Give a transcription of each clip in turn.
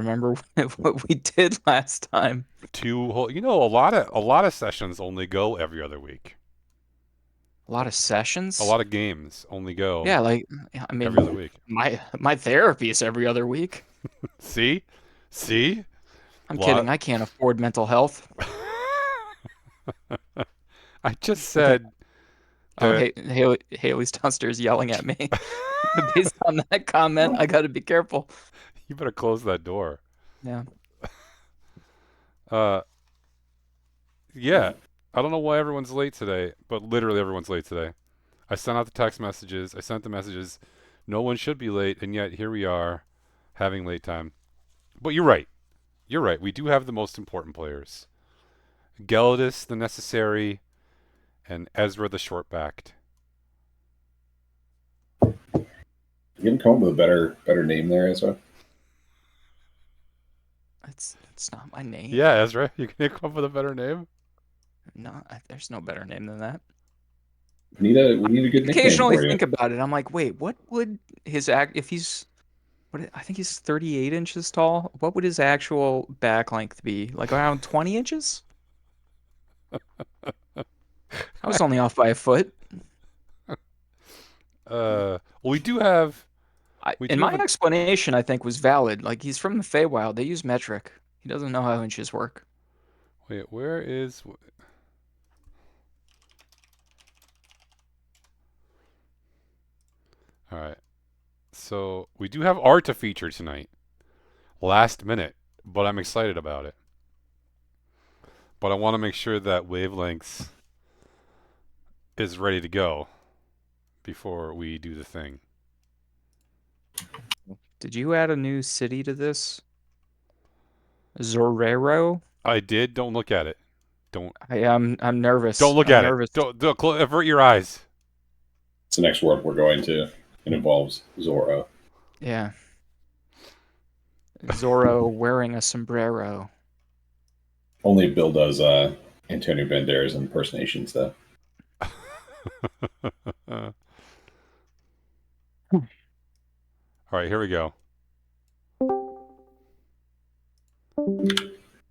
remember what we did last time. A lot of sessions only go every other week. A lot of A sessions. lot of games only go Yeah, like I every other mean, week. my therapy is every other week. See? See? I'm kidding. Lot. I can't afford mental health. I just I think. said Oh, that. hey, Haley's downstairs yelling at me. Based on that comment, I got to be careful. You better close that door. Yeah. Uh, yeah. I don't know why everyone's late today, but literally everyone's late today. I sent out the text messages. I sent the messages. No one should be late, and yet here we are having late time. But you're right. You're right. We do have the most important players. Geldis, the necessary, and Ezra, the short-backed. You can come up with a better name there, Ezra. It's not my name. Yeah, Ezra, you can come up with a better name. No, there's no better name than that. We need a good nickname Occasionally for you. think about it. I'm like, wait, what would his act if he's I think he's 38 inches tall. What would his actual back length be? Like around 20 inches? I was only off by a foot. Well, we do have we And do my have a explanation, I think, was valid. Like he's from the Feywild. They use metric. He doesn't know how inches work. wait. Where is? All right. So we do have art to feature tonight. Last minute, but I'm excited about it. But I want to make sure that Wavelengths is ready to go before we do the thing. Did you add a new city to this? Zorero? I did. Don't look at it. Don't I'm don't nervous. look I'm at it. nervous. Don't avert your eyes. It's the next word we're going to. It involves Zorro. Yeah. Zorro wearing a sombrero. Only Bill does Antonio Banderas impersonations, though. All right, here we go.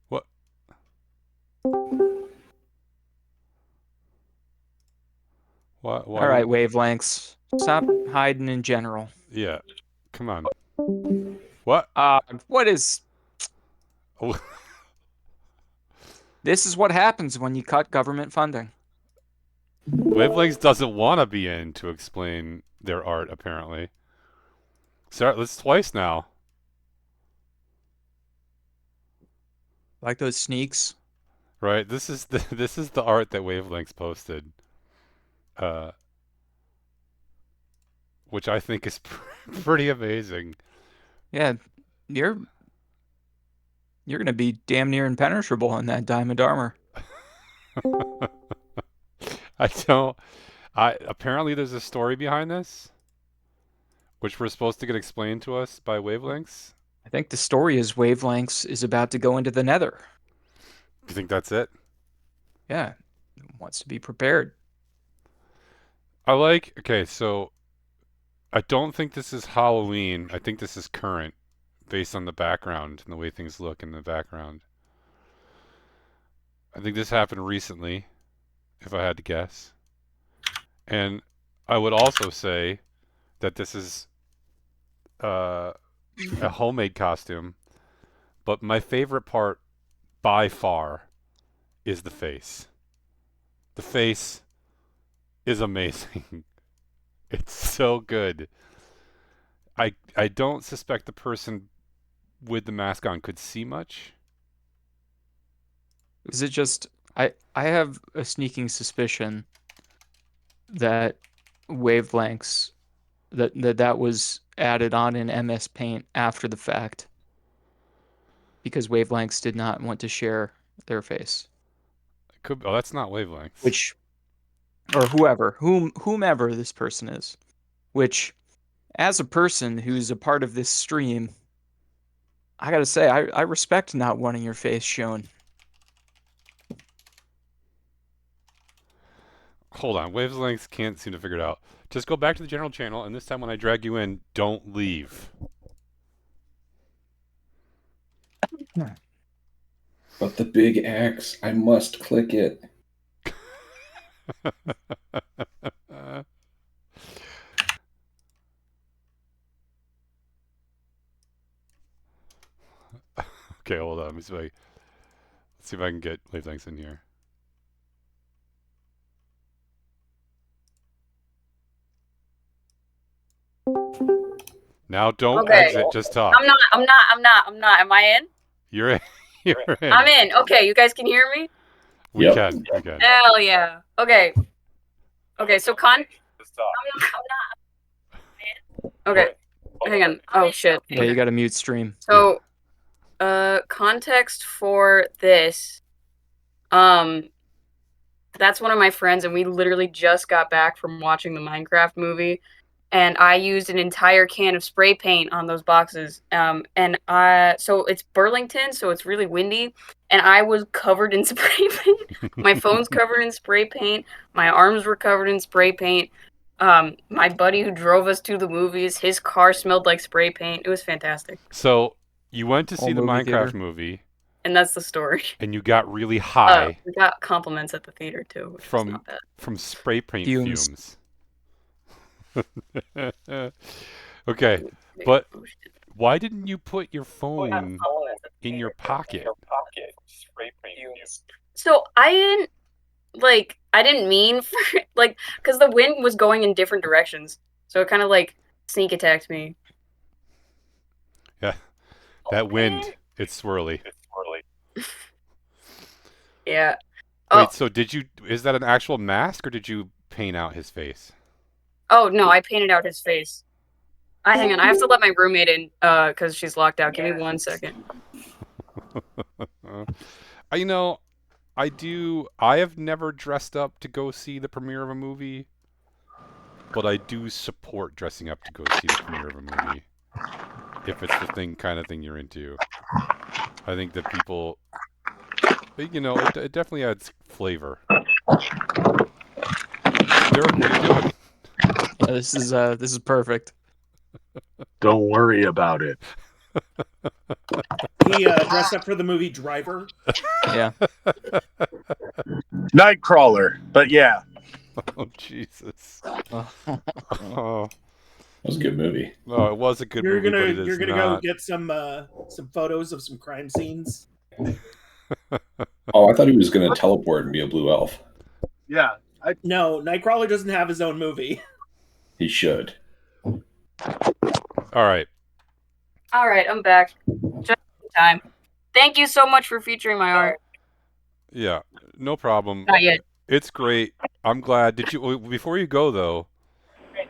What? Why? All Why right, did? wavelengths. Stop hiding in general. Yeah. Come on. What? What is Oh, this is what happens when you cut government funding. Wavelengths doesn't want to be in to explain their art. Apparently. Sorry, this twice now. Like those sneaks. Right. This is the art that Wavelengths posted. Uh, which I think is pretty amazing. Yeah, you're you're gonna be damn near impenetrable in that diamond armor. I don't. I apparently there's a story behind this, which we're supposed to get explained to us by Wavelengths. I think the story is wavelengths is about to go into the nether. Do you think that's it? Yeah, wants to be prepared. I like. Okay, so I don't think this is Halloween. I think this is current, based on the background and the way things look in the background. I think this happened recently, if I had to guess. And I would also say that this is uh, a homemade costume, but my favorite part by far is the face. The face is amazing. It's so good. I don't suspect the person with the mask on could see much. Is it just I have a sneaking suspicion that wavelengths that was added on in MS Paint after the fact because wavelengths did not want to share their face, It could. Oh, that's not wavelengths. which or whomever this person is, which as a person who's a part of this stream, I gotta say I respect not wanting your face shown. Hold on. Wavelengths can't seem to figure it out. Just go back to the general channel, and this time when I drag you in, don't leave. But the big X, I must click it. Okay, hold on. Let's see if I can get wavelengths in here. Now don't Okay. exit, just talk. I'm not. Am I in? You're in. You're in. I'm in. Okay, you guys can hear me? We Yep. can. We can. Hell yeah. Okay. Okay, so I'm not. Okay. Hang on. Oh shit. Yeah, you got to mute stream. So, context for this. That's one of my friends, and we literally just got back from watching the Minecraft movie, and I used an entire can of spray paint on those boxes. So it's Burlington, so it's really windy, and I was covered in spray paint. My phone's covered in spray paint. My arms were covered in spray paint. My buddy who drove us to the movies, his car smelled like spray paint. It was fantastic. So you went to see Whole the movie Minecraft theater. movie, And that's the story. and you got really high We got compliments at the theater too, which was not bad. from spray paint Fumes. fumes. Okay, but why didn't you put your phone in your pocket? So I didn't mean for because the wind was going in different directions, so it kind of like sneak attacked me. Yeah, that wind, it's swirly. Yeah. Wait, so is that an actual mask, or did you paint out his face? Oh no, I painted out his face. Hang on, I have to let my roommate in because she's locked out. Give me 1 second. You know, I have never dressed up to go see the premiere of a movie, but I do support dressing up to go see the premiere of a movie. If it's the kind of thing you're into. I think that people, it definitely adds flavor. Derek, what are you doing? Yeah, this is perfect. Don't worry about it. He dressed up for the movie Driver. Yeah. Nightcrawler, but yeah. Oh, Jesus. Oh. Oh, That was a good movie. no, it was a good You're movie, but it gonna is go not. get some photos of some crime scenes. Oh, I thought he was going to teleport and be a blue elf. Yeah. No, Nightcrawler doesn't have his own movie. He should. All right. All right, I'm back. Just in time. Thank you so much for featuring my art. Yeah, no problem. Not yet. It's great. I'm glad. Before you go, though,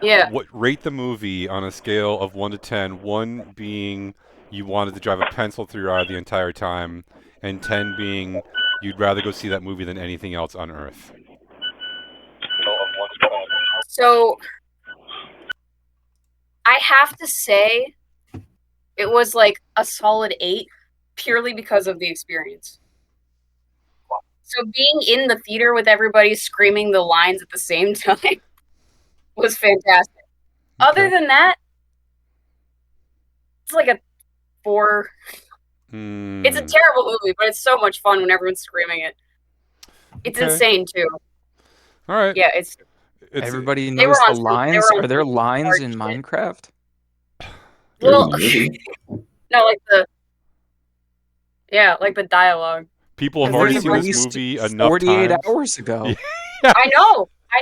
Yeah. rate the movie on a scale of 1 to 10, 1 being you wanted to drive a pencil through your eye the entire time, and 10 being you'd rather go see that movie than anything else on Earth. So I have to say it was like a solid 8 purely because of the experience. So being in the theater with everybody screaming the lines at the same time was fantastic. Other than that, it's like a 4. It's a terrible movie, but it's so much fun when everyone's screaming it. It's insane too. All right. Yeah, it's Everybody they were knows the on- they lines. were on Are there some lines hard in shit. Minecraft? There Well, was a movie. no, like the dialogue. People have It already was seen this released movie enough 48 times. hours ago. Yeah. I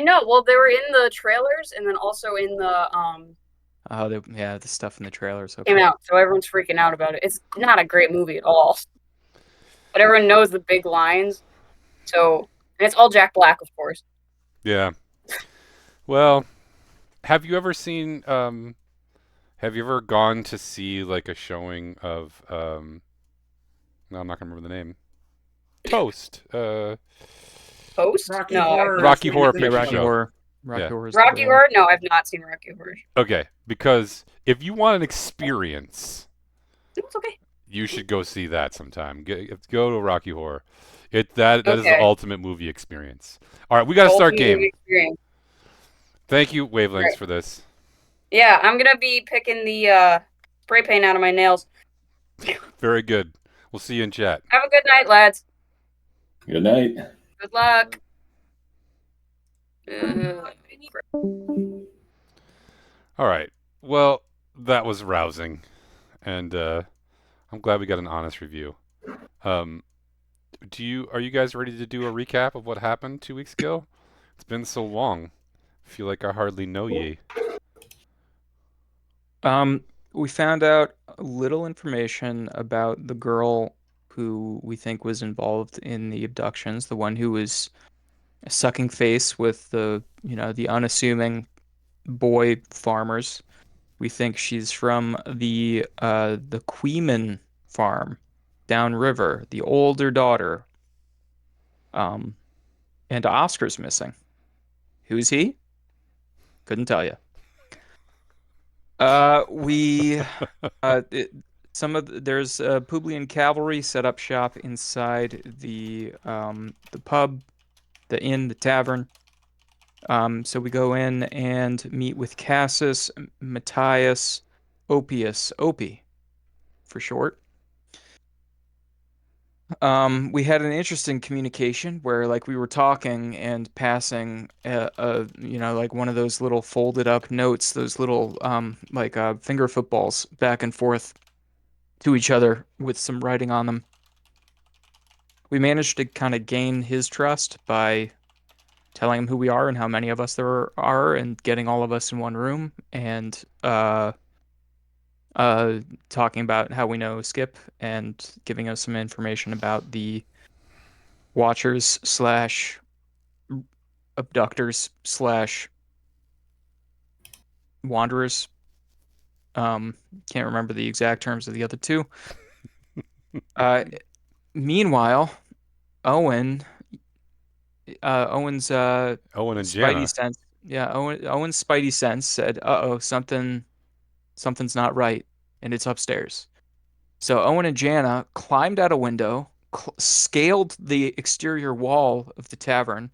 know. Well, they were in the trailers and then also in the Oh, the stuff in the trailers. came Okay. out, so everyone's freaking out about it. It's not a great movie at all, but everyone knows the big lines. So, and it's all Jack Black, of course. Yeah. Well, have you ever seen? Have you ever gone to see like a showing of? No, I'm not gonna remember the name. Toast. Post? Rocky No, Horror. Rocky Horror Yeah, Picture Rocky Show. Horror. Rocky Yeah. Horror. is Rocky the- Horror? No, I've not seen Rocky Horror. Okay, because if you want an experience, It's okay. you should go see that sometime. Go to Rocky Horror. That is the Okay. ultimate movie experience. All right, we got to start Ultimate game. movie experience. Thank you, Wavelengths, Right. for this. Yeah, I'm gonna be picking the spray paint out of my nails. Very good. We'll see you in chat. Have a good night, lads. Good night. Good luck. All right. Well, that was rousing, and I'm glad we got an honest review. Are you guys ready to do a recap of what happened 2 weeks ago? It's been so long. I feel like I hardly know ye. We found out a little information about the girl who we think was involved in the abductions, the one who was sucking face with the unassuming boy farmers. We think she's from the Queeman farm downriver, the older daughter. Um, and Oscar's missing. Who's he? Couldn't tell you. We it, some of there's Publian cavalry set up shop inside the pub, the inn, the tavern. So we go in and meet with Cassus, Matthias, Opie for short. We had an interesting communication where like we were talking and passing like one of those little folded up notes, those little finger footballs back and forth to each other with some writing on them. We managed to kind of gain his trust by telling him who we are and how many of us there are and getting all of us in one room and talking about how we know Skip and giving us some information about the watchers slash abductors slash wanderers. Can't remember the exact terms of the other two. Meanwhile, Owen's Owen and spidey Jana. sense. Yeah, Owen's spidey sense said, "Uh-oh, something's not right, and it's upstairs." So Owen and Jana climbed out a window, scaled the exterior wall of the tavern,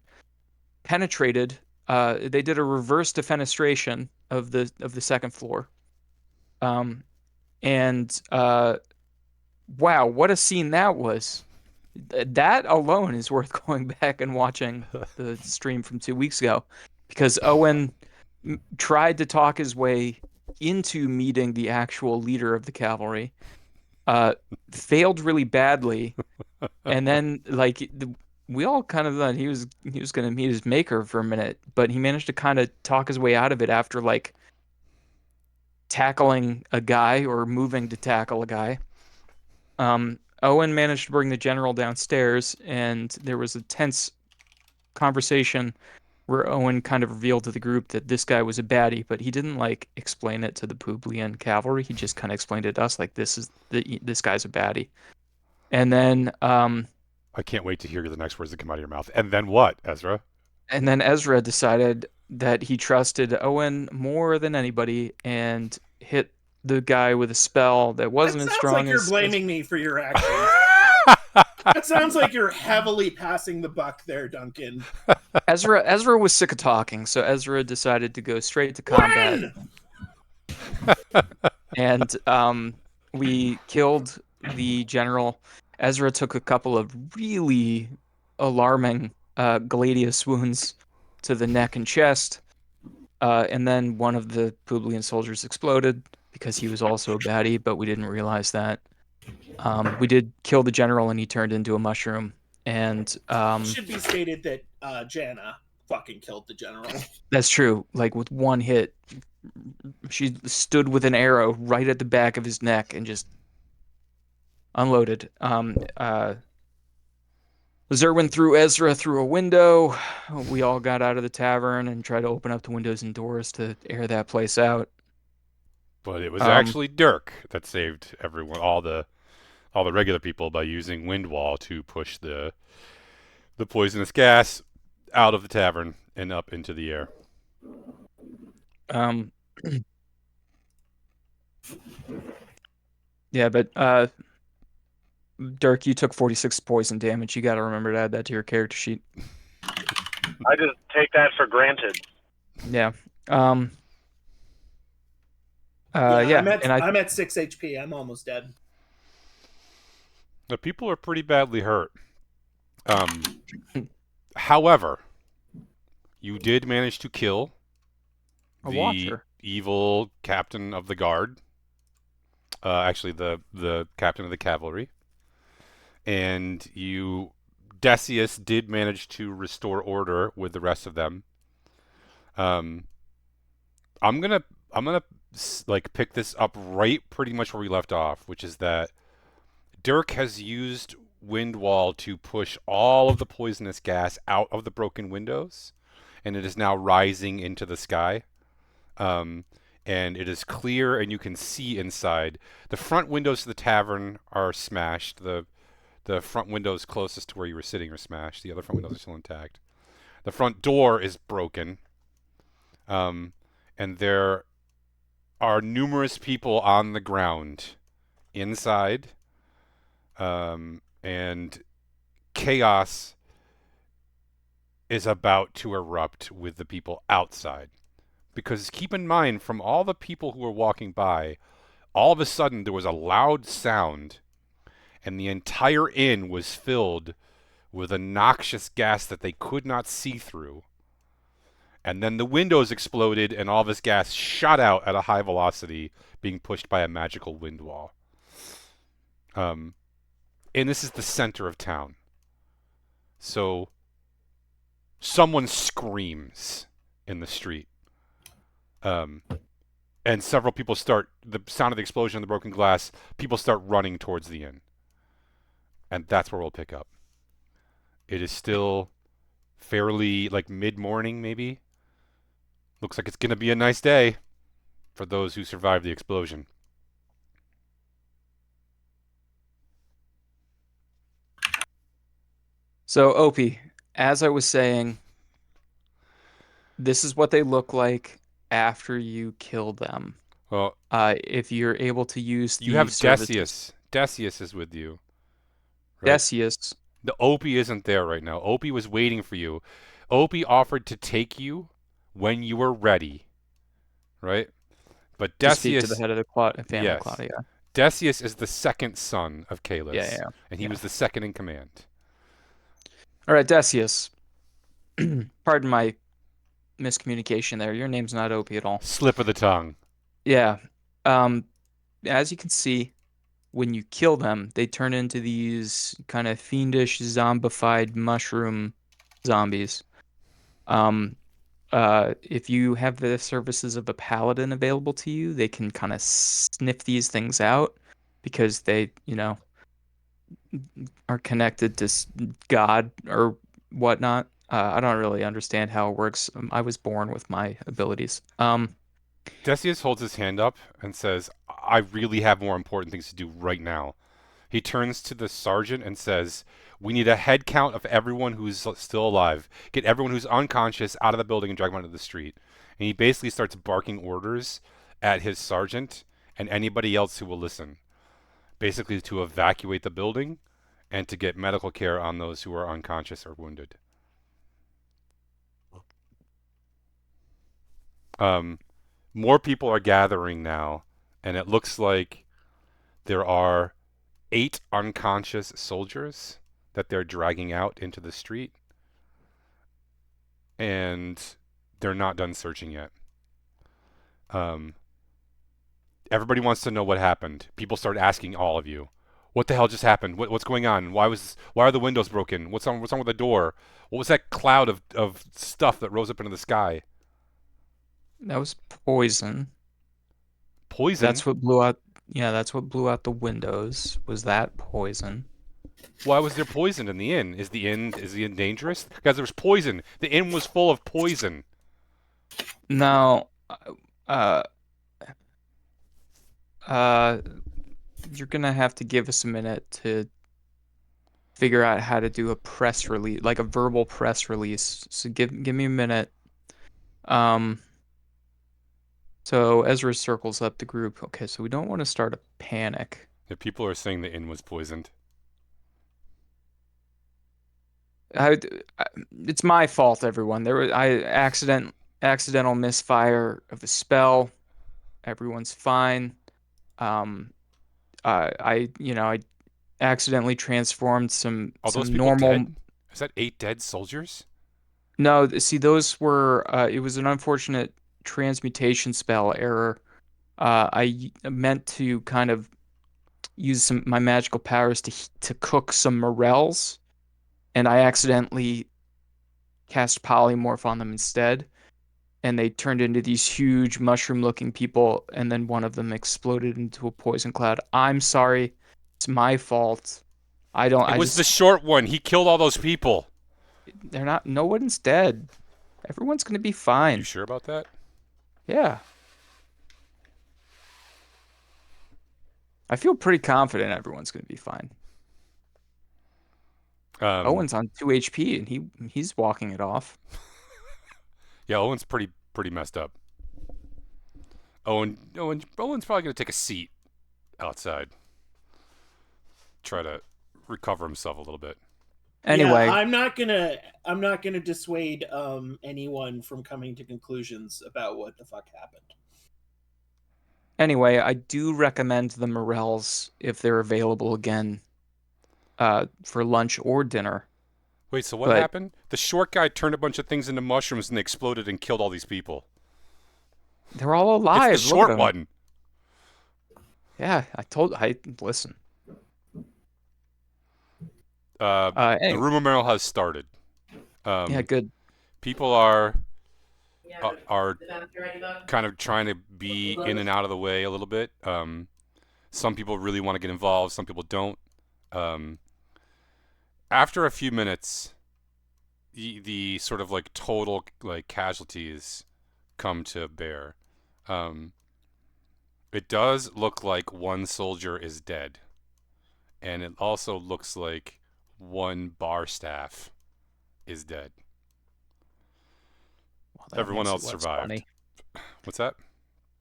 penetrated. They did a reverse defenestration of the second floor. And wow, what a scene that was! That alone is worth going back and watching the stream from 2 weeks ago, because Owen tried to talk his way into meeting the actual leader of the cavalry, failed really badly, and then we all kind of thought he was going to meet his maker for a minute, but he managed to kind of talk his way out of it after like tackling a guy or moving to tackle a guy. Owen managed to bring the general downstairs, and there was a tense conversation where Owen kind of revealed to the group that this guy was a baddie, but he didn't like explain it to the Publian cavalry. He just kind of explained it to us like this guy's a baddie. And then I can't wait to hear the next words that come out of your mouth. And then what, Ezra? And then Ezra decided that he trusted Owen more than anybody and hit the guy with a spell that wasn't as strong like you're as blaming me for your actions. That sounds like you're heavily passing the buck there, Duncan. Ezra was sick of talking, so Ezra decided to go straight to combat. And we killed the general. Ezra took a couple of really alarming gladius wounds to the neck and chest, and then one of the Publian soldiers exploded because he was also a baddie, but we didn't realize that. We did kill the general, and he turned into a mushroom. And It should be stated that Jana fucking killed the general. That's true. Like with one hit, she stood with an arrow right at the back of his neck and just unloaded. Zerwin threw Ezra through a window. We all got out of the tavern and tried to open up the windows and doors to air that place out. But it was actually Dirk that saved everyone, all the regular people, by using wind wall to push the poisonous gas out of the tavern and up into the air. Yeah, but Dirk, you took 46 poison damage. You got to remember to add that to your character sheet. I just take that for granted. Yeah. I'm Yeah. at 6 HP. I'm almost dead. The people are pretty badly hurt. However, you did manage to kill A the watcher. evil captain of the guard. Actually, the captain of the cavalry. And Decius did manage to restore order with the rest of them. Um, I'm gonna like pick this up right pretty much where we left off, which is that Dirk has used Windwall to push all of the poisonous gas out of the broken windows, and it is now rising into the sky. Um, and it is clear, and you can see inside. The front windows to the tavern are smashed. The front windows closest to where you were sitting are smashed. The other front windows are still intact. The front door is broken. And there are numerous people on the ground inside. And chaos is about to erupt with the people outside. Because keep in mind, from all the people who were walking by, all of a sudden there was a loud sound, and the entire inn was filled with a noxious gas that they could not see through. And then the windows exploded, and all this gas shot out at a high velocity, being pushed by a magical wind wall. And this is the center of town. So someone screams in the street. And several people start, the sound of the explosion, the broken glass, people start running towards the inn. And that's where we'll pick up. It is still fairly, like, mid-morning, maybe. Looks like it's going to be a nice day for those who survived the explosion. So, Opie, as I was saying, this is what they look like after you kill them. Well, If you're able to use you the have services. Decius. Decius is with you. Right? Decius. The Opie isn't there right now. Opie was waiting for you. Opie offered to take you when you were ready. Right? But To speak to the Decius, head of the family, yes. Claudia. Decius is the second son of Kalis. Yeah. And he was the second in command. All right, Decius. Pardon my miscommunication there. Your name's not Opie at all. Slip of the tongue. Yeah. As you can see, when you kill them, they turn into these kind of fiendish, zombified mushroom zombies. If you have the services of a paladin available to you, they can kind of sniff these things out because they, are connected to God or whatnot. I don't really understand how it works. I was born with my abilities. Decius holds his hand up and says, I really have more important things to do right now. He turns to the sergeant and says, we need a head count of everyone who's still alive. Get everyone who's unconscious out of the building and drag them onto the street. And he basically starts barking orders at his sergeant and anybody else who will listen. Basically to evacuate the building and to get medical care on those who are unconscious or wounded. More people are gathering now, and it looks like there are 8 unconscious soldiers that they're dragging out into the street, and they're not done searching yet. Everybody wants to know what happened. People start asking all of you, what the hell just happened? What's going on? Why are the windows broken? What's wrong with the door? What was that cloud of stuff that rose up into the sky? That was poison. Poison? That's what blew out. Yeah, that's what blew out the windows. Was that poison? Why was there poison in the inn? Is the inn dangerous? Guys, there was poison. The inn was full of poison. No. You're gonna have to give us a minute to figure out how to do a press release, like a verbal press release. So give me a minute. So Ezra circles up the group. Okay, so we don't want to start a panic. If people are saying the inn was poisoned. It's my fault, everyone. Accidental misfire of a spell. Everyone's fine. I accidentally transformed some Are those people normal. dead? Is that 8 dead soldiers? No, see, those were. It was an unfortunate transmutation spell error. Meant to kind of use my magical powers to cook some morels, and I accidentally cast polymorph on them instead, and they turned into these huge mushroom-looking people, and then one of them exploded into a poison cloud. I'm sorry, it's my fault. I don't. It I was the just. short one. He killed all those people. They're not. No one's dead. Everyone's gonna be You fine. sure about that? Yeah. I feel pretty confident everyone's gonna be fine. Owen's on 2 HP and he's walking it off. Yeah, Owen's pretty messed up. Owen's probably gonna take a seat outside. Try to recover himself a little bit. Anyway, yeah, I'm not gonna dissuade anyone from coming to conclusions about what the fuck happened. anyway, I do recommend the morels if they're available again for lunch or dinner. Wait, so what But happened? The short guy turned a bunch of things into mushrooms and they exploded and killed all these people. they're all alive. It's the Look at short them. one. Yeah, listen. The Anyway, rumor mill has started. yeah, good. People are kind of trying to be in and out of the way a little bit. Some people really want to get involved. Some people don't. After a few minutes, the sort of like total like casualties come to bear. It does look like one soldier is dead, and it also looks like one bar staff is dead. Well, that Everyone makes it else less survived. funny. What's that?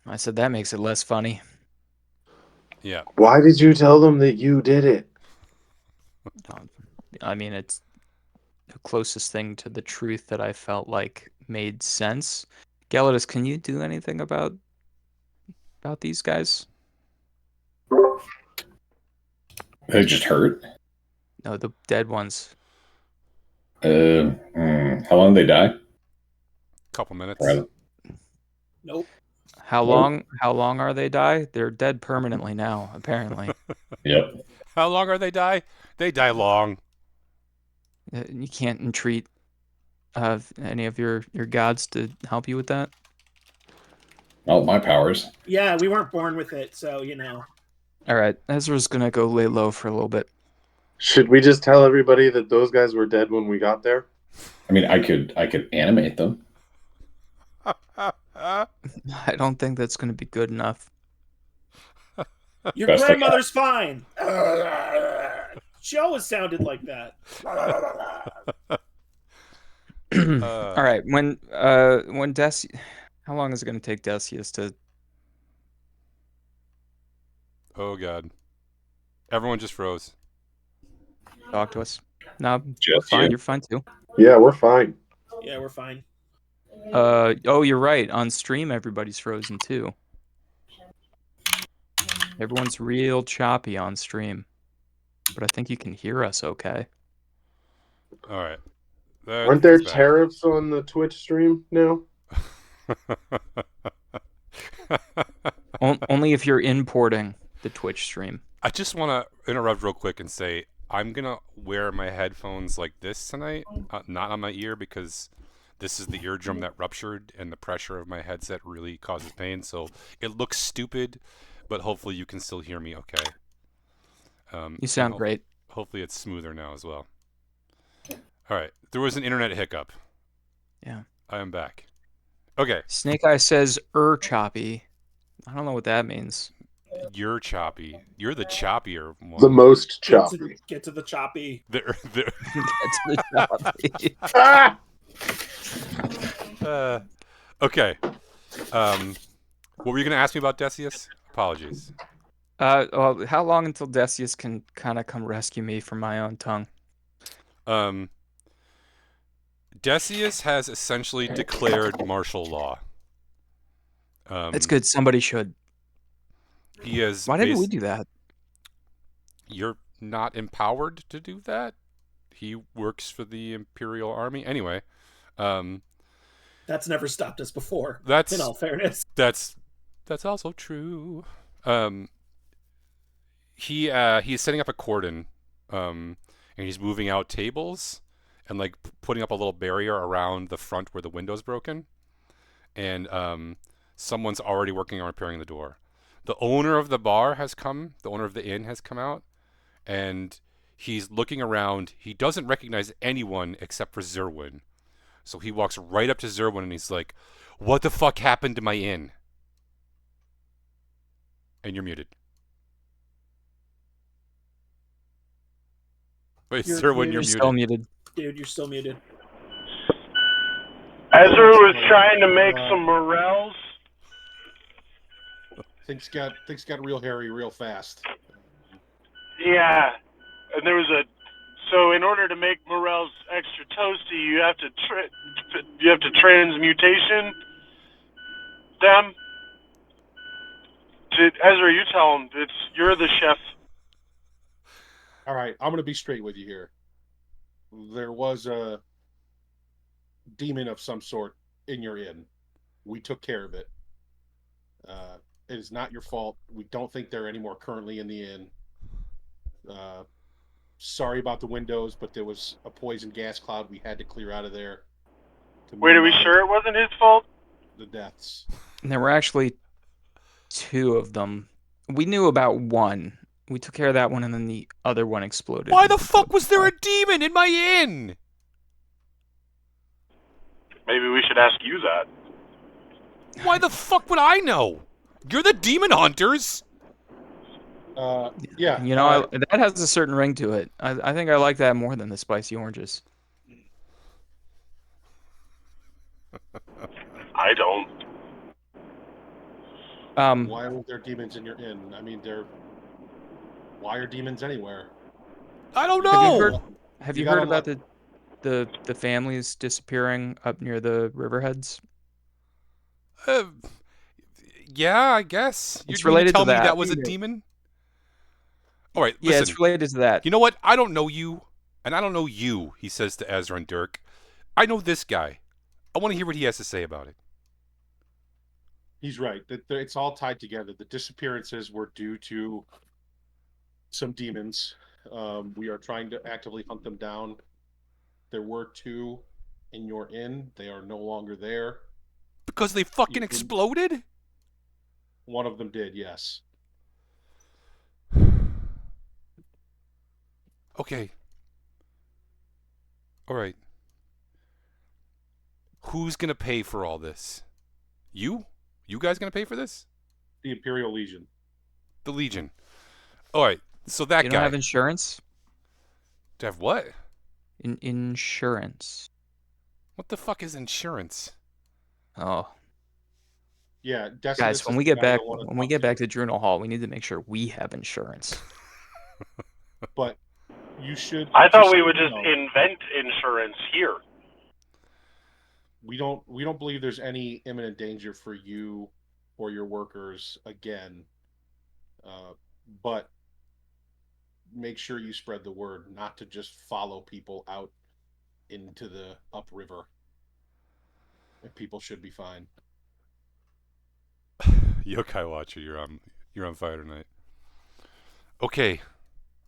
I said that makes it less funny. Yeah. Why did you tell them that you did it? I mean, it's the closest thing to the truth that I felt like made sense. Gelidus, can you do anything about these guys? They just hurt. No, the dead ones. How long did they die? Couple minutes. Right. Nope. How long are they die? They're dead permanently now, apparently. Yep. How long are they die? They die long. You can't entreat any of your gods to help you with that? Well, my powers. Yeah, we weren't born with it, so you know. All right, Ezra's gonna go lay low for a little bit. Should we just tell everybody that those guys were dead when we got there? I mean, I could animate them. I don't think that's gonna be good enough. Your Best I grandmother's fine. She always sounded like that. All right, when how long is it gonna take Decius to? Oh god. Everyone just froze. Talk to us. No, Just fine. you. You're fine too. Yeah, we're fine. Yeah, we're fine. Oh, you're right. On stream, everybody's frozen too. Everyone's real choppy on stream, but I think you can hear us okay. All right. Aren't there tariffs on the Twitch stream now? Only if you're importing the Twitch stream. I just want to interrupt real quick and say I'm going to wear my headphones like this tonight, not on my ear, because this is the eardrum that ruptured and the pressure of my headset really causes pain. So it looks stupid, but hopefully you can still hear me okay. You sound great. Hopefully it's smoother now as well. All right. There was an internet hiccup. Yeah. I am back. Okay. Snake Eye says choppy. I don't know what that means. You're choppy. You're the choppier one. The most choppy. Get to the choppy. That's the choppy. Ah! Okay. What were you going to ask me about Decius? Apologies. Well, how long until Decius can kind of come rescue me from my own tongue? Decius has essentially declared martial law. That's good. Somebody should. He has. Why didn't we do that? You're not empowered to do that. He works for the Imperial Army. Anyway, That's never stopped us before. That's in all fairness. That's also true. He's setting up a cordon, and he's moving out tables and like putting up a little barrier around the front where the window's broken. And someone's already working on repairing the door. The owner of the bar has come. The owner of the inn has come out, and he's looking around. He doesn't recognize anyone except for Zerwin. So he walks right up to Zerwin and he's like, "What the fuck happened to my inn?" And you're muted. Wait, Zerwin, you're Still muted. muted. Dude, you're still muted. Ezra was trying to make some morels. Things got real hairy real fast. Yeah, and there was so in order to make morels extra toasty, you have to transmutation them. Ezra, you tell him you're the chef. All right, I'm going to be straight with you here. There was a demon of some sort in your inn. We took care of it. It is not your fault. We don't think there are any more currently in the inn. Sorry about the windows, but there was a poison gas cloud we had to clear out of there. Wait, are we sure it wasn't his fault? The deaths. And there were actually 2 of them. We knew about one. We took care of that one, and then the other one exploded. Why the fuck was there a demon in my inn? Maybe we should ask you that. Why the fuck would I know? You're the demon hunters. Yeah. You know, that has a certain ring to it. I think I like that more than the spicy oranges. I don't. Why were there demons in your inn? I mean, why are demons anywhere? I don't know. Have you heard about the families disappearing up near the riverheads? Yeah, I guess. It's You're related to tell me that. that was a demon? All right, Yeah, listen. it's related to that. You know what? I don't know you, and I don't know you, he says to Ezra and Dirk. I know this guy. I want to hear what he has to say about it. He's right. It's all tied together. The disappearances were due to some demons. We are trying to actively hunt them down. There were 2 in your inn. They are no longer there. Because they fucking exploded? One of them did, yes. Okay. All right. Who's going to pay for all this? You? You guys going to pay for this? The Imperial Legion. The Legion. All right. So that You guy. don't have insurance? To have what? Insurance. What the fuck is insurance? Oh. Yeah, guys, when we get back to Drunel Hall, we need to make sure we have insurance. But you should. I thought we would just invent insurance here. We don't believe there's any imminent danger for you or your workers again. But make sure you spread the word, not to just follow people out into the upriver. People should be fine. Yokai Watcher, you're on fire tonight. Okay.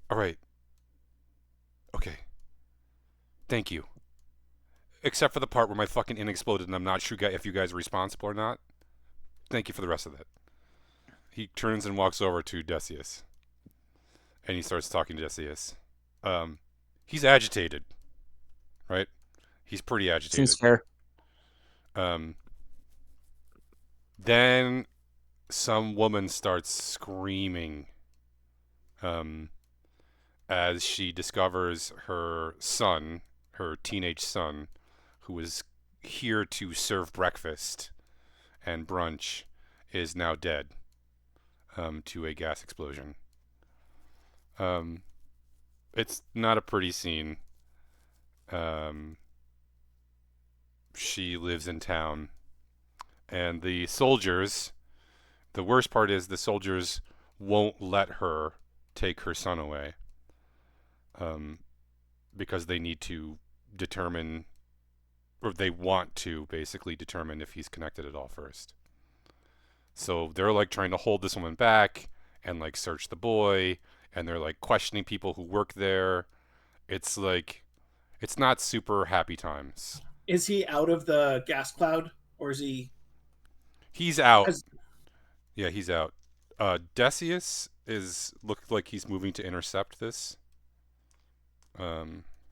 All right. Okay. Thank you. Except for the part where my fucking inn exploded and I'm not sure if you guys are responsible or not. Thank you for the rest of that. He turns and walks over to Decius. And he starts talking to Decius. He's agitated. Right? He's pretty agitated. Seems fair. Then some woman starts screaming as she discovers her son, her teenage son, who is here to serve breakfast and brunch, is now dead to a gas explosion. It's not a pretty scene. She lives in town. And the soldiers, the worst part is the soldiers won't let her take her son away. because they need to determine, or they want to basically determine if he's connected at all first. So they're like trying to hold this woman back and like search the boy, and they're like questioning people who work there. It's like, it's not super happy times. Is he out of the gas cloud, or is he? He's out. Has, Yeah, he's out. Decius is looked like he's moving to intercept this.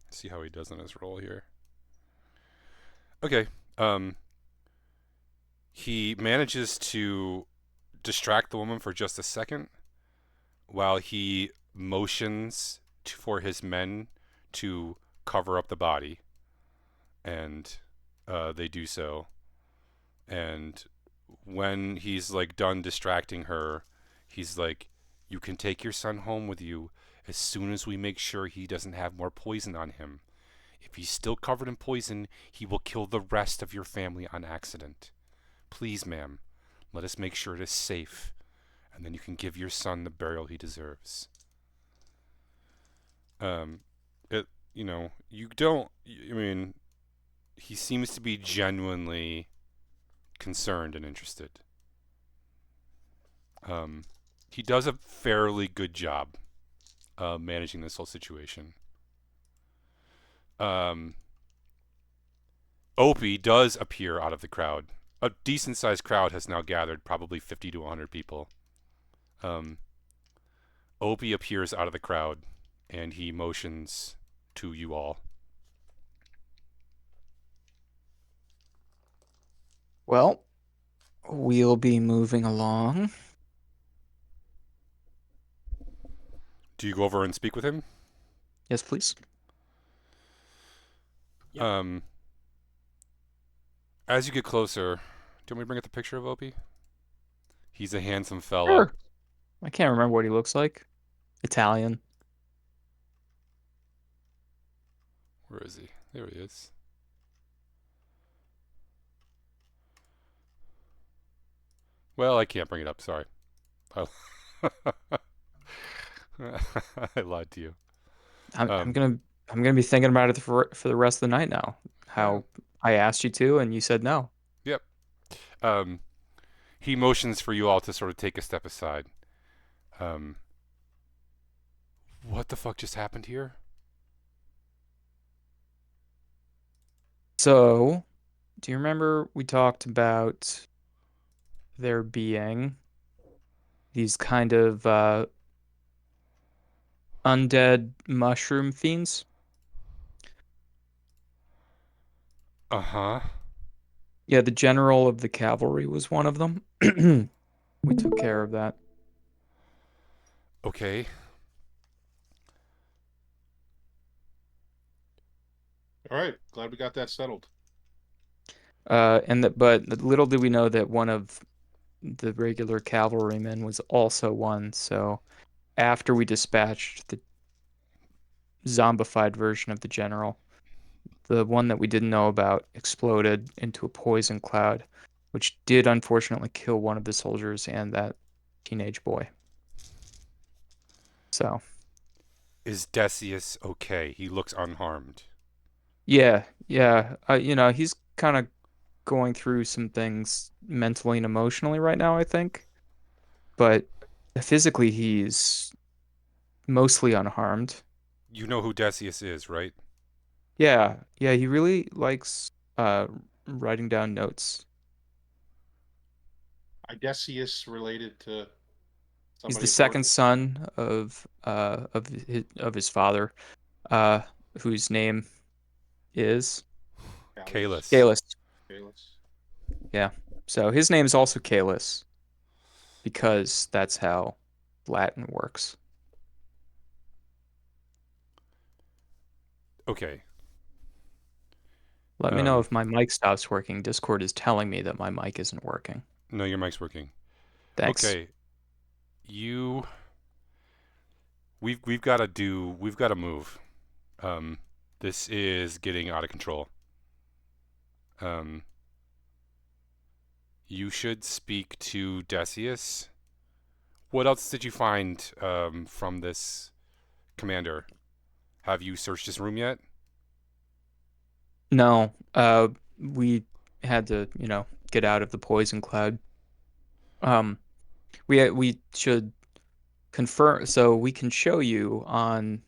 See how he does on his roll here. Okay. He manages to distract the woman for just a second while he motions for his men to cover up the body, and they do so. And when he's like done distracting her, he's like, "You can take your son home with you as soon as we make sure he doesn't have more poison on him. If he's still covered in poison, he will kill the rest of your family on accident. Please, ma'am, let us make sure it is safe, and then you can give your son the burial he deserves." It, you don't, I mean, he seems to be genuinely concerned and interested. He does a fairly good job managing this whole situation. Opie does appear out of the crowd. A decent-sized crowd has now gathered, probably 50 to 100 people. Opie appears out of the crowd, and he motions to you all. Well, we'll be moving along. Do you go over and speak with him? Yes, please. Yep. As you get closer, do you want me to bring up the picture of Opie? He's a handsome fella. Sure. I can't remember what he looks like. Italian. Where is he? There he is. Well, I can't bring it up. Sorry. I lied to you. I'm gonna be thinking about it for the rest of the night now. How I asked you to, and you said no. Yep. He motions for you all to sort of take a step aside. What the fuck just happened here? So, do you remember we talked about there being these kind of undead mushroom fiends? Uh-huh. Yeah, the general of the cavalry was one of them. We took care of that. Okay. All right, glad we got that settled. But little did we know that one of the regular cavalrymen was also one. So after we dispatched the zombified version of the general, the one that we didn't know about exploded into a poison cloud, which did unfortunately kill one of the soldiers and that teenage boy. So, Is Decius okay? He looks unharmed. yeah. He's kind of going through some things mentally and emotionally right now, I think. But physically, he's mostly unharmed. You know who Decius is, right? Yeah, he really likes writing down notes. Idesius related to He's somebody the second important? son of his father, whose name is Kalis. Galus. Kalis. Yeah. So his name is also Calus because that's how Latin works. Okay. Let me know if my mic stops working. Discord is telling me that my mic isn't working. No, your mic's working. Thanks. Okay. We've got to move. This is getting out of control. You should speak to Decius. What else did you find from this commander? Have you searched his room yet? No, we had to, get out of the poison cloud. Um, we should confirm, so we can show you on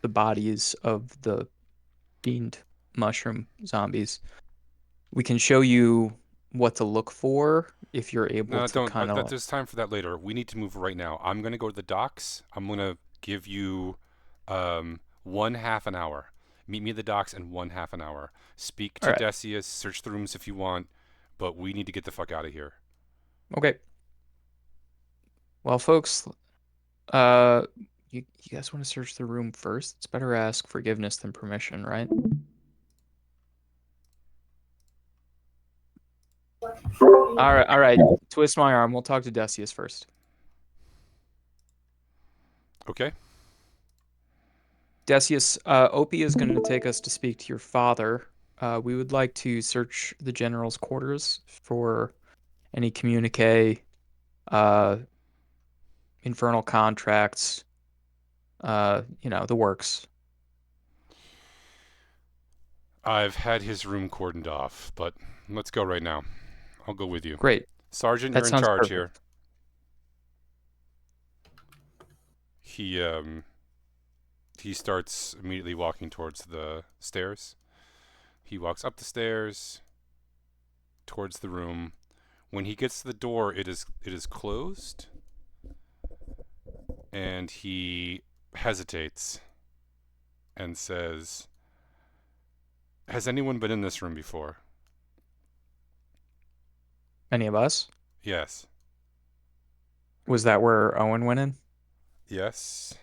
the bodies of the fiend mushroom zombies. We can show you what to look for if you're able No, to don't. kind of There's time for that later. We need to move right now. I'm gonna go to the docks. I'm gonna give you 1/2 an hour. Meet me at the docks in 1/2 an hour. Speak all to right. Decius, search the rooms if you want, but we need to get the fuck out of here. Okay. Well, folks, uh, you guys want to search the room first? It's better ask forgiveness than permission, right? All right. Twist my arm. We'll talk to Decius first. Okay. Decius, Opie is going to take us to speak to your father. We would like to search the general's quarters for any communique, infernal contracts, the works. I've had his room cordoned off, but let's go right now. I'll go with you. Great. Sergeant, That you're in sounds charge perfect. here. He starts immediately walking towards the stairs. He walks up the stairs towards the room. When he gets to the door, it is closed, and he hesitates and says, "Has anyone been in this room before?" Any of us? Yes. Was that where Owen went in? Yes.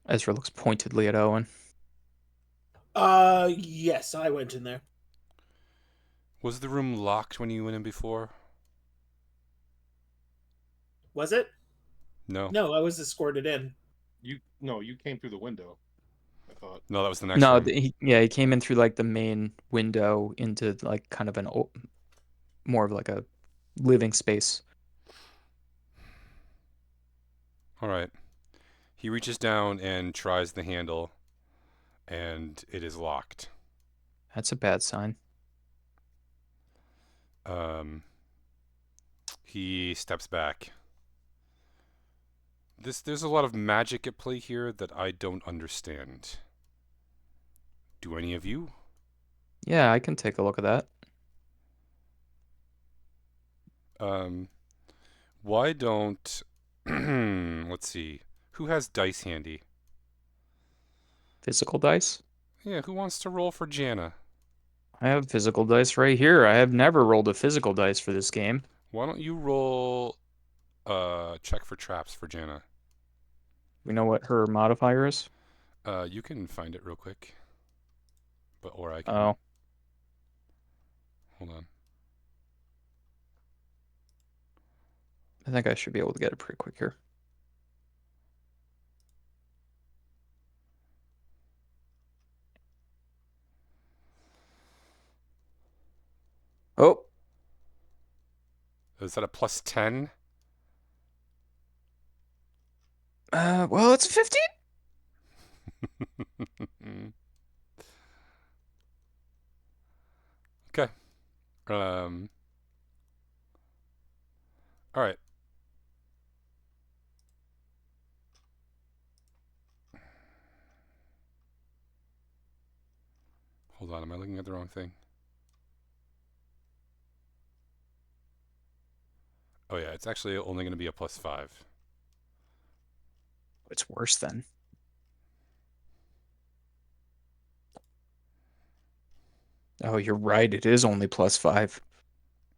Ezra looks pointedly at Owen. Yes, I went in there. Was the room locked when you went in before? Was it? No. No, I was escorted in. You came through the window. I thought. No, that was the next No, room. he came in through like the main window into like kind of more of like a living space. All right. He reaches down and tries the handle, and it is locked. That's a bad sign. He steps back. There's a lot of magic at play here that I don't understand. Do any of you? Yeah, I can take a look at that. Why don't let's see. Who has dice handy? Physical dice? Yeah, who wants to roll for Jana? I have physical dice right here. I have never rolled a physical dice for this game. Why don't you roll check for traps for Jana? We know what her modifier is? You can find it real quick. Or I can. Oh. Hold on. I think I should be able to get it pretty quick here. Oh. Is that a plus 10? Well, it's 15. Okay. All right. Hold on, am I looking at the wrong thing? Oh yeah, it's actually only going to be a plus 5. It's worse then. Oh, you're right. It is only plus 5.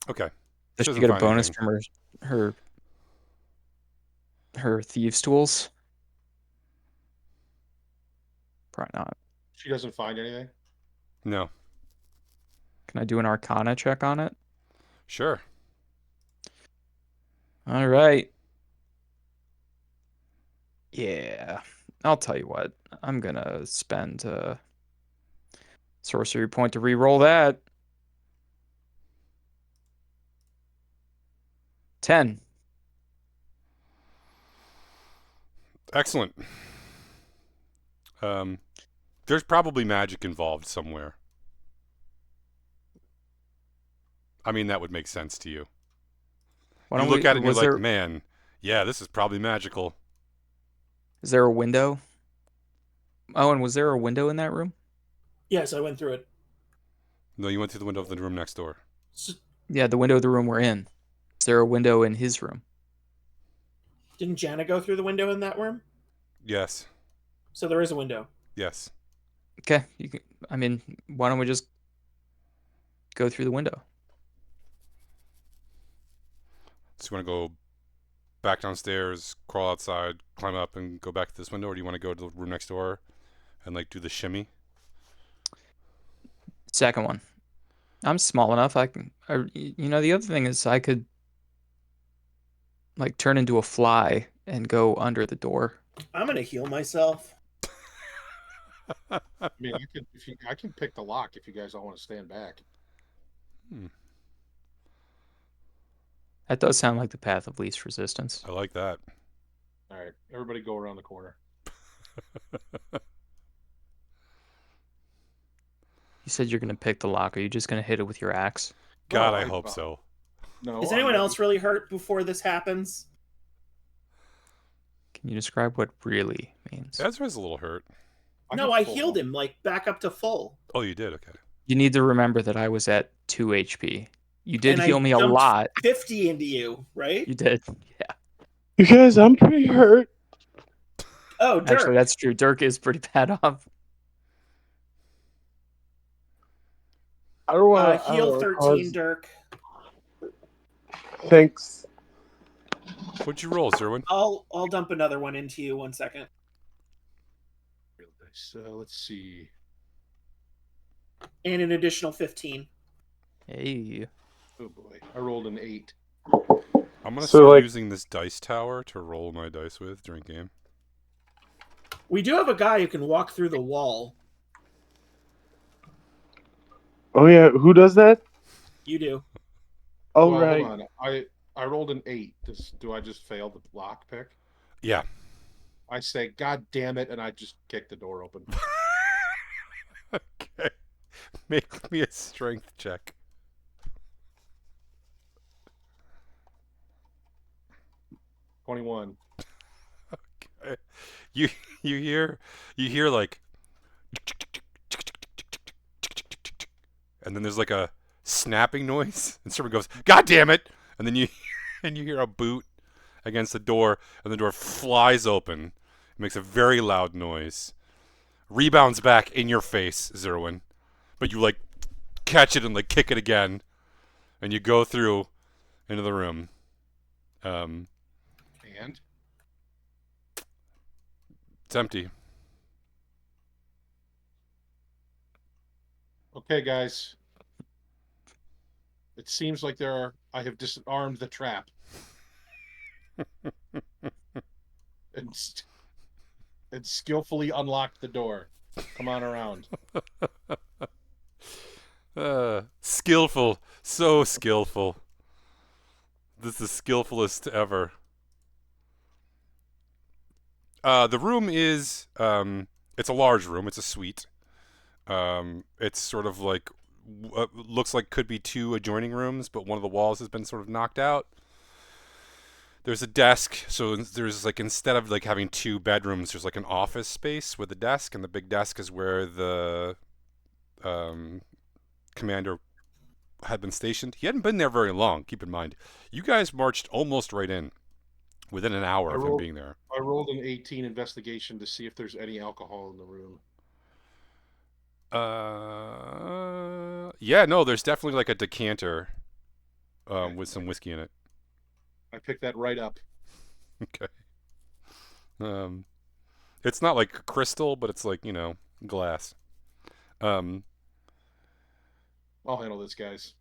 Okay. Does she Doesn't get a find bonus anything. from her thieves' tools? Probably not. She doesn't find anything. No. Can I do an Arcana check on it? Sure. All right. Yeah. I'll tell you what. I'm gonna spend a sorcery point to re-roll that. 10. Excellent. There's probably magic involved somewhere. I mean, that would make sense to you. Why You don't look we? at it and you're Was like, there? man, yeah, this is probably magical. Is there a window? Oh, and was there a window in that room? Yes, I went through it. No, you went through the window of the room next door. Yeah, the window of the room we're in. Is there a window in his room? Didn't Jana go through the window in that room? Yes. So there is a window. Yes. Okay, you can. I mean, why don't we just go through the window? So you want to go back downstairs, crawl outside, climb up, and go back to this window, or do you want to go to the room next door and like do the shimmy? Second one. I'm small enough. I can. The other thing is I could like turn into a fly and go under the door. I'm gonna heal myself. I mean, I can pick the lock if you guys all want to stand back. That does sound like the path of least resistance. I like that. All right, everybody go around the corner. You said you're gonna pick the lock. Are you just gonna hit it with your axe? God, No, I hope so. No. Is anyone else really hurt before this happens? Can you describe what really means? Ezra's a little hurt. No, I healed him like back up to full. Oh, you did? Okay. You need to remember that I was at 2 HP. You did And I heal me a dumped lot. 50 into you, right? You did. Yeah. You guys, I'm pretty hurt. Oh, Dirk. Actually, that's true. Dirk is pretty bad off. I don't want to heal 13, Dirk. Thanks. What'd you roll, Zerwin? I'll dump another one into you. 1 second. So let's see. And an additional 15. Hey. Oh boy, I rolled an 8. I'm gonna So, start like- using this dice tower to roll my dice with during game. We do have a guy who can walk through the wall. Oh yeah, who does that? You do. Oh Well, right. hold on. I rolled an 8. Do I just fail the lock pick? Yeah. I say, God damn it, and I just kick the door open. Okay. Make me a strength check. $21. Okay. You hear like, and then there's like a snapping noise, and someone goes, "God damn it!" And then you hear a boot against the door, and the door flies open. It makes a very loud noise. Rebounds back in your face, Zerwin. But you like catch it and like kick it again, and you go through into the room. And? It's empty. Okay, guys. It seems like I have disarmed the trap. and skillfully unlocked the door. Come on around. Skillful. So skillful. This is skillfulest ever. The room is, it's a large room. It's a suite. It's sort of like, looks like could be 2 adjoining rooms, but one of the walls has been sort of knocked out. There's a desk, so there's like, instead of like having 2 bedrooms, there's like an office space with a desk, and the big desk is where the commander had been stationed. He hadn't been there very long, keep in mind. You guys marched almost right in, within an hour of him being there. I rolled an 18 investigation to see if there's any alcohol in the room. Yeah, no, there's definitely like a decanter with some whiskey in it. I picked that right up. Okay. It's not like crystal, but it's like, glass. I'll handle this, guys.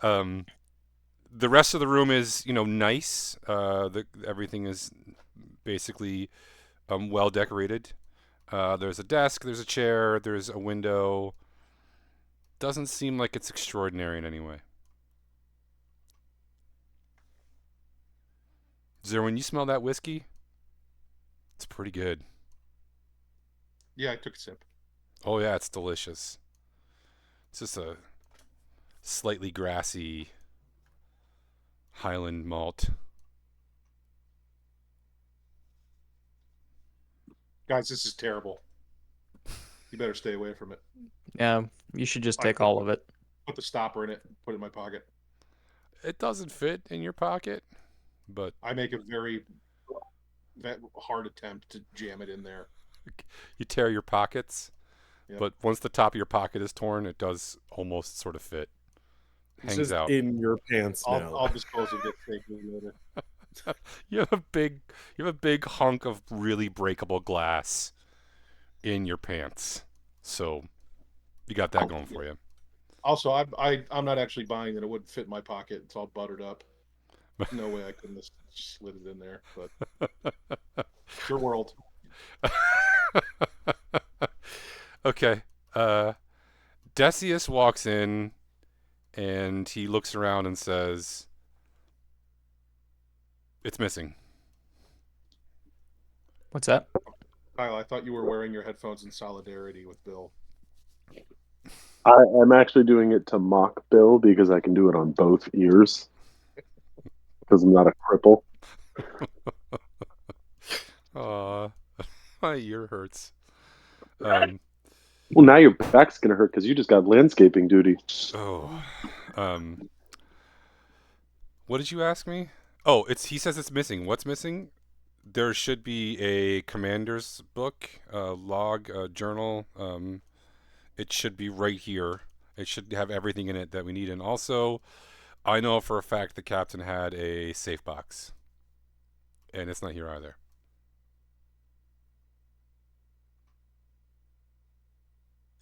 The rest of the room is, nice. Everything is basically well decorated. There's a desk, there's a chair, there's a window. Doesn't seem like it's extraordinary in any way. Zerwin, you smell that whiskey? It's pretty good. Yeah, I took a sip. Oh yeah, it's delicious. It's just a slightly grassy Highland malt. Guys, this is terrible. You better stay away from it. Yeah, you should just I take put, all of it. put the stopper in it, put it in my pocket. It doesn't fit in your pocket, but I make a very hard attempt to jam it in there. you tear your pockets. Yep. But once the top of your pocket is torn, it does almost sort of fit. It's Hangs just out. in your pants now. I'll dispose of it safely later. You have a big hunk of really breakable glass in your pants. So you got that going for you. Also, I'm not actually buying it. It wouldn't fit in my pocket. It's all buttered up. No way I couldn't have slid it in there. But it's your world. Okay. Decius walks in and he looks around and says, "It's missing." What's that? Kyle, I thought you were wearing your headphones in solidarity with Bill. I'm actually doing it to mock Bill because I can do it on both ears because I'm not a cripple. My ear hurts. Well, now your back's gonna hurt because you just got landscaping duty. What did you ask me? Oh, he says it's missing. What's missing? There should be a commander's book, log, journal. It should be right here. It should have everything in it that we need. And also, I know for a fact the captain had a safe box. And it's not here either.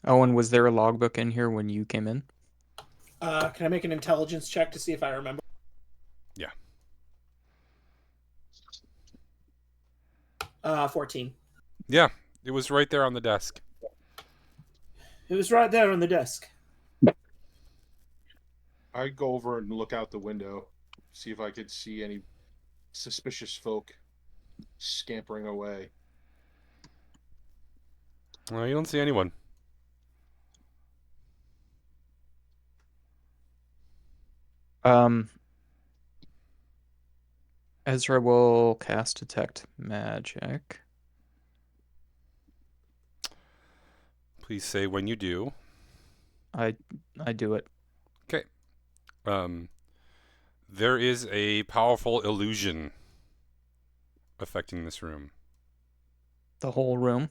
Owen, was there a logbook in here when you came in? Can I make an intelligence check to see if I remember? Yeah. 14. Yeah, it was right there on the desk. It was right there on the desk. I go over and look out the window, see if I could see any suspicious folk scampering away. Well, you don't see anyone. Ezra will cast Detect Magic. Please say when you do. I do it. Okay. There is a powerful illusion affecting this room. The whole room?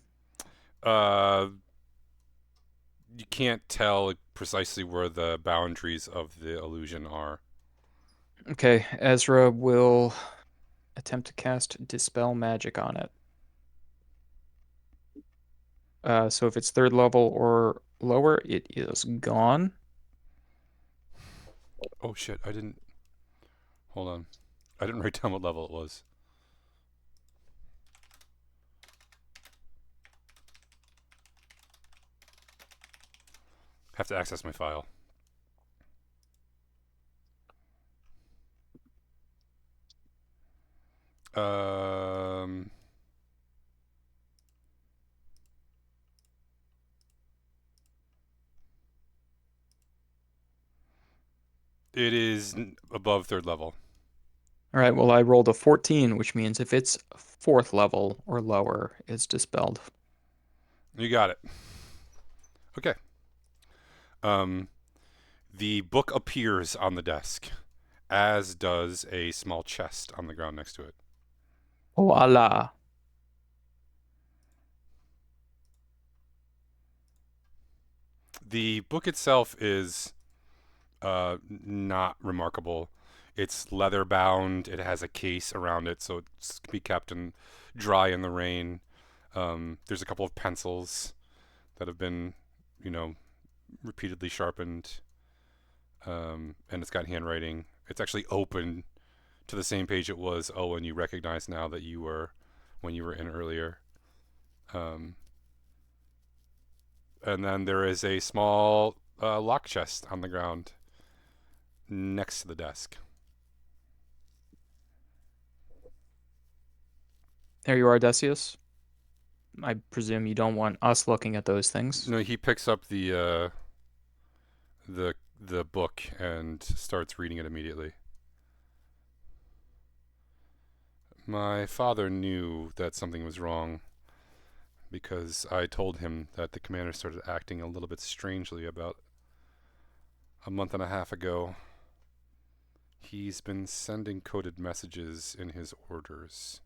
You can't tell precisely where the boundaries of the illusion are. Okay, Ezra will attempt to cast Dispel Magic on it. So if it's third level or lower, it is gone. Oh shit, I didn't... Hold on. I didn't write down what level it was. Have to access my file. It is above third level. All right, well, I rolled a 14, which means if it's fourth level or lower, it's dispelled. You got it. Okay. The book appears on the desk, as does a small chest on the ground next to it. Voila. The book itself is not remarkable. It's leather bound. It has a case around it, so it can be kept dry in the rain. There's a couple of pencils that have been, repeatedly sharpened, and it's got handwriting. It's actually open to the same page it was. Oh, and you recognize now that you were when you were in earlier. And then there is a small lock chest on the ground next to the desk. There you are, Decius. I presume you don't want us looking at those things. No, he picks up the book and starts reading it immediately. My father knew that something was wrong because I told him that the commander started acting a little bit strangely about a month and a half ago. He's been sending coded messages in his orders.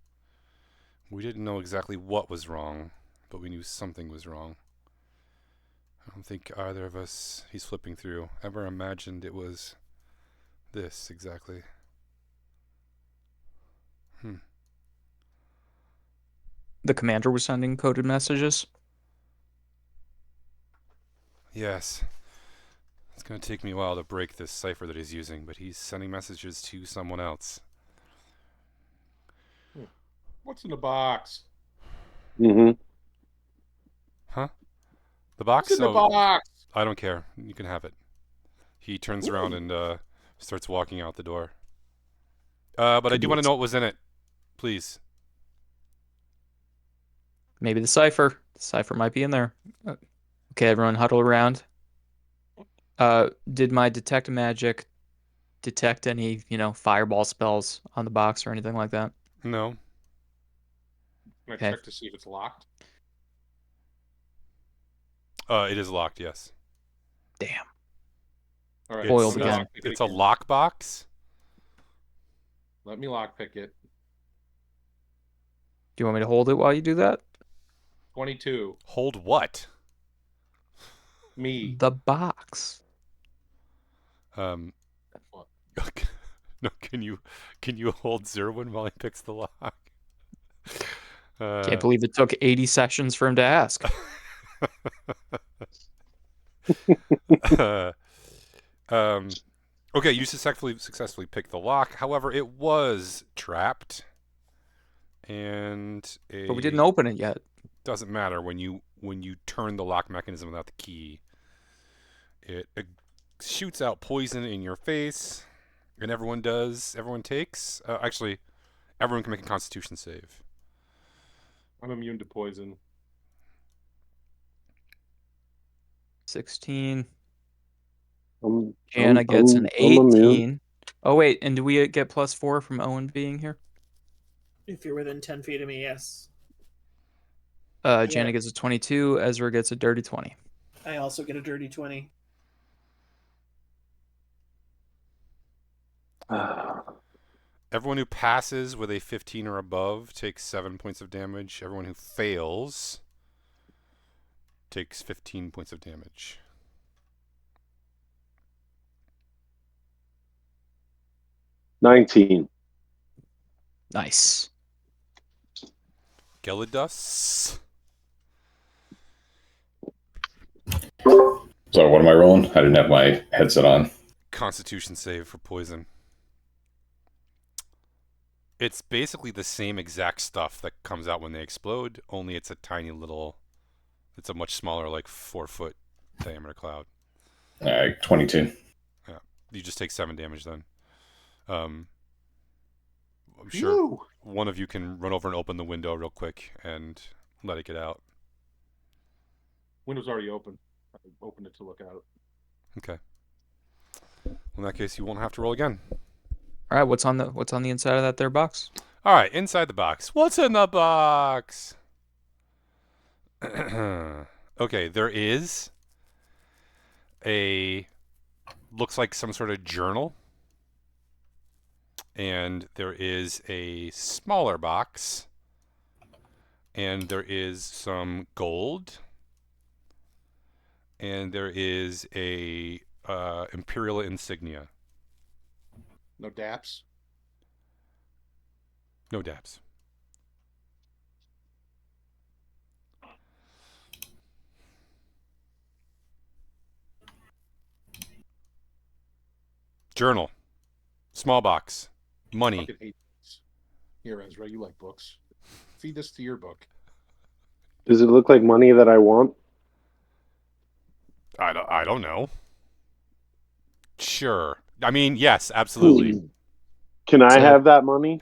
We didn't know exactly what was wrong, but we knew something was wrong. I don't think either of us, he's flipping through, ever imagined it was this exactly. The commander was sending coded messages? Yes. It's going to take me a while to break this cipher that he's using, but he's sending messages to someone else. What's in the box? Mm-hmm. Huh? The box? What's in the box? I don't care. You can have it. He turns around and starts walking out the door. But I do want to know what was in it. Please. Maybe the cipher. The cipher might be in there. Okay, everyone huddle around. Did my detect magic detect any, fireball spells on the box or anything like that? No. Can I Okay. check to see if it's locked? It is locked, yes. Damn. All right. Foiled let me again. lockpick it It's a again. lock box? Let me lockpick it. Do you want me to hold it while you do that? 22. Hold what? Me. The box. Um. What? No, can you hold Zerwin while he picks the lock? Can't believe it took 80 sessions for him to ask. Okay, you successfully picked the lock. However, it was trapped, and But we didn't open it yet. doesn't matter when you turn the lock mechanism without the key. It shoots out poison in your face, and everyone takes. Actually, everyone can make a Constitution save. I'm immune to poison. 16. I'm Jana gets an I'm immune. 18. Oh, wait, and do we get +4 from Owen being here? If you're within 10 feet of me, yes. Jana gets a 22. Ezra gets a dirty 20. I also get a dirty 20. Everyone who passes with a 15 or above takes 7 points of damage. Everyone who fails takes 15 points of damage. $19. Nice. Gelidus. So what am I rolling? I didn't have my headset on. Constitution save for poison. It's basically the same exact stuff that comes out when they explode, only it's a tiny little... It's a much smaller, like 4-foot diameter cloud. 22. Yeah, you just take 7 damage then. I'm sure one of you can run over and open the window real quick and let it get out. Window's already open. I opened it to look out. Okay. In that case, you won't have to roll again. All right, what's on the inside of that there box? All right, inside the box. What's in the box? Okay, there is looks like some sort of journal. And there is a smaller box. And there is some gold. And there is a Imperial insignia. No daps? No dabs. Journal. Small box. Money. Fucking hate books. Here, Ezra, you like books. Feed this to your book. Does it look like money that I want? I don't know. Sure. I mean, yes, absolutely. Can I So- have that money?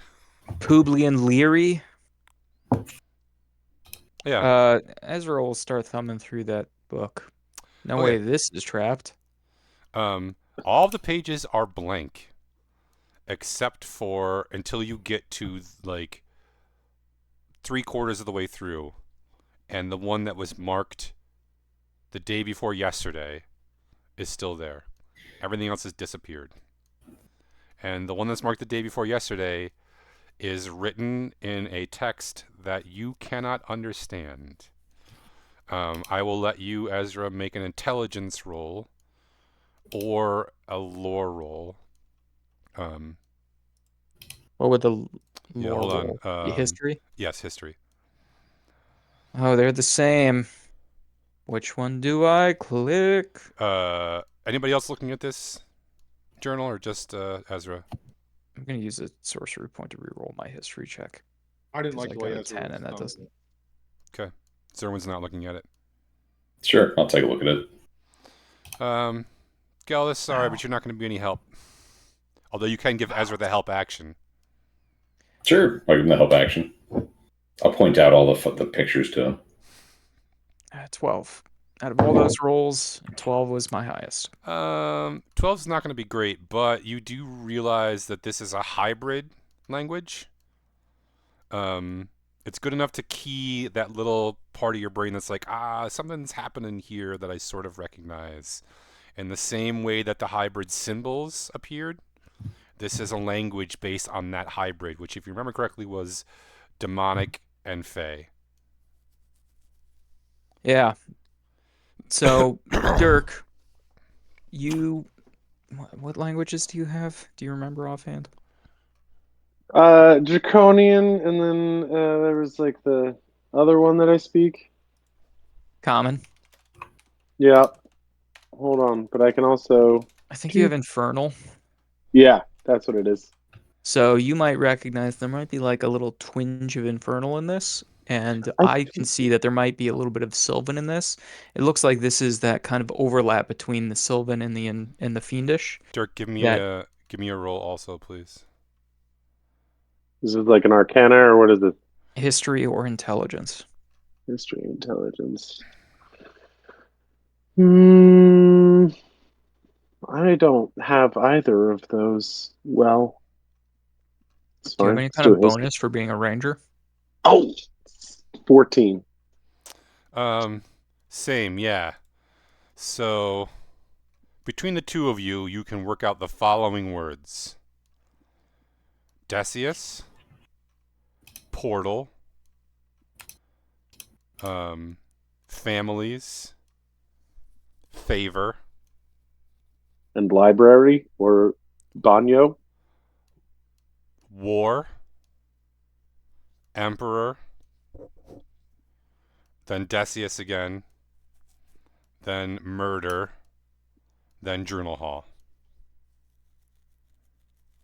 Publian Leary. Yeah. Ezra will start thumbing through that book. No Okay. way this is trapped. All the pages are blank, except for until you get to like 3/4 of the way through, and the one that was marked the day before yesterday is still there. Everything else has disappeared. And the one that's marked the day before yesterday is written in a text that you cannot understand. I will let you, Ezra, make an intelligence roll or a lore roll. What would the Yeah, lore hold roll be? on. History? Yes, history. Oh, they're the same. Which one do I click? Anybody else looking at this journal or just Ezra? I'm gonna use a sorcery point to reroll my history check. I didn't 'Cause like I the got way a Ezra 10 was and that thumbing doesn't. it. Okay. Zerwin's not looking at it. Sure, I'll take a look at it. Gallus, sorry, Ow. but you're not going to be any help. Although you can give Ezra the help action. Sure, I'll give him the help action. I'll point out all the pictures to him. 12. Out of all those rolls, 12 was my highest. 12 is not going to be great, but you do realize that this is a hybrid language. It's good enough to key that little part of your brain that's like, something's happening here that I sort of recognize. In the same way that the hybrid symbols appeared, this is a language based on that hybrid, which, if you remember correctly, was demonic and fey. Yeah. So, Dirk, what languages do you have? Do you remember offhand? Draconian, and then there was like the other one that I speak. Common. Yeah. Hold on, but I can also. I think you have Infernal. Yeah, that's what it is. So you might recognize there might be like a little twinge of Infernal in this, and I can see that there might be a little bit of Sylvan in this. It looks like this is that kind of overlap between the Sylvan and the Fiendish. Dirk, give me That a roll also, please. Is it like an Arcana or what is it? history or intelligence. History, intelligence. Hmm. I don't have either of those. Well, it's Do you have fine. any Let's kind do of a history. bonus for being a ranger? Oh, 14. Same, yeah. So between the two of you, you can work out the following words: Decius, portal, families, favor, And library or Banyo. war, emperor, then Decius again, then murder, then journal hall.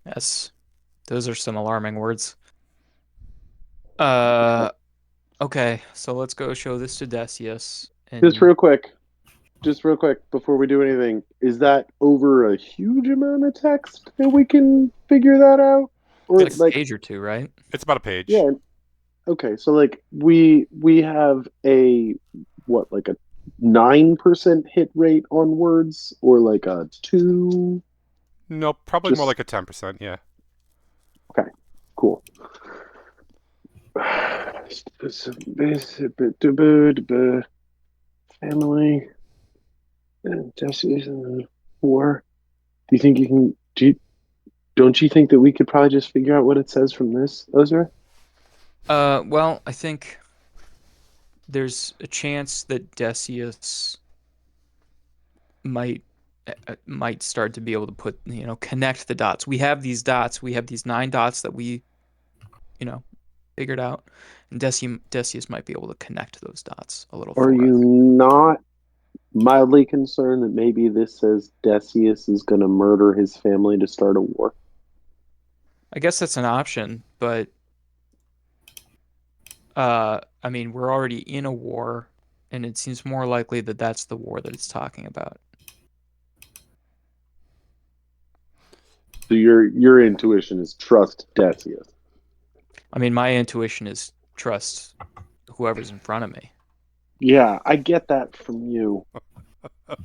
Yes. Those are some alarming words. Okay, so let's go show this to Decius. Just And real quick. Just real quick before we do anything, is that over a huge amount of text that we can figure that out? Or like a like, page or two, right? It's about a page. yeah, okay, so like we have a what, like a 9% hit rate on words or like a 2? No, probably more Just like a 10%, yeah. okay, cool. Family and Jesse's and war. Do you think you can don't you think that we could probably just figure out what it says from this, Ozra? Well, I think there's a chance that Decius might start to be able to connect the dots. We have these dots. We have these 9 dots that we, figured out, and Decius might be able to connect those dots a little Are for you us. not mildly concerned that maybe this says Decius is going to murder his family to start a war? I guess that's an option, but I mean, we're already in a war, and it seems more likely that that's the war that it's talking about. So your intuition is trust Decius. I mean, my intuition is trust whoever's in front of me. Yeah, I get that from you.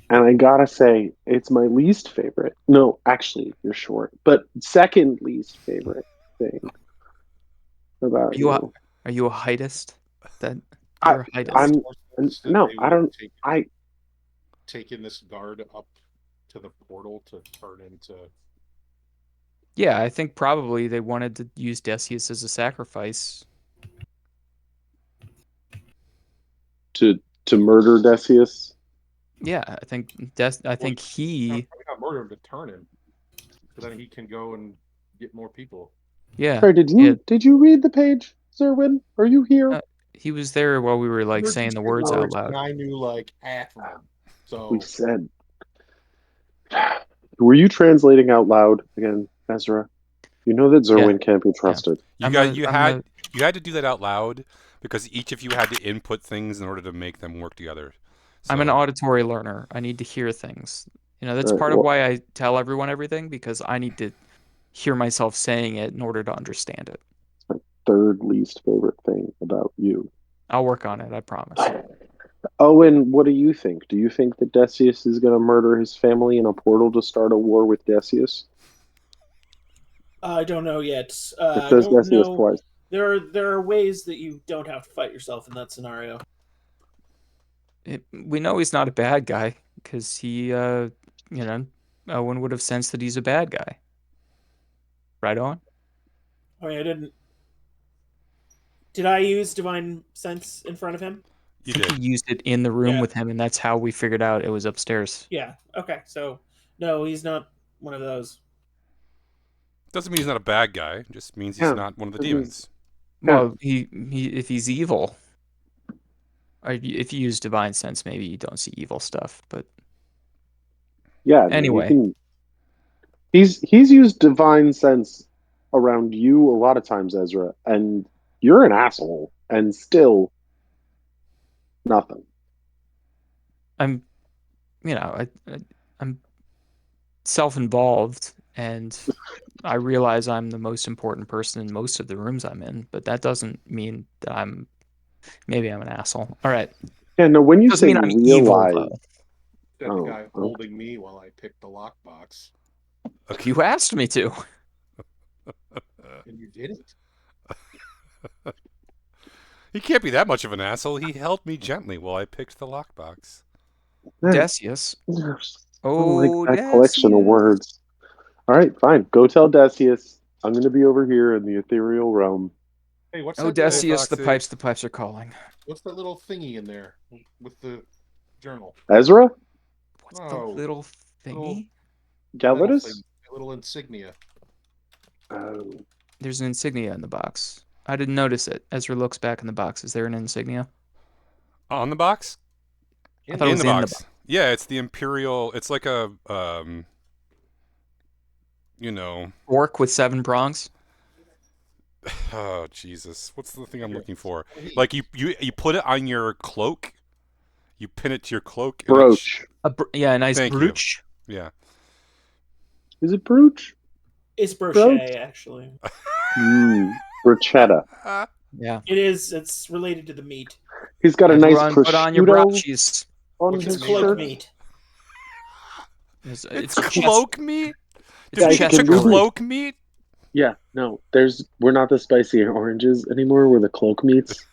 And I gotta say, it's my least favorite. No, actually, you're short. But second least favorite thing about you. Are you a heightist? That I, you're a heightist. I'm That no, they I would don't. take, I taking this guard up to the portal to turn into. Yeah, I think probably they wanted to use Decius as a sacrifice. to murder Decius. Yeah, I think he. Not murder him, to turn him, so then he can go and get more people. Yeah, Sorry, yeah. did you read the page, Zerwin? Are you here? He was there while we were like saying the words out loud. And I knew like half of them. So We said. Were you translating out loud again, Ezra? You know that Zerwin can't be trusted. You had to do that out loud because each of you had to input things in order to make them work together. So, I'm an auditory learner. I need to hear things. That's part of why I tell everyone everything, because I need to hear myself saying it in order to understand it. It's my third least favorite thing about you. I'll work on it, I promise. Owen, what do you think? Do you think that Decius is going to murder his family in a portal to start a war with Decius? I don't know yet. It I says don't Decius know. twice. There are ways that you don't have to fight yourself in that scenario. We know he's not a bad guy because he, Owen would have sensed that he's a bad guy. Right on? I mean, I didn't. Did I use divine sense in front of him? I think he used it in the room with him, and that's how we figured out it was upstairs. Yeah. Okay. So, no, he's not one of those. Doesn't mean he's not a bad guy. It just means he's not one of the demons. Well, he if he's evil, or if you use divine sense, maybe you don't see evil stuff. But yeah, anyway, he's used divine sense around you a lot of times, Ezra, and you're an asshole, and still nothing. I'm self-involved, and I realize I'm the most important person in most of the rooms I'm in, but that doesn't mean that maybe I'm an asshole. All right. Yeah, no, when you say I'm realize, evil, the guy holding me while I picked the lockbox. Okay. You asked me to. And you didn't. He can't be that much of an asshole. He held me gently while I picked the lockbox. Decius. Oh, like that collection of words. All right, fine. Go tell Decius I'm going to be over here in the ethereal realm. Hey, what's that? Decius, the pipes are calling. What's that little thingy in there with the journal? Ezra? What's the little thingy? Galatus? Little insignia. There's an insignia in the box. I didn't notice it. Ezra looks back in the box. Is there an insignia? On the box? I thought it was in the box. Yeah, it's the Imperial. It's like a, fork with 7 prongs. Oh, Jesus. What's the thing I'm looking for? Like, you put it on your cloak. You pin it to your cloak. Brooch. A nice brooch. You. Yeah. Is it brooch? It's brochet, actually. Bruschetta. Yeah. It is. It's related to the meat. He's got a nice prosciutto put on your brow cheese. on his cloak shirt. Meat. It's cloak meat? Did we get to cloak meat? Yeah, no. We're not the spicy oranges anymore. We're the cloak meats.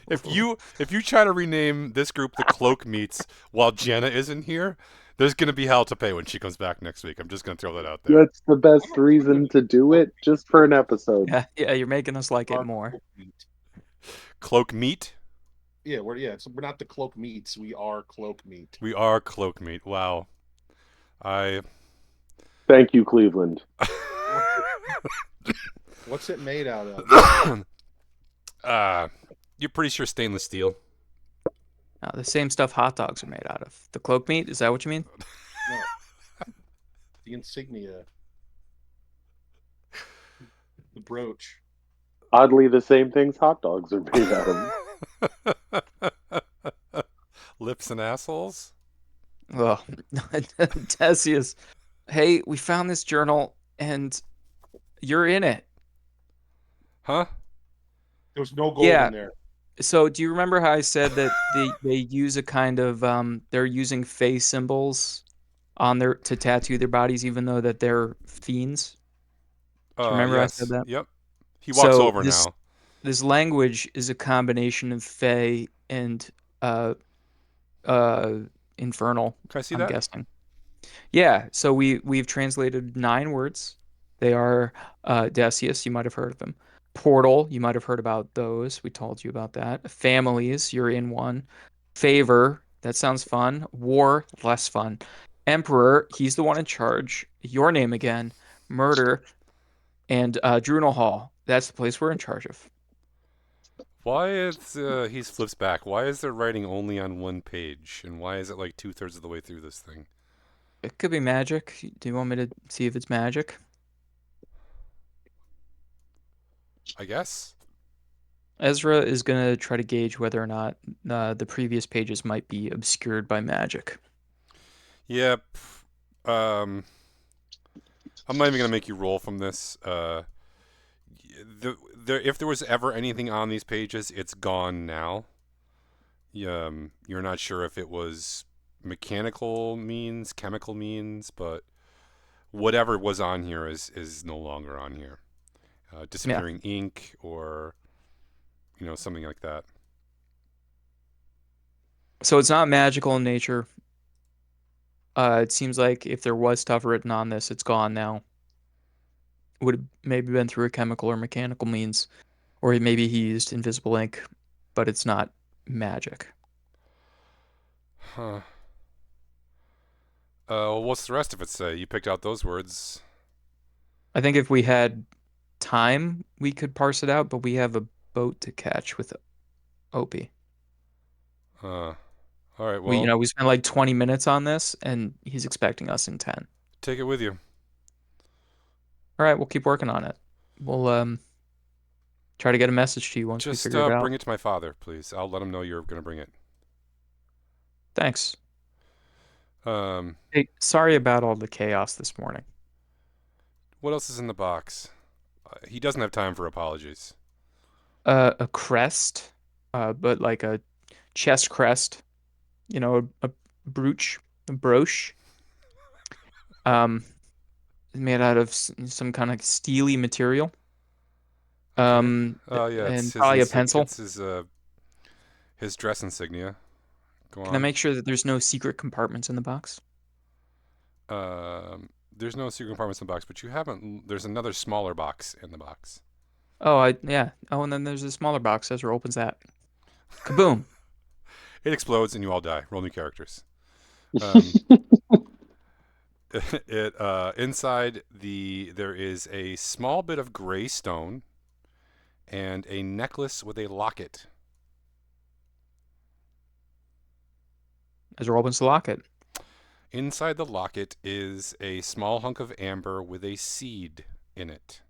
If you try to rename this group the cloak meats while Jenna isn't here, there's going to be hell to pay when she comes back next week. I'm just going to throw that out there. That's the best reason to do it, just for an episode. Yeah, you're making us like it more. Cloak meat? Yeah, we're not the cloak meats. We are cloak meat. We are cloak meat. Wow. Thank you, Cleveland. What's it made out of? You're pretty sure stainless steel. The same stuff hot dogs are made out of. The cloak meat, is that what you mean? No. The insignia. The brooch. Oddly, the same things hot dogs are made out of. Lips and assholes? Well, Decius, hey, we found this journal, and you're in it. Huh? There was no gold Yeah. in there. So do you remember how I said that they use a kind of they're using face symbols on their to tattoo their bodies even though that they're fiends? Do you remember I said Yes. that? Yep. He walks So over now. this language is a combination of Fey and uh uh infernal, Can I see I'm that? guessing. Yeah, so we've translated 9 words. They are Decius, you might have heard of them. Portal, you might have heard about those. We told you about that. Families, you're in one. Favor, that sounds fun. War, less fun. Emperor, he's the one in charge. Your name again. Murder, and Drunel Hall. That's the place we're in charge of. Why is he flips back? Why is there writing only on one page, and why is it like 2/3 of the way through this thing? It could be magic. Do you want me to see if it's magic? I guess. Ezra is going to try to gauge whether or not the previous pages might be obscured by magic. Yep. I'm not even gonna make you roll from this. If there was ever anything on these pages, it's gone now. You're not sure if it was mechanical means, chemical means, but whatever was on here is no longer on here. Disappearing ink or something like that. So it's not magical in nature. It seems like if there was stuff written on this, it's gone now. Would have maybe been through a chemical or mechanical means, or maybe he used invisible ink, but it's not magic. Huh. What's the rest of it say? You picked out those words. I think if we had time, we could parse it out, but we have a boat to catch with Opie. All right, well, We spent like 20 minutes on this, and he's expecting us in 10. take it with you. All right, we'll keep working on it. We'll try to get a message to you once we Just figure it out. bring it to my father, please. I'll let him know you're going to bring it. Thanks. Um, Hey, sorry about all the chaos this morning. what else is in the box? He doesn't have time for apologies. A crest, but like a chest crest, a brooch, a brooch, um, made out of some kind of steely material. Oh yeah, And probably a pencil. It's his dress insignia. Go Can I on. make sure that there's no secret compartments in the box? There's no secret compartments in the box, but you haven't. There's another smaller box in the box. Oh, yeah. Oh, and then there's a smaller box. Ezra opens that. Kaboom. It explodes and you all die. Roll new characters. Inside there is a small bit of gray stone and a necklace with a locket. Ezra opens the locket. Inside the locket is a small hunk of amber with a seed in it.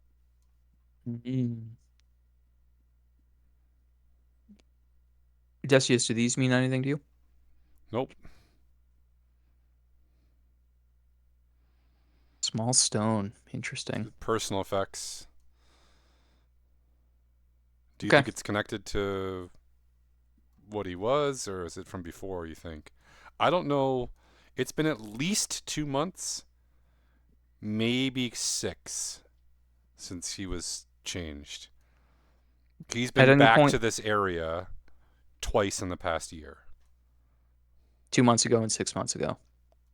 Decius, do these mean anything to you? Nope. Small stone. Interesting. Personal effects. Do you Okay. think it's connected to what he was, or is it from before, you think? I don't know. It's been at least 2 months, maybe 6, since he was changed. He's At been any back point, to this area twice in the past year. 2 months ago and 6 months ago.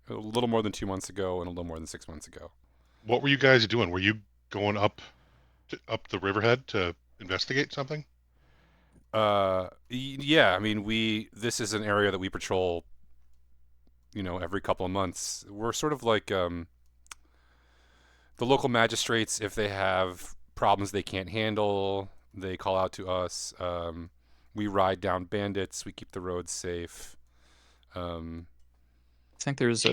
A little more than 2 months ago and a little more than 6 months ago. What were you guys doing? Were you going up the riverhead to investigate something? Yeah, I mean, this is an area that we patrol, every couple of months. We're sort of like the local magistrates. If they have problems they can't handle, they call out to us. We ride down bandits. We keep the roads safe. I think there's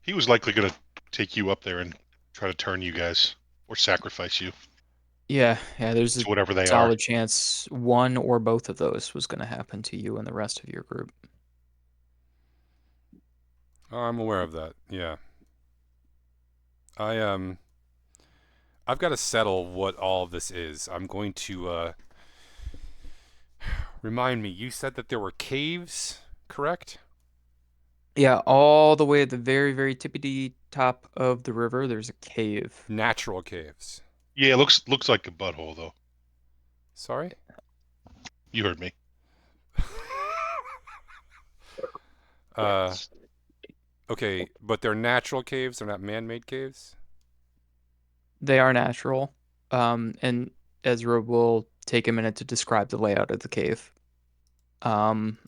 He was likely going to take you up there and try to turn you guys or sacrifice you yeah, there's to a whatever they are. solid chance one or both of those was going to happen to you and the rest of your group. I'm aware of that. Yeah. I've got to settle what all of this is. I'm going to Remind me, you said that there were caves, correct? Yeah, all the way at the very, very tippity top of the river, there's a cave. Natural caves. Yeah, it looks like a butthole though. Sorry? You heard me. Okay, but they're natural caves, they're not man-made caves? They are natural. And Ezra will take a minute to describe the layout of the cave. Um,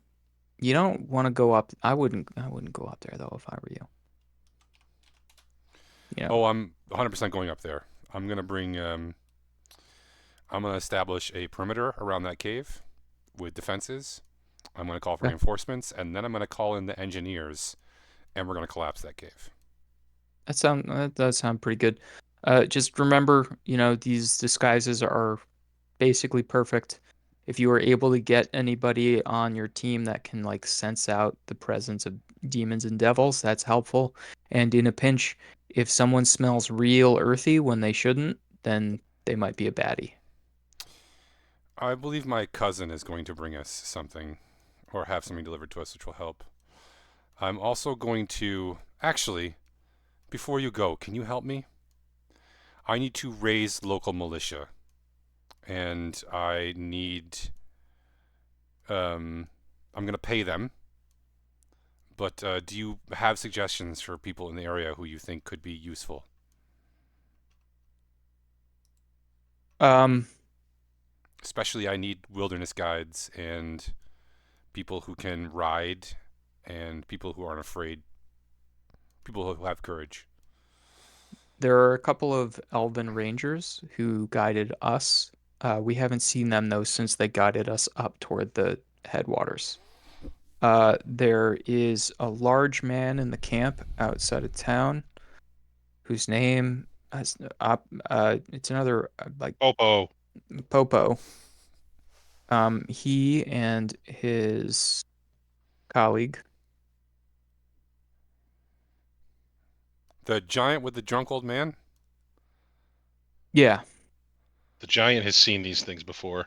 you don't want to go up. I wouldn't go up there though if I were you. You know, Oh, I'm 100% going up there. I'm going to I'm going to establish a perimeter around that cave with defenses. I'm going to call for Okay. reinforcements, and then I'm going to call in the engineers, and we're going to collapse that cave. that does sound pretty good. Just remember, these disguises are basically perfect. If you are able to get anybody on your team that can like sense out the presence of demons and devils, that's helpful. And in a pinch, if someone smells real earthy when they shouldn't, then they might be a baddie. I believe my cousin is going to bring us something, or have something delivered to us, which will help. I'm also going to... Actually, before you go, can you help me? I need to raise local militia. And I need... I'm going to pay them. But do you have suggestions for people in the area who you think could be useful? Um, Especially I need wilderness guides and people who can ride and people who aren't afraid. People who have courage. there are a couple of elven rangers who guided us. We haven't seen them though since they guided us up toward the headwaters. There is a large man in the camp outside of town whose name has it's another like Popo. Popo. He and his colleague. The giant with the drunk old man? Yeah, The giant has seen these things before.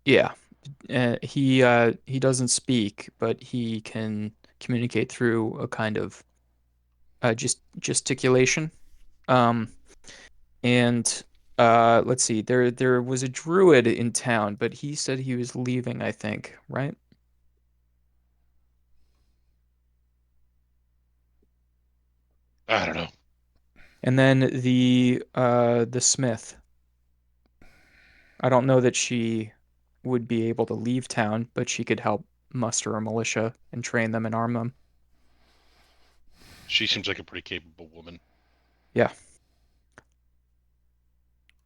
yeah. He doesn't speak, but he can communicate through a kind of just gesticulation. Um, and let's see, there was a druid in town, but he said he was leaving, I think, right? I don't know. And then the smith. I don't know that she would be able to leave town, but she could help muster a militia and train them and arm them. She seems like a pretty capable woman. Yeah.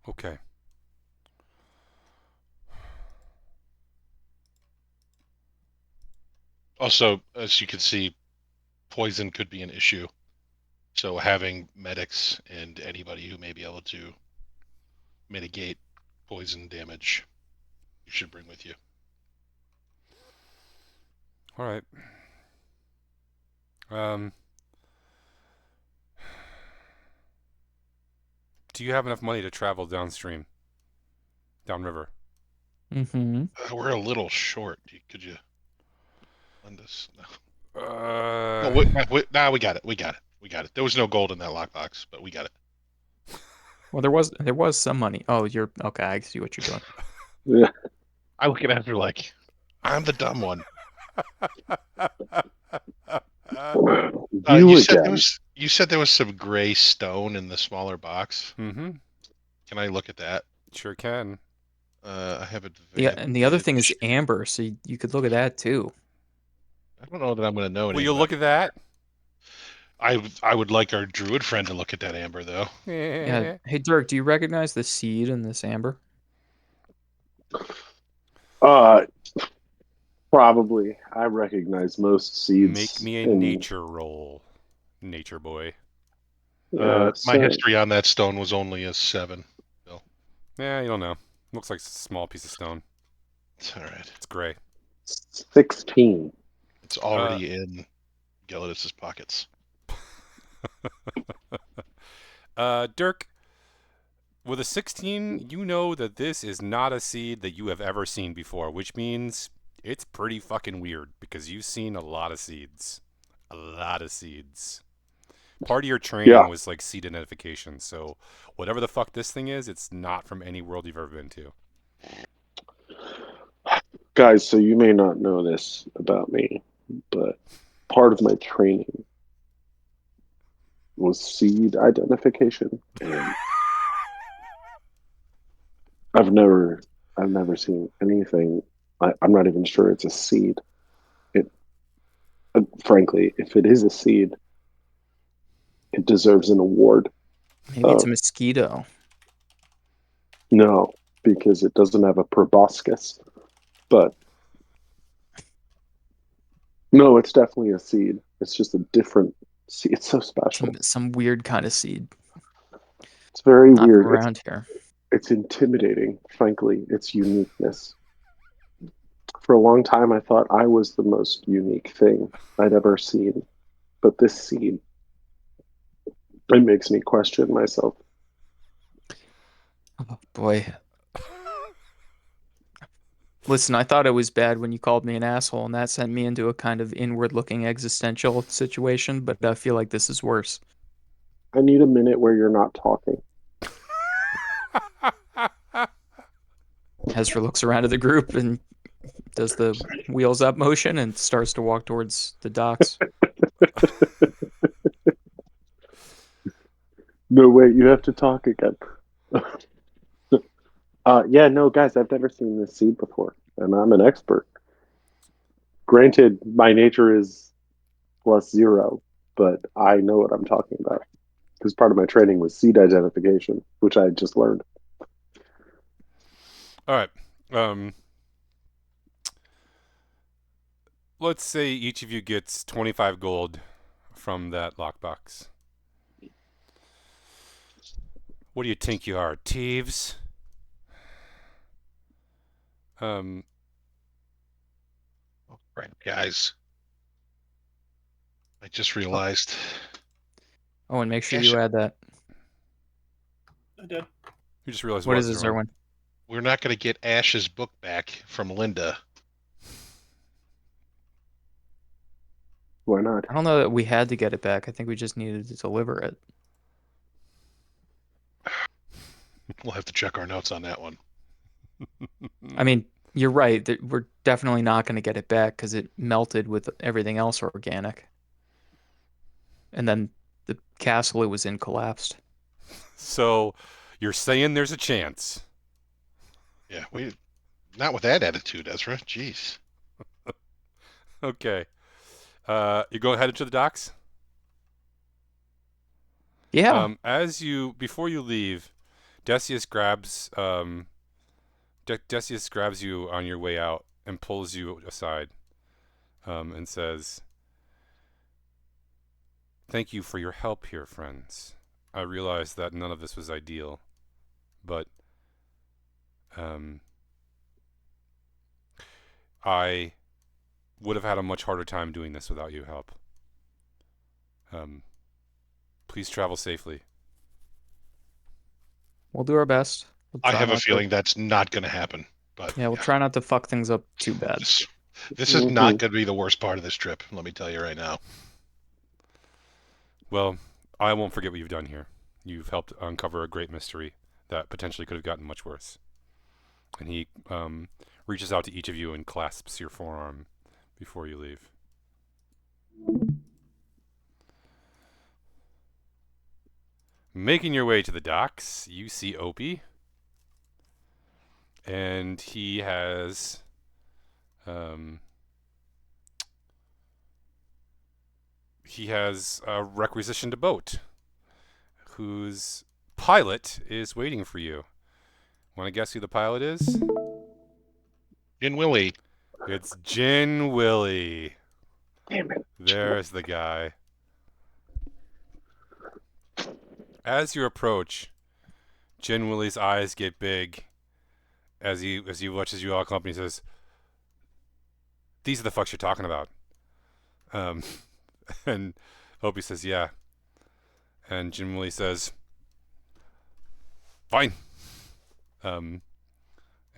Okay. Also, as you can see, poison could be an issue. So having medics and anybody who may be able to mitigate poison damage, you should bring with you. All right. Do you have enough money to travel downstream? Downriver? Mm-hmm. We're a little short. Could you lend us? No. Uh, Nah, we got it. We got it. We got it. There was no gold in that lockbox, but we got it. Well, there was some money. Oh, you're okay. I see what you're doing. Yeah. I look at her like I'm the dumb one. You again. You said there was some gray stone in the smaller box. mm-hmm. Can I look at that? Sure can. I have Yeah, and the other thing is advantage. amber, so you could look at that too. I don't know that I'm going to know Will anything. you look at that? I would like our druid friend to look at that amber though. Yeah. Hey, Dirk, do you recognize the seed in this amber? Uh, Probably. I recognize most seeds. Make me a in- nature roll, nature boy. Yeah, My so history on that stone was only a 7. Yeah, you don't know. Looks like a small piece of stone. It's all right. It's gray. 16. It's already in Gelidus's pockets. Dirk, with a 16, you know that this is not a seed that you have ever seen before, which means it's pretty fucking weird because you've seen a lot of seeds. A lot of seeds. Part of your training Yeah. was like seed identification, so whatever the fuck this thing is, it's not from any world you've ever been to. Guys, so you may not know this about me, but part of my training was seed identification, and I've never seen anything. I'm not even sure it's a seed. It, frankly, if it is a seed, it deserves an award. Maybe it's a mosquito. No, because it doesn't have a proboscis. But no, it's definitely a seed. It's just a different seed. It's so special. Some weird kind of seed. It's very Not weird. around here. It's intimidating, frankly, its uniqueness. For a long time, I thought I was the most unique thing I'd ever seen. But this seed, it makes me question myself. Oh, boy. Listen, I thought it was bad when you called me an asshole, and that sent me into a kind of inward-looking existential situation, but I feel like this is worse. I need a minute where you're not talking. Ezra looks around at the group and does the wheels up motion and starts to walk towards the docks. No, wait, you have to talk again. Yeah, no, guys, I've never seen this seed before, and I'm an expert. Granted, my nature is +0, but I know what I'm talking about because part of my training was seed identification, which I just learned. All right. Let's say each of you gets 25 gold from that lockbox. What do you think you are, thieves? Oh, right, guys. I just realized. Oh, and make sure you add that. I did. You just realized What is this, Zerwan? Erwin? We're not going to get Ash's book back from Linda. Why not? I don't know that we had to get it back. I think we just needed to deliver it. We'll have to check our notes on that one. I mean, you're right. We're definitely not going to get it back because it melted with everything else organic. And then the castle it was in collapsed. So, you're saying there's a chance? Yeah, not with that attitude, Ezra. Jeez. Okay. You go headed to the docks? Yeah. Before you leave, Decius grabs you on your way out and pulls you aside, and says, "Thank you for your help here, friends. I realize that none of this was ideal, but I would have had a much harder time doing this without your help. Please travel safely." We'll do our best. I have a feeling that's not going to happen. But yeah, we'll try not to fuck things up too bad. This is not going to be the worst part of this trip, let me tell you right now. Well, I won't forget what you've done here. You've helped uncover a great mystery that potentially could have gotten much worse. And he reaches out to each of you and clasps your forearm before you leave. Making your way to the docks, you see Opie. And he has a requisitioned boat whose pilot is waiting for you. Want to guess who the pilot is? Gin Willie. It's Gin Willie. Damn it. There's the guy. As you approach, Gin Willie's eyes get big as he watches you all come up and he says, "These are the fucks you're talking about." And Opie says, "Yeah." And Gin Willie says, "Fine." And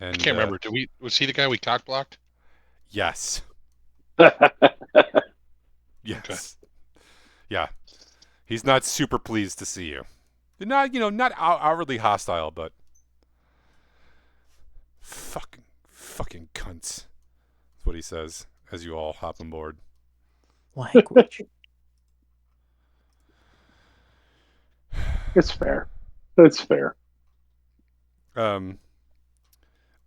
I can't remember. Was he the guy we cock blocked? Yes. Yes. Yeah. He's not super pleased to see you. Not, not outwardly hostile, but fucking cunts. That's what he says as you all hop on board. Language. It's fair. That's fair.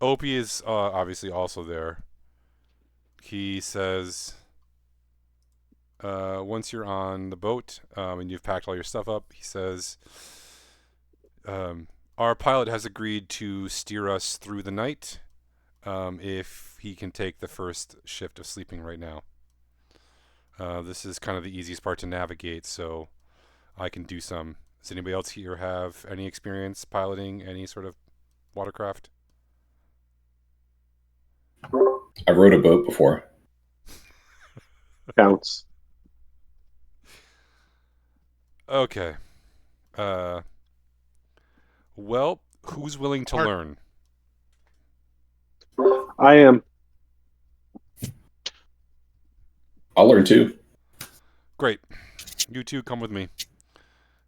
Opie is obviously also there. He says, once you're on the boat and you've packed all your stuff up, he says, our pilot has agreed to steer us through the night if he can take the first shift of sleeping right now. This is kind of the easiest part to navigate, so I can do some. Does anybody else here have any experience piloting any sort of watercraft? I rode a boat before. Counts. Okay. Well, who's willing to learn? I am. I'll learn too. Great. You two come with me.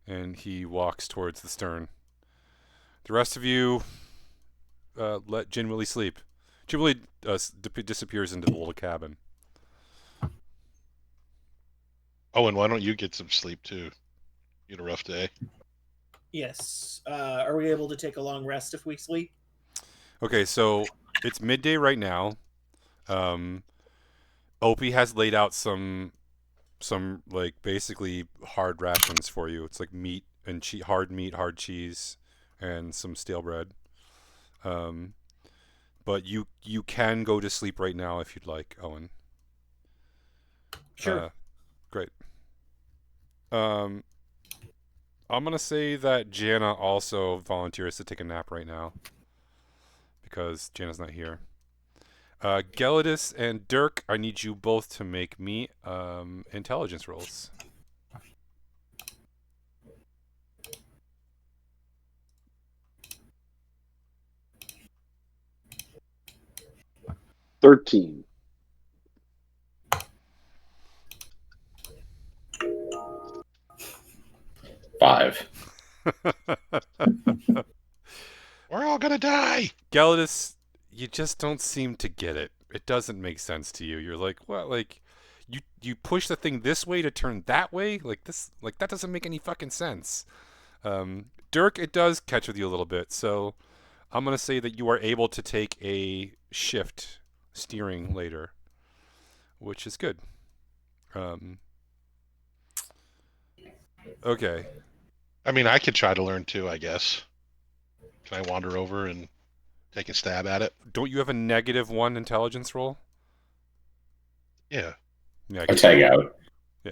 And he walks towards the stern. The rest of you let Jin Willie sleep. Jin Willie disappears into the little cabin. Oh, and why don't you get some sleep too? You had a rough day. Yes. Are we able to take a long rest if we sleep? Okay, so it's midday right now. Opie has laid out some like basically hard rations for you. It's like meat and hard meat, hard cheese, and some stale bread. But you can go to sleep right now if you'd like, Owen. Sure. Great. I'm gonna say that Jana also volunteers to take a nap right now because Jana's not here. Gelidus and Dirk, I need you both to make me intelligence rolls. $13. 5. We're all gonna die. Gelidus, you just don't seem to get it. It doesn't make sense to you. You're like, what? Like, you push the thing this way to turn that way? Like this? Like that doesn't make any fucking sense. Dirk, it does catch with you a little bit. So I'm gonna say that you are able to take a shift steering later, which is good. Okay. I mean, I could try to learn too, I guess. Can I wander over and take a stab at it? Don't you have a -1 intelligence roll? Yeah. Yeah. I tag out. Yeah.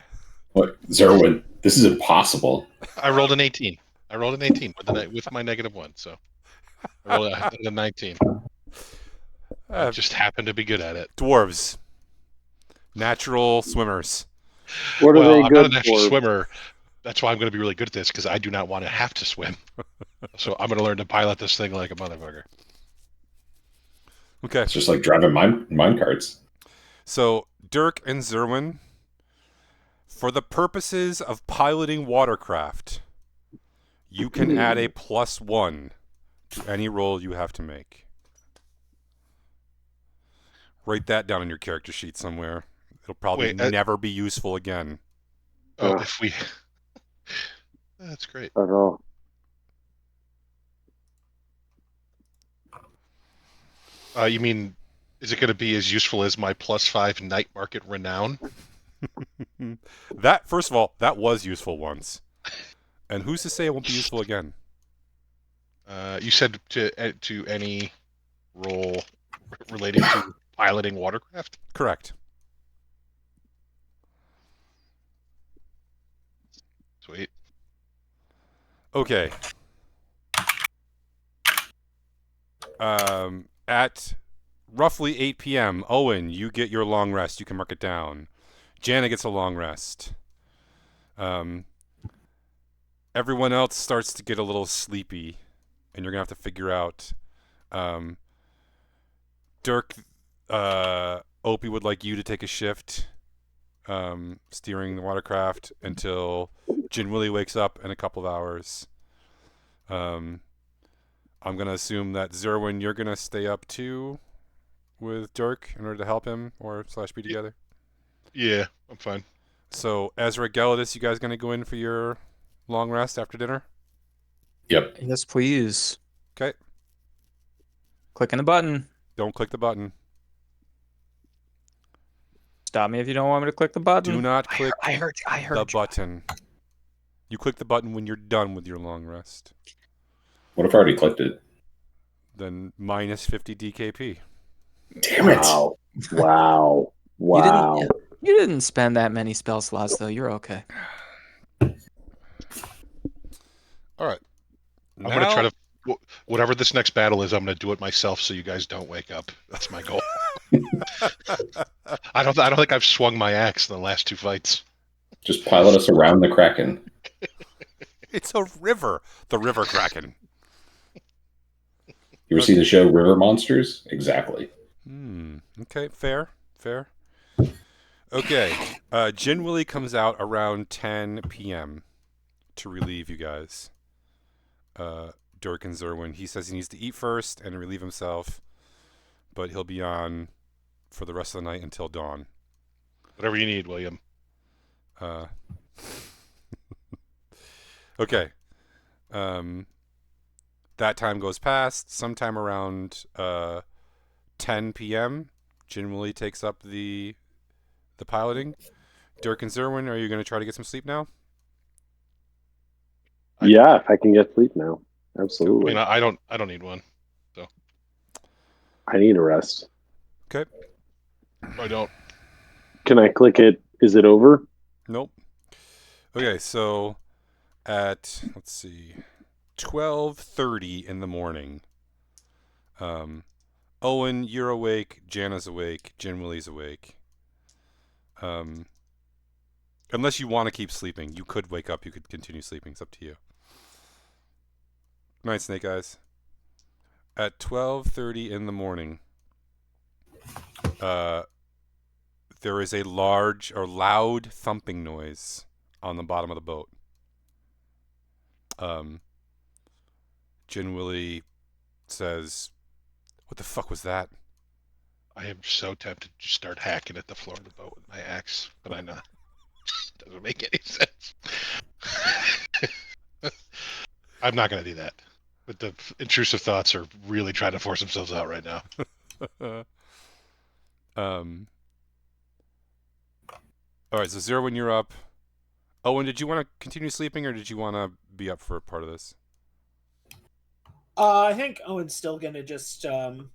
What, Zerwin? This is impossible. I rolled an 18. I rolled an 18 with my -1, so I rolled a 19. I just happened to be good at it. Dwarves. Natural swimmers. What are Well, they I'm good not an actual for? swimmer. That's why I'm going to be really good at this, because I do not want to have to swim. So I'm going to learn to pilot this thing like a motherfucker. Okay. It's just like driving mine carts. So, Dirk and Zerwin, for the purposes of piloting watercraft, you can add a +1 to any roll you have to make. Write that down in your character sheet somewhere. It'll probably never be useful again. Oh, if we... That's great. At all. You mean, is it going to be as useful as my +5 night market renown? That, first of all, that was useful once. And who's to say it won't be useful again? You said to any role relating to piloting watercraft? Correct. Sweet. Okay. At roughly 8 p.m., Owen, you get your long rest. You can mark it down. Jana gets a long rest. Everyone else starts to get a little sleepy, and you're going to have to figure out... Dirk, Opie would like you to take a shift steering the watercraft until Jin Willie wakes up in a couple of hours. I'm going to assume that Zerwin, you're going to stay up too with Dirk in order to help him or / be together. Yeah, I'm fine. So Ezra Gelidus, you guys going to go in for your long rest after dinner? Yep. Yes, please. Okay. Clicking the button. Don't click the button. Stop me if you don't want me to click the button. Do not click I heard you. the button. You click the button when you're done with your long rest. What if I already clicked it? Then minus 50 DKP. Damn it. Wow. Wow. You didn't spend that many spell slots, though. You're okay. All right. I'm going to try to... Whatever this next battle is, I'm going to do it myself so you guys don't wake up. That's my goal. I don't think I've swung my axe in the last 2 fights. Just pilot us around the Kraken. It's a river. The River Kraken. You ever see the show River Monsters? Exactly. Okay, fair. Okay, Jin Willie comes out around 10 p.m. to relieve you guys. Dirk and Zerwin. He says he needs to eat first and relieve himself, but he'll be on for the rest of the night until dawn. Whatever you need, William. Okay. That time goes past. Sometime around 10 p.m., Jin Willie takes up the piloting. Dirk and Zerwin, are you going to try to get some sleep now? Yeah, if I can get sleep now. Absolutely. I mean, I don't need one. So I need a rest. Okay. I don't. Can I click it? Is it over? Nope. Okay, so at, let's see, 12:30 in the morning, Owen, you're awake, Jana's awake, Jin Willie's awake. Unless you want to keep sleeping, you could wake up, you could continue sleeping, it's up to you. Night, Snake Eyes. At 12:30 in the morning, there is a large or loud thumping noise on the bottom of the boat. Jin Willie says, "What the fuck was that?" I am so tempted to start hacking at the floor of the boat with my axe, but I'm not. Doesn't make any sense. I'm not going to do that. But the intrusive thoughts are really trying to force themselves out right now. All right, so Zero, when you're up. Owen, did you want to continue sleeping, or did you want to be up for part of this? I think Owen's still gonna just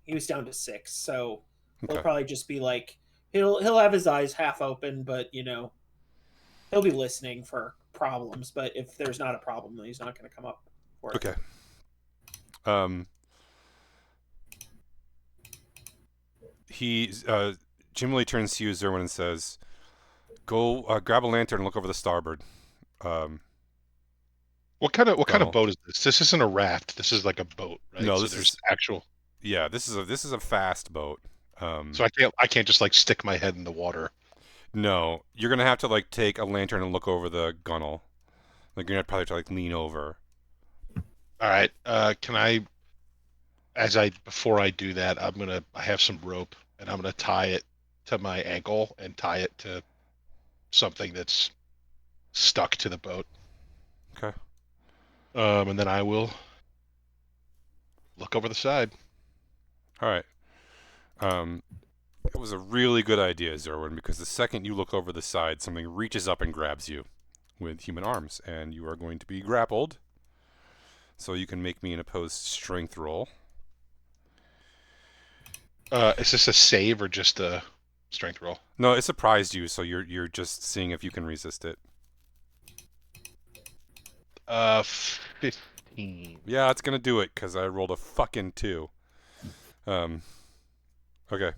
he was down to 6, so he'll probably just be like he'll have his eyes half open, but he'll be listening for problems. But if there's not a problem, then he's not gonna come up for it. Okay. Jim Lee turns to you, Zerwin, and says, "Go grab a lantern and look over the starboard." What kind of boat is this? This isn't a raft. This is like a boat, right? No, so this is actual. Yeah, this is a fast boat. So I can't just like stick my head in the water. No, you're gonna have to like take a lantern and look over the gunnel. Like you're gonna probably have to like lean over. All right. Can I? Before I do that, I have some rope and I'm gonna tie it to my ankle and tie it to something that's stuck to the boat. Okay. And then I will look over the side. All right. It was a really good idea, Zerwin, because the second you look over the side, something reaches up and grabs you with human arms, and you are going to be grappled. So you can make me an opposed strength roll. Is this a save or just a strength roll? No, it surprised you, so you're just seeing if you can resist it. 15. Yeah, it's gonna do it because I rolled a fucking 2. Okay.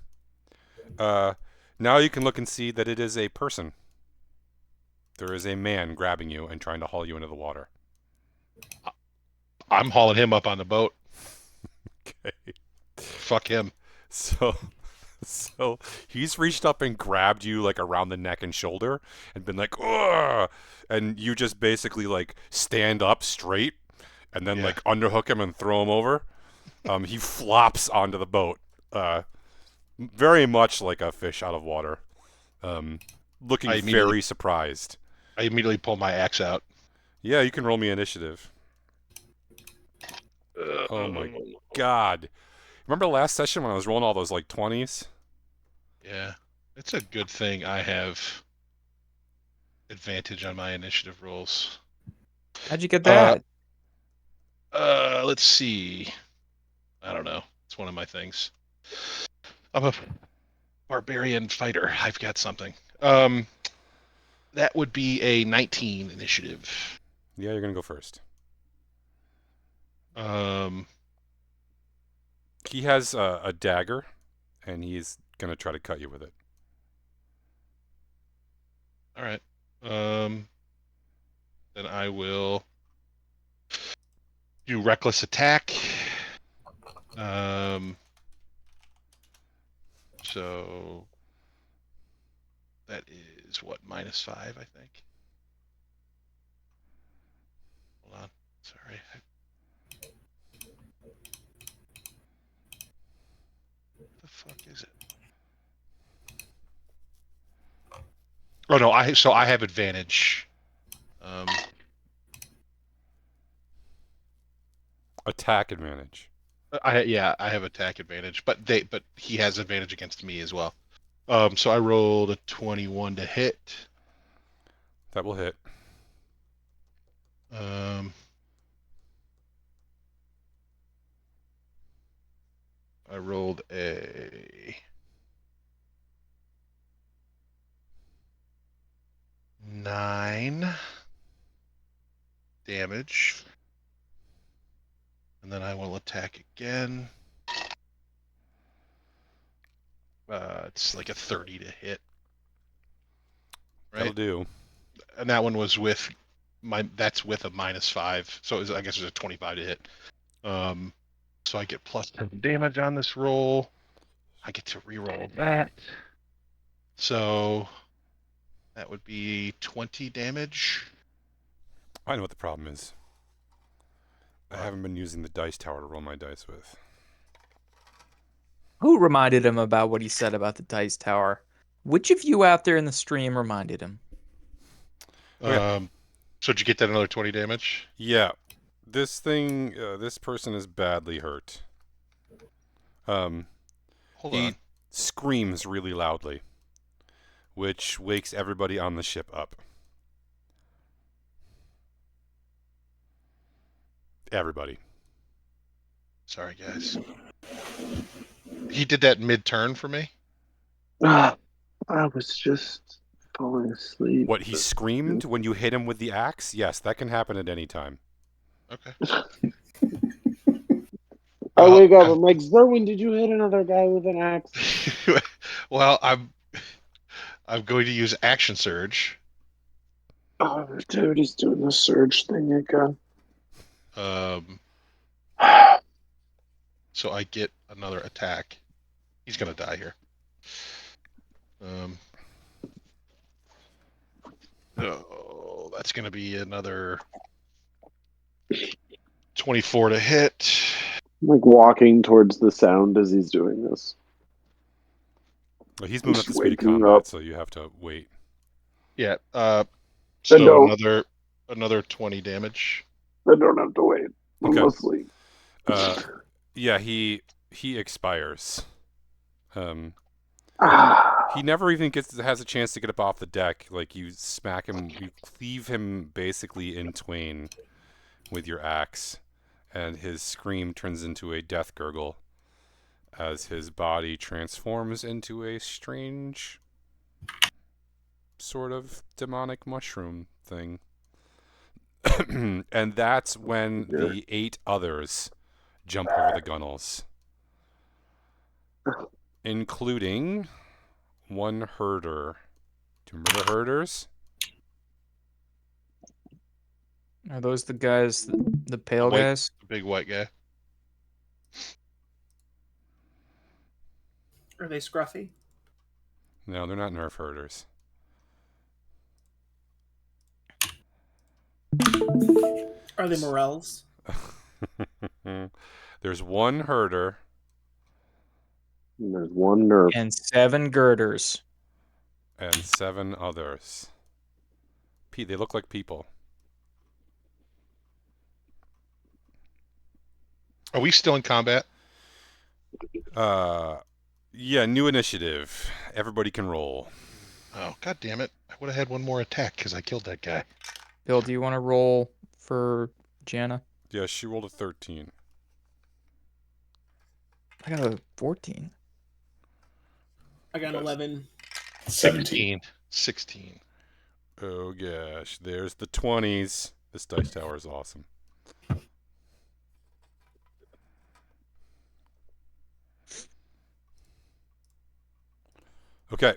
Now you can look and see that it is a person. There is a man grabbing you and trying to haul you into the water. I'm hauling him up on the boat. Okay. Fuck him. So So he's reached up and grabbed you like around the neck and shoulder and been like, ugh! And you just basically like stand up straight and then Yeah. like underhook him and throw him over. He flops onto the boat, very much like a fish out of water, looking I immediately- very surprised. I immediately pull my axe out. Yeah, you can roll me initiative. Oh my god. Remember last session when I was rolling all those like 20s? Yeah, it's a good thing I have advantage on my initiative rolls. How'd you get that? Let's see. I don't know. It's one of my things. I'm a barbarian fighter. I've got something. That would be a 19 initiative. Yeah, you're gonna go first. He has a dagger, and he's gonna try to cut you with it. All right. Then I will do reckless attack. So that is what, -5, I think. Hold on. Sorry. What the fuck is it? Oh no, I have advantage. Attack advantage. I have attack advantage, but he has advantage against me as well. So I rolled a 21 to hit. That will hit. I rolled a 9 damage. And then I will attack again. It's like a 30 to hit. Right? That'll do. And that one was with that's with a -5. So I guess it was a 25 to hit. So I get +10 damage on this roll. I get to reroll that. So that would be 20 damage. I know what the problem is. I haven't been using the dice tower to roll my dice with. Who reminded him about what he said about the dice tower? Which of you out there in the stream reminded him? Okay. So did you get that another 20 damage? Yeah. This thing, this person is badly hurt. Hold He on. screams really loudly, which wakes everybody on the ship up. Everybody. Sorry, guys. He did that mid-turn for me? I was just falling asleep. What, he screamed when you hit him with the axe? Yes, that can happen at any time. Okay. I wake up, I'm like, Zerwin, did you hit another guy with an axe? Well, I'm going to use action surge. Oh, dude, he's doing the surge thing again. So I get another attack. He's gonna die here. Oh, that's gonna be another 24 to hit. I'm like walking towards the sound as he's doing this. Well, he's moving at the Just speed of waking combat, up. so you have to wait. Yeah. Then So don't. another 20 damage. I don't have to wait. I'm Okay. asleep. Yeah, he expires. Ah. He never even has a chance to get up off the deck. Like, you smack him, you cleave him basically in twain with your axe, and his scream turns into a death gurgle as his body transforms into a strange sort of demonic mushroom thing. And that's when the 8 others jump over the gunnels, including one herder. Do you remember the herders? Are those the guys, the pale guys? The big white guy. Are they scruffy? No, they're not nerf herders. Are they morels? There's one herder. And there's one nerf. And 7 girders. And 7 others. They look like people. Are we still in combat? Yeah, new initiative. Everybody can roll. Oh, god damn it. I would have had one more attack because I killed that guy. Bill, do you want to roll for Jana? Yeah, she rolled a 13. I got a 14. I got an 11. 17. 16. Oh gosh, there's the 20s. This dice tower is awesome. Okay.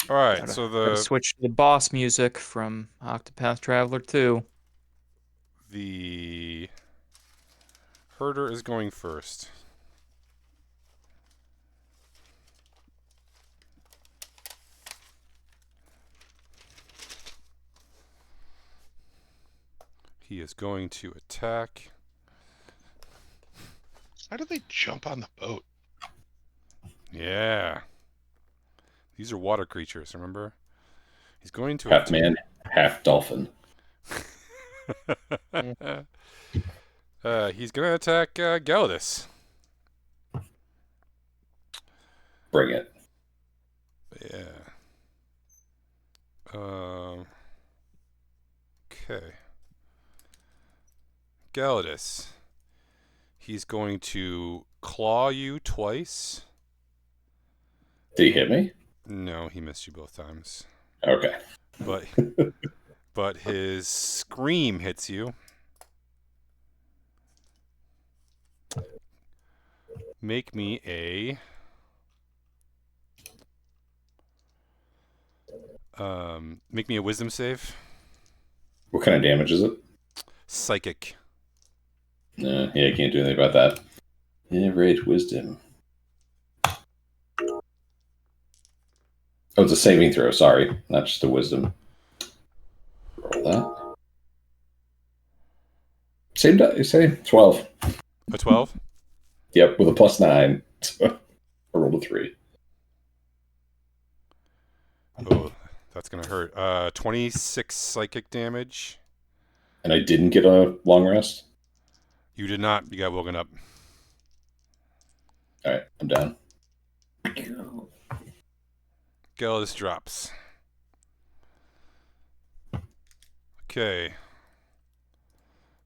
All right, so Gotta switch to the boss music from Octopath Traveler 2. The herder is going first. He is going to attack. How do they jump on the boat? Yeah. These are water creatures, remember? He's going to Half man, half dolphin. He's going to attack Galadis. Bring it. Yeah. Okay. Galadis. He's going to claw you twice. Did he hit me? No, he missed you both times. Okay. But his scream hits you. Make me a wisdom save. What kind of damage is it? Psychic. Yeah, I can't do anything about that. Yeah, rage wisdom. Oh, it's a saving throw. Sorry, not just a wisdom. Roll that. Same 12. A 12? Yep, with a +9. So I rolled a 3. Oh, that's going to hurt. 26 psychic damage. And I didn't get a long rest? You did not. You got woken up. All right, I'm down. Galadis drops. Okay.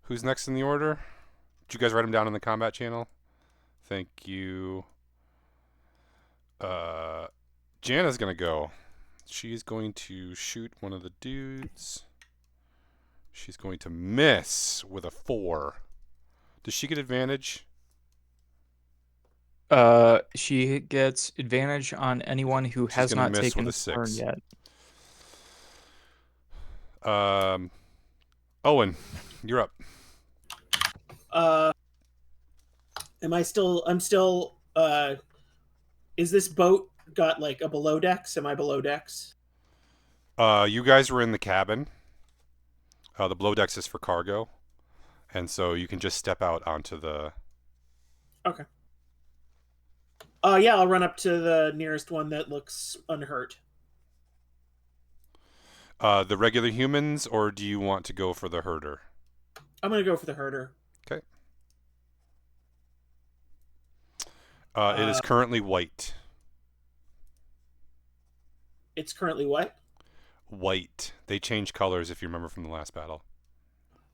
Who's next in the order? Did you guys write them down in the combat channel? Thank you. Jana's going to go. She's going to shoot one of the dudes. She's going to miss with a 4. Does she get advantage? She gets advantage on anyone who has gonna not miss taken with a a turn 6. yet. Owen, you're up. I'm still is this boat got like a below decks? Am I below decks? You guys were in the cabin. The below decks is for cargo. And so you can just step out onto the... Okay. Yeah, I'll run up to the nearest one that looks unhurt. The regular humans, or do you want to go for the herder? I'm going to go for the herder. Okay. It is currently white. It's currently what? White. They change colors if you remember from the last battle.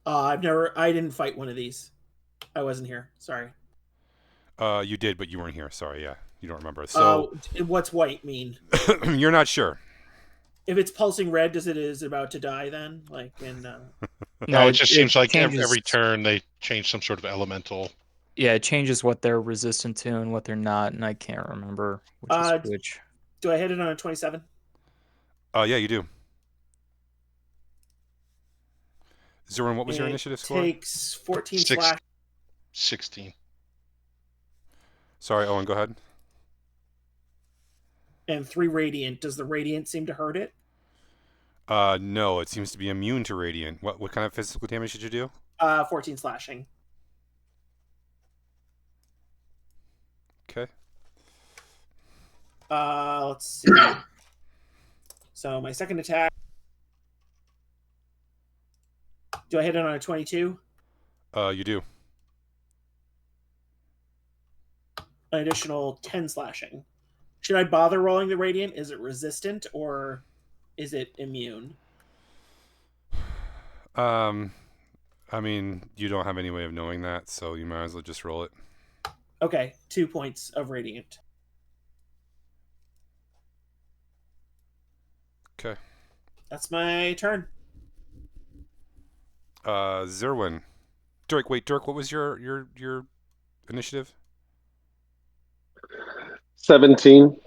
I didn't fight one of these. I wasn't here. Sorry. You did, but you weren't here. Sorry, yeah. You don't remember. So, what's white mean? You're not sure. If it's pulsing red, is it about to die then? Like in No, it just seems like changes... every turn they change some sort of elemental. Yeah, it changes what they're resistant to and what they're not, and I can't remember which is which. Do I hit it on a 27? Yeah, you do. Zerwin, what was your It initiative score? takes 14 Six- slash 16. Sorry, Owen, go ahead. and 3 radiant. Does the radiant seem to hurt it? No, it seems to be immune to radiant. What kind of physical damage did you do? 14 slashing. Okay. Let's see. So my second attack. Do I hit it on a 22? You do. An additional 10 slashing. Should I bother rolling the radiant? Is it resistant or is it immune? I mean, you don't have any way of knowing that, so you might as well just roll it. Okay, 2 points of radiant. Okay. That's my turn. Zerwin. Dirk, what was your initiative? 17.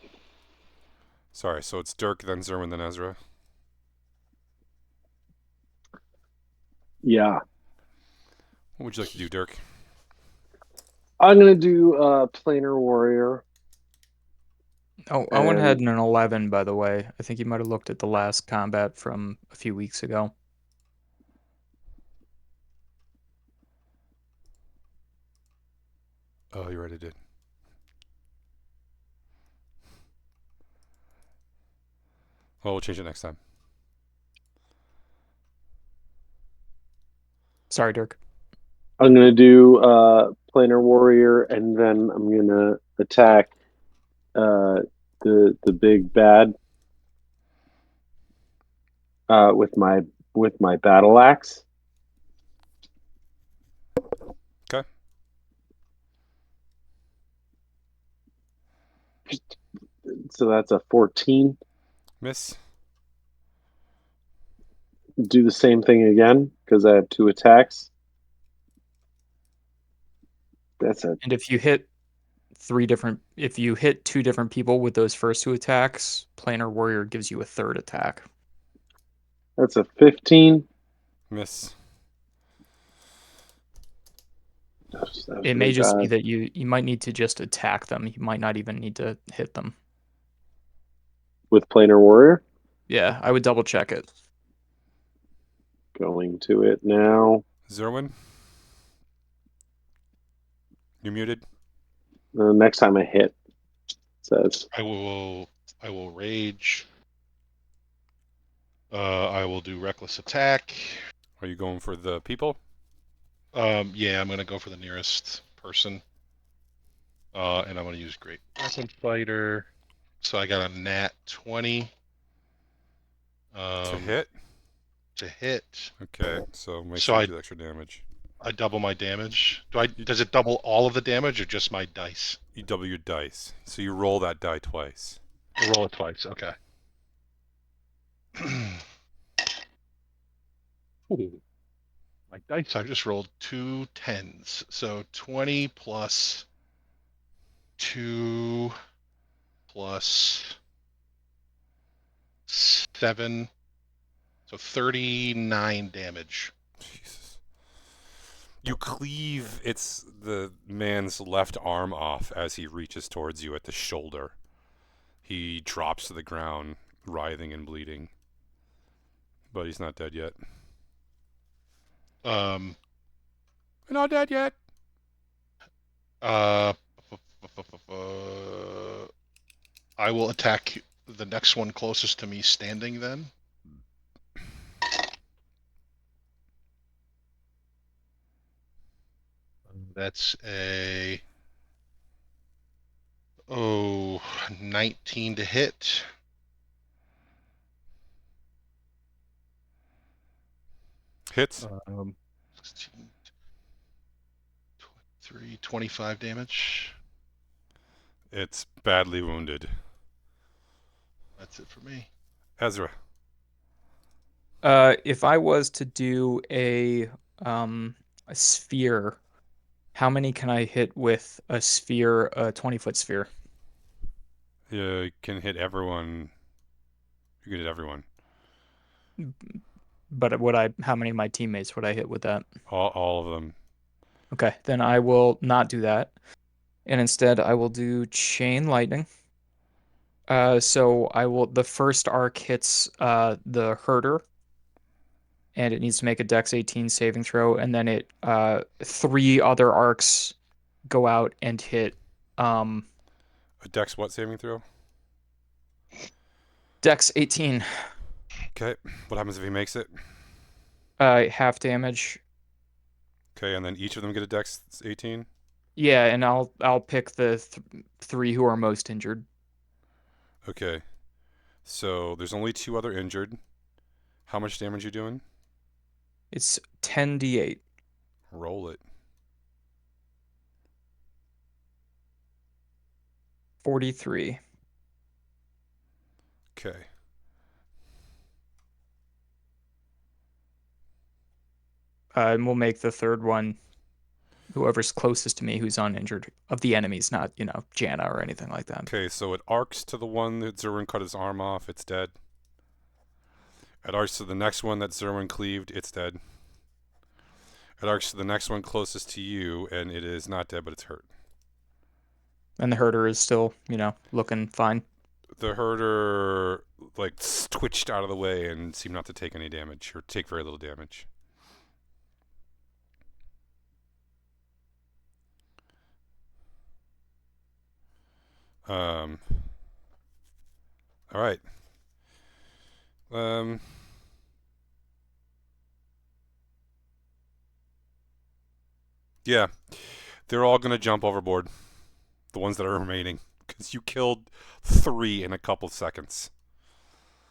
Sorry, so it's Dirk, then Zerwin, then Ezra. Yeah. What would you like to do, Dirk? I'm going to do Planar Warrior. Oh, Owen And- had an 11, by the way. I think you might have looked at the last combat from a few weeks ago. Oh, you're right, I did. Well, we'll change it next time. Sorry, Dirk. I'm going to do Planar Warrior, and then I'm going to attack the big bad with my battle axe. Okay. So that's a 14. Miss. Do the same thing again because I have 2 attacks. That's a And if you hit if you hit 2 different people with those first 2 attacks, Planar Warrior gives you a third attack. that's a 15. Miss. That was It may really just be bad. that you might need to just attack them. You might not even need to hit them. With Planar Warrior. Yeah, I would double check it. Going to it now. Zerwin? You're muted. Next time I hit, it says. I will rage. I will do reckless attack. Are you going for the people? Yeah, I'm gonna go for the nearest person. And I'm gonna use Great Weapon Fighter. So I got a nat 20. To hit? To hit. Okay, so make So sure I- you do extra damage. I double my damage. Does it double all of the damage or just my dice? You double your dice. So you roll that die twice. I roll it twice. Okay. Ooh. My dice, I just rolled 2 10s. So 20 plus 2 plus 7. So 39 damage. Jesus. You cleave the man's left arm off as he reaches towards you at the shoulder. He drops to the ground, writhing and bleeding. But he's not dead yet. Um, You're not dead yet. uh, I will attack the next one closest to me standing then. That's a 19 to hit. Hits. 16, 23, 25 damage. It's badly wounded. That's it for me. Ezra. If I was to do a sphere, how many can I hit with a sphere, a 20-foot sphere? You can hit everyone. You can hit everyone. But how many of my teammates would I hit with that? All of them. Okay, then I will not do that. And instead I will do chain lightning. So the first arc hits the herder, and it needs to make a Dex 18 saving throw, and then 3 other arcs go out and hit A Dex what saving throw? Dex 18. Okay. What happens if he makes it? Half damage. Okay, and then each of them get a Dex 18. Yeah, and I'll pick the 3 who are most injured. Okay. So there's only 2 other injured. How much damage you doing? It's 10d8. Roll it. 43. Okay. And we'll make the third one whoever's closest to me who's uninjured of the enemies, not, Janna or anything like that. Okay, so it arcs to the one that Zerwin cut his arm off. It's dead. It arcs to the next one that Zerwin cleaved. It's dead. It arcs to the next one closest to you, and it is not dead, but it's hurt. And the herder is still, looking fine. The herder, twitched out of the way and seemed not to take any damage, or take very little damage. All right. Yeah, they're all gonna jump overboard. The ones that are remaining, because you killed 3 in a couple seconds.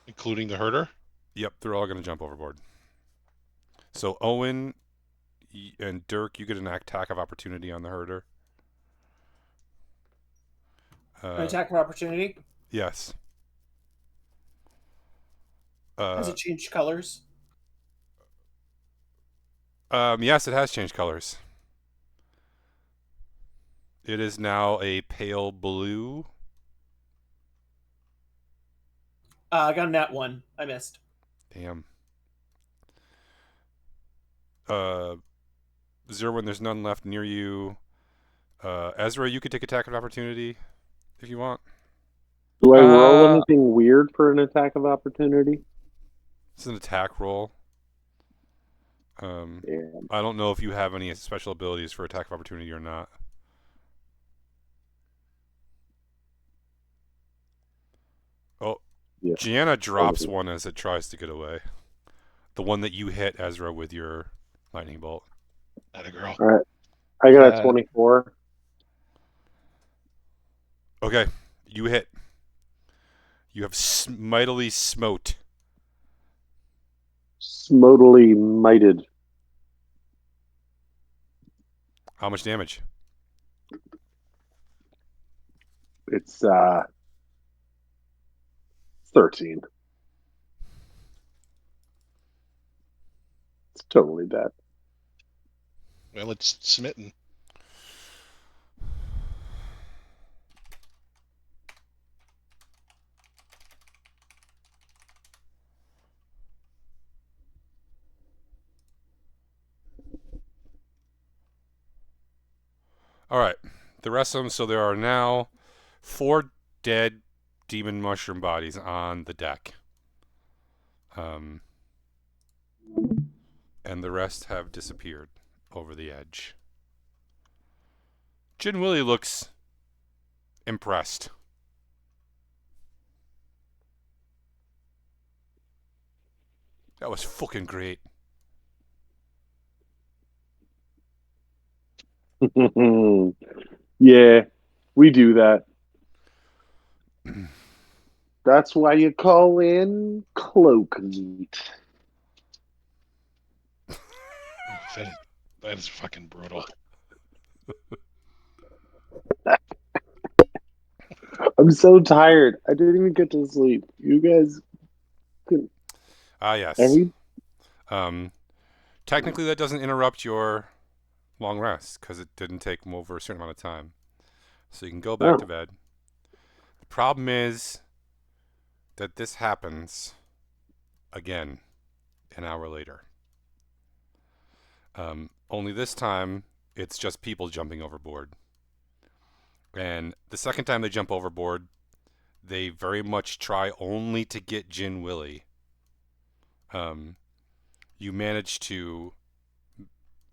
Including the herder? Yep, they're all gonna jump overboard. So Owen and Dirk, you get an attack of opportunity on the herder. An attack of opportunity? Yes. Has it changed colors? Yes, it has changed colors. It is now a pale blue. I got a nat 1. I missed. Damn. Zerwin, there's none left near you. Ezra, you could take attack of opportunity if you want. Do I roll anything weird for an attack of opportunity? It's an attack roll. I don't know if you have any special abilities for attack of opportunity or not. Oh, yeah. Gianna drops one as it tries to get away. The one that you hit, Ezra, with your lightning bolt. Atta girl. All right. I got a 24. Okay. You hit. You have mightily smote. Smotily mighted. How much damage? It's 13. It's totally dead. Well, it's smitten. All right. The rest of them, so there are now 4 dead demon mushroom bodies on the deck. And the rest have disappeared over the edge. Jin Willie looks impressed. That was fucking great. Yeah, we do that. That's why you call in cloak meat. That is fucking brutal. I'm so tired. I didn't even get to sleep. You guys couldn't. Yes. Technically, that doesn't interrupt your long rest because it didn't take them over a certain amount of time. So you can go back to bed. The problem is that this happens again an hour later. Only this time, it's just people jumping overboard. And the second time they jump overboard, they very much try only to get Jin Willie. You manage to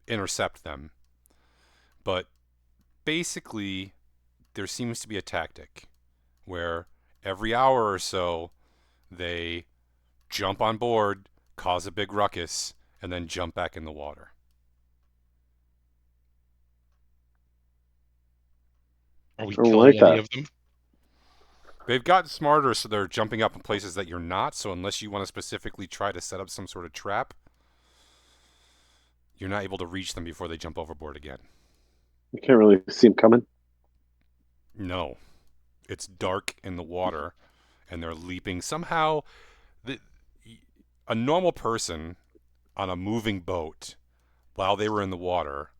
intercept them. But basically, there seems to be a tactic where every hour or so, they jump on board, cause a big ruckus, and then jump back in the water. Are we I don't killing like any that. of them? They've gotten smarter, so they're jumping up in places that you're not. So unless you want to specifically try to set up some sort of trap, you're not able to reach them before they jump overboard again. You can't really see them coming. No. It's dark in the water, and they're leaping. Somehow, a normal person on a moving boat, while they were in the water,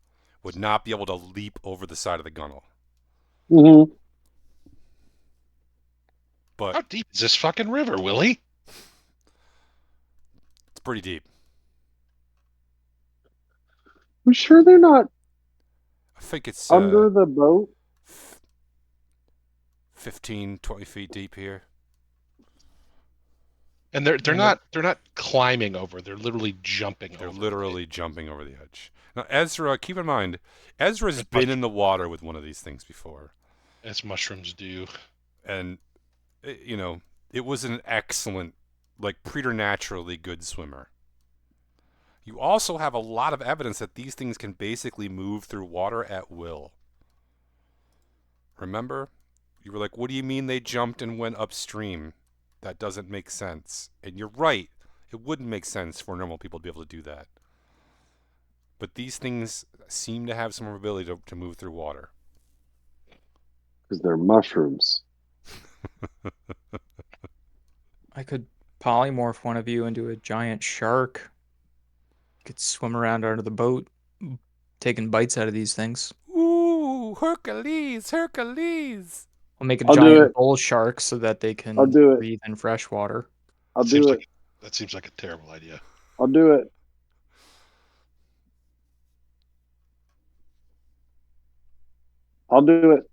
would not be able to leap over the side of the gunnel. Mm-hmm. But How deep is this fucking river, Willie? it's pretty deep. I'm sure they're not I think it's under the boat. 15, 20 feet deep here. And they're not climbing over. They're literally jumping They're over. literally jumping over the edge. Now, Ezra, keep in mind, Ezra's been in the water with one of these things before. As mushrooms do. And, it was an excellent, preternaturally good swimmer. You also have a lot of evidence that these things can basically move through water at will. Remember? You were like, what do you mean they jumped and went upstream? That doesn't make sense. And you're right. It wouldn't make sense for normal people to be able to do that. But these things seem to have some ability to move through water. Because they're mushrooms. I could polymorph one of you into a giant shark. You could swim around under the boat, taking bites out of these things. Ooh, Hercules, Hercules. We'll make a I'll do giant it. bull shark so that they can I'll do it. breathe in fresh water. I'll do it. That seems like a terrible idea. I'll do it. I'll do it.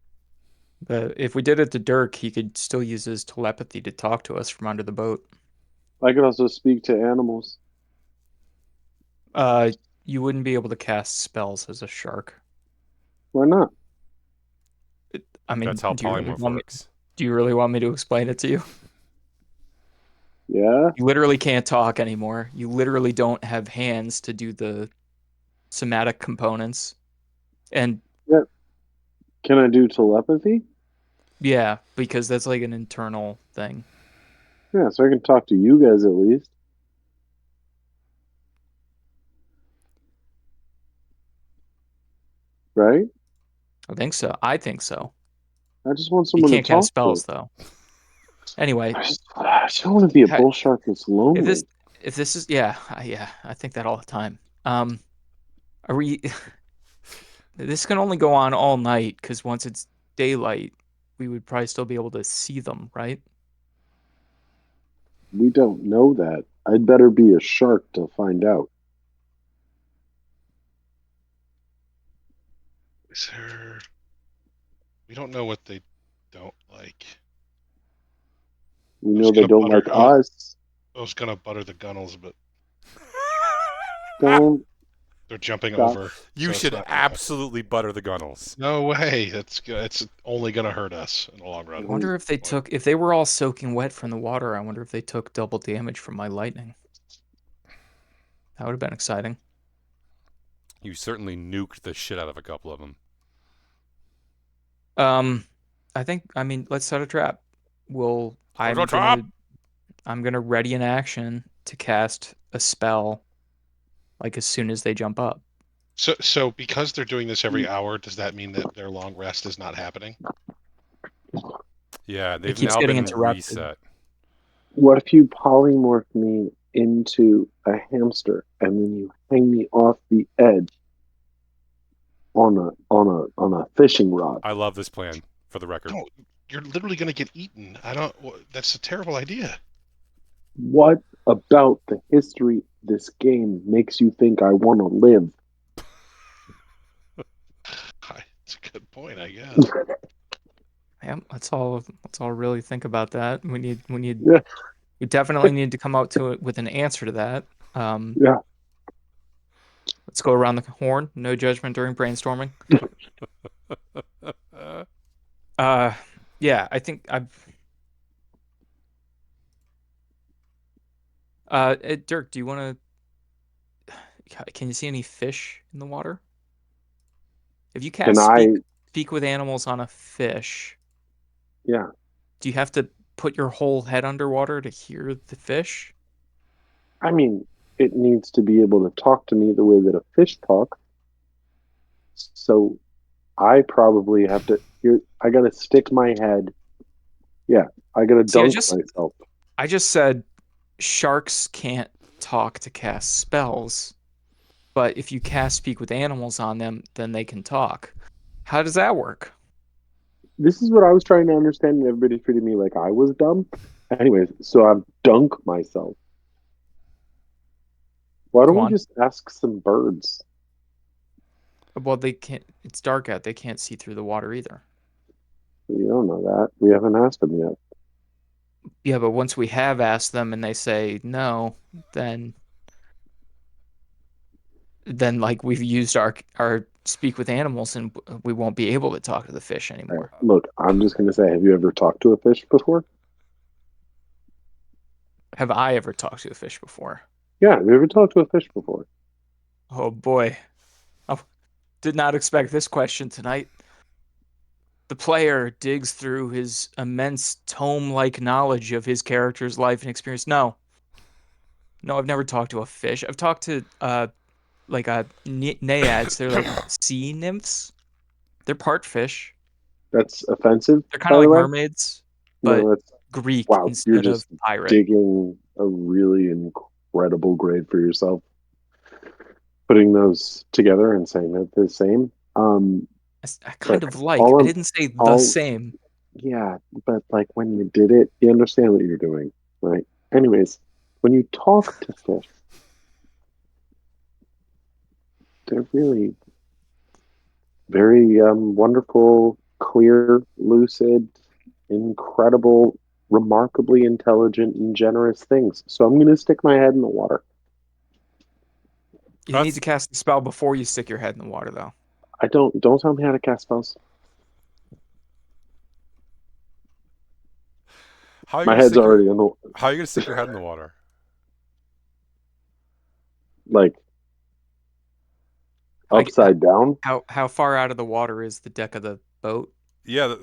But if we did it to Dirk, he could still use his telepathy to talk to us from under the boat. I could also speak to animals. You wouldn't be able to cast spells as a shark. Why not? I mean, That's how polymorph works. Do you really want me to explain it to you? Yeah. You literally can't talk anymore. You literally don't have hands to do the somatic components. And Yeah. Can I do telepathy? yeah, because that's like an internal thing. Yeah, so I can talk to you guys at least. Right? I think so. I think so. I just want You someone can't to talk cast spells to. though. Anyway, I just don't want to be a bull shark that's lonely. if this is yeah, I think that all the time. Are we? This can only go on all night because once it's daylight, we would probably still be able to see them, right? We don't know that. I'd better be a shark to find out. Is there... We don't know what they don't like. We know they don't like us. I was gonna butter the gunnels, but Don't. they're jumping Stop. over. You so it's should not gonna- absolutely butter the gunnels. No way. It's only gonna hurt us in the long run. I wonder if they were all soaking wet from the water. I wonder if they took double damage from my lightning. That would have been exciting. You certainly nuked the shit out of a couple of them. I mean, let's set a trap. Trap? I'm gonna ready an action to cast a spell, like as soon as they jump up. So because they're doing this every hour, does that mean that their long rest is not happening? Yeah, they've keeps now getting been interrupted. reset. What if you polymorph me into a hamster and then you hang me off the edge on a fishing rod? I love this plan, for the record. No, You're literally going to get eaten. I don't. That's a terrible idea. What about the history of this game makes you think I want to live? It's a good point, I guess. Yeah, let's all really think about that. Yeah. We definitely need to come out to it with an answer to that. Yeah. Let's go around the horn. No judgment during brainstorming. Yeah, I think I've. Dirk, do you want to? Can you see any fish in the water? If you Can cast I? speak with animals on a fish, Yeah. do you have to put your whole head underwater to hear the fish? I mean, it needs to be able to talk to me the way that a fish talks. So I probably have to. I gotta stick my head. Yeah, I gotta See, dunk myself. I just said sharks can't talk to cast spells, but if you cast speak with animals on them, then they can talk. How does that work? This is what I was trying to understand, and everybody treated me like I was dumb. Anyways, so I've dunk myself. Why don't Go we on. just ask some birds? Well, they can't. It's dark out. They can't see through the water either. You don't know that. We haven't asked them yet. Yeah, but once we have asked them and they say no, then like we've used our speak with animals and we won't be able to talk to the fish All right, anymore. look, I'm just gonna say, have you ever talked to a fish before? Have I ever talked to a fish before? Yeah, have you ever talked to a fish before? Oh boy. I did not expect this question tonight. The player digs through his immense tome-like knowledge of his character's life and experience. No. No, I've never talked to a fish. I've talked to like naiads. They're like sea nymphs. They're part fish. That's offensive, They're kind by of the like way. mermaids, but No, that's Greek wow. You're instead of just pirate. digging a really incredible grade for yourself, putting those together and saying that they're the same. I kind Look, of like. all I I'm, didn't say the all same. yeah, but like when you did it, you understand what you're doing, right? Anyways, when you talk to fish, they're really very wonderful, clear, lucid, incredible, remarkably intelligent and generous things. So I'm going to stick my head in the water. You need to cast the spell before you stick your head in the water, though. I don't tell me how to cast spells. My head's already in the. How are you gonna stick your head in the water? Like upside down. How far out of the water is the deck of the boat? Yeah,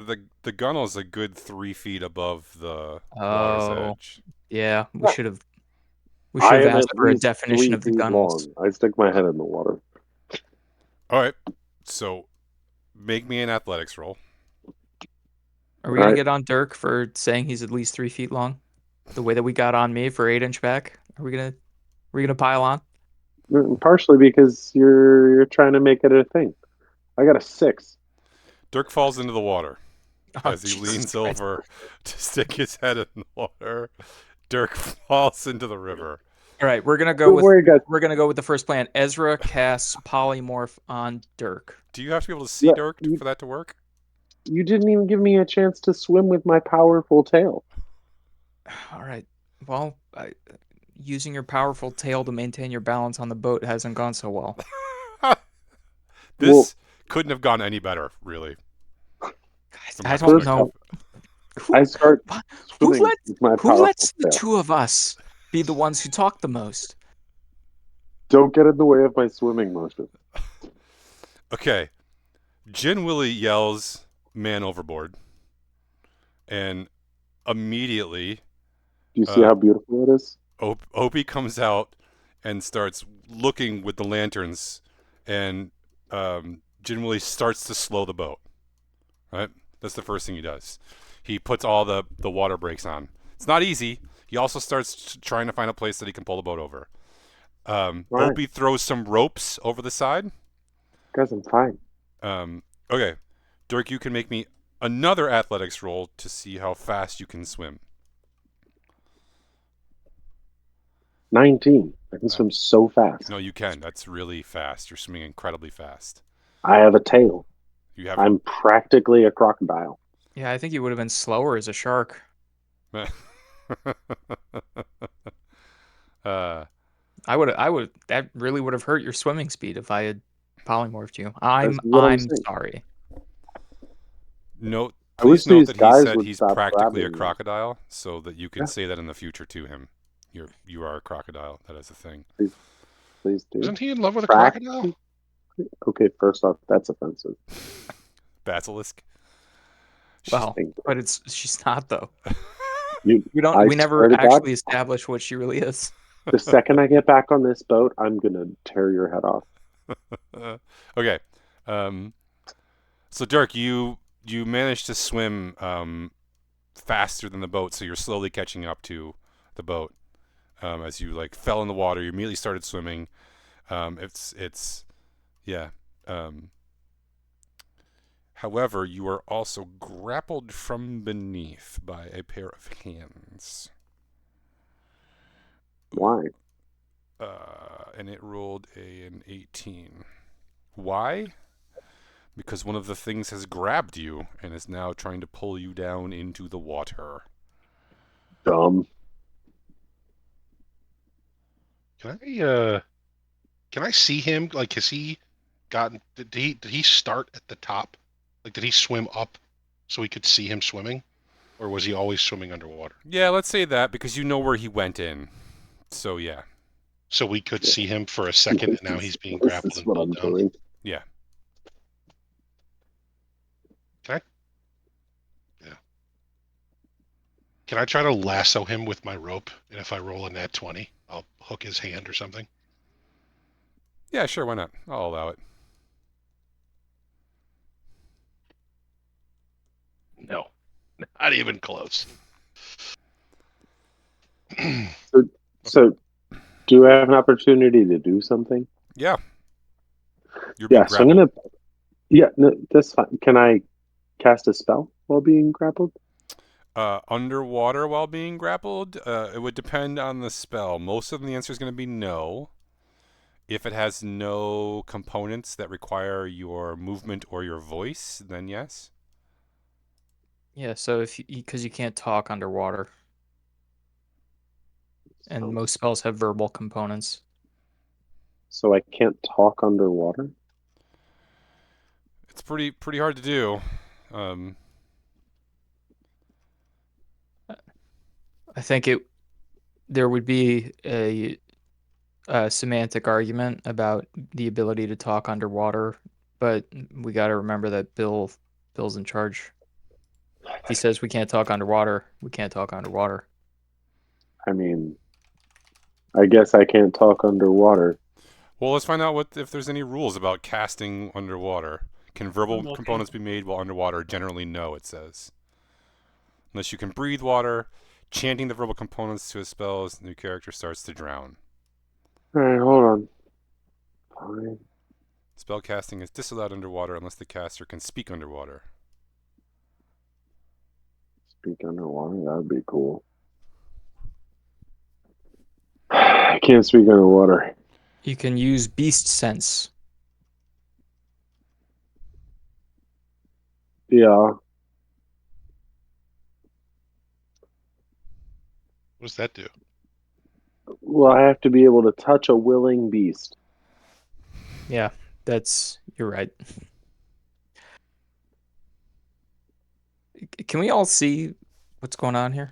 the gunnel is a good 3 feet above the water's edge. Yeah, we should have I am asked at for a least definition 3 of the feet gunnels. long. I stick my head in the water. All right, so make me an athletics roll. Are we gonna get on Dirk for saying he's at least 3 feet long? The way that we got on me for 8-inch back? Are we gonna pile on? Partially because you're trying to make it a thing. I got a 6. Dirk falls into the water as he Jesus leans Christ. over to stick his head in the water. Dirk falls into the river. All right, we're gonna go with the first plan. Ezra casts polymorph on Dirk. Do you have to be able to see Dirk for that to work? You didn't even give me a chance to swim with my powerful tail. All right. Well, using your powerful tail to maintain your balance on the boat hasn't gone so well. This couldn't have gone any better, really. I don't know. I start Who swimming with my powerful lets the tail. two of us be the ones who talk the most? Don't get in the way of my swimming motion. Okay. Jin Willie yells, "Man overboard." And immediately... Do you see how beautiful it is? Opie comes out and starts looking with the lanterns, and Jin Willie starts to slow the boat. Right? That's the first thing he does. He puts all the water brakes on. It's not easy. He also starts trying to find a place that he can pull the boat over. Opie throws some ropes over the side. Guys, I'm fine. Okay. Dirk, you can make me another athletics roll to see how fast you can swim. 19. I can swim so fast. No, you can. That's really fast. You're swimming incredibly fast. I have a tail. You have. I'm practically a crocodile. Yeah, I think you would have been slower as a shark. That really would have hurt your swimming speed if I had polymorphed you. That's what I'm I'm saying. sorry. Note, I wish please note these that he guys said would he's stop practically a grabbing me. crocodile, so that you can Yeah. say that in the future to him. You are a crocodile. That is a thing. Please do. Isn't he in love with a Prac- crocodile? Okay, first off, that's offensive. Basilisk. Well, Thank you. but she's not though. You, We I never swear to God, actually established what she really is. the second I get back on this boat, I'm gonna tear your head off. Okay. So Dirk, you managed to swim faster than the boat, so you're slowly catching up to the boat. As you like fell in the water, you immediately started swimming. Yeah. However, you are also grappled from beneath by a pair of hands. Why? And it rolled an 18. Why? Because one of the things has grabbed you and is now trying to pull you down into the water. Dumb. Can I see him? Like, has he gotten? Did he start at the top? Like, did he swim up so we could see him swimming, or was he always swimming underwater? Yeah, let's say that because you know where he went in. So yeah. So we could see him for a second, and now he's being This grappled is and what pulled I'm down. doing. Yeah. Can I try to lasso him with my rope? And if I roll a nat 20, I'll hook his hand or something. Yeah, sure, why not? I'll allow it. No, not even close. So, do I have an opportunity to do something? Yeah. You're being Yeah, so I'm grappled. gonna. Yeah, no, that's fine. Can I cast a spell while being grappled? Underwater while being grappled? It would depend on the spell. Most of the answer is going to be no. If it has no components that require your movement or your voice, then yes. Yeah, so because you can't talk underwater, and most spells have verbal components. So I can't talk underwater? It's pretty hard to do. I think there would be a semantic argument about the ability to talk underwater, but we got to remember that Bill's in charge. If he says we can't talk underwater, we can't talk underwater. I mean, I guess I can't talk underwater. Well, let's find out if there's any rules about casting underwater. Can verbal components be made while underwater? Generally, no, it says. Unless you can breathe water, chanting the verbal components to a spell as the new character starts to drown. Alright, hold on. Fine. Spell casting is disallowed underwater unless the caster can speak underwater. Speak underwater? That would be cool. I can't speak underwater. You can use beast sense. Yeah. What does that do? Well, I have to be able to touch a willing beast. Yeah, you're right. Can we all see what's going on here?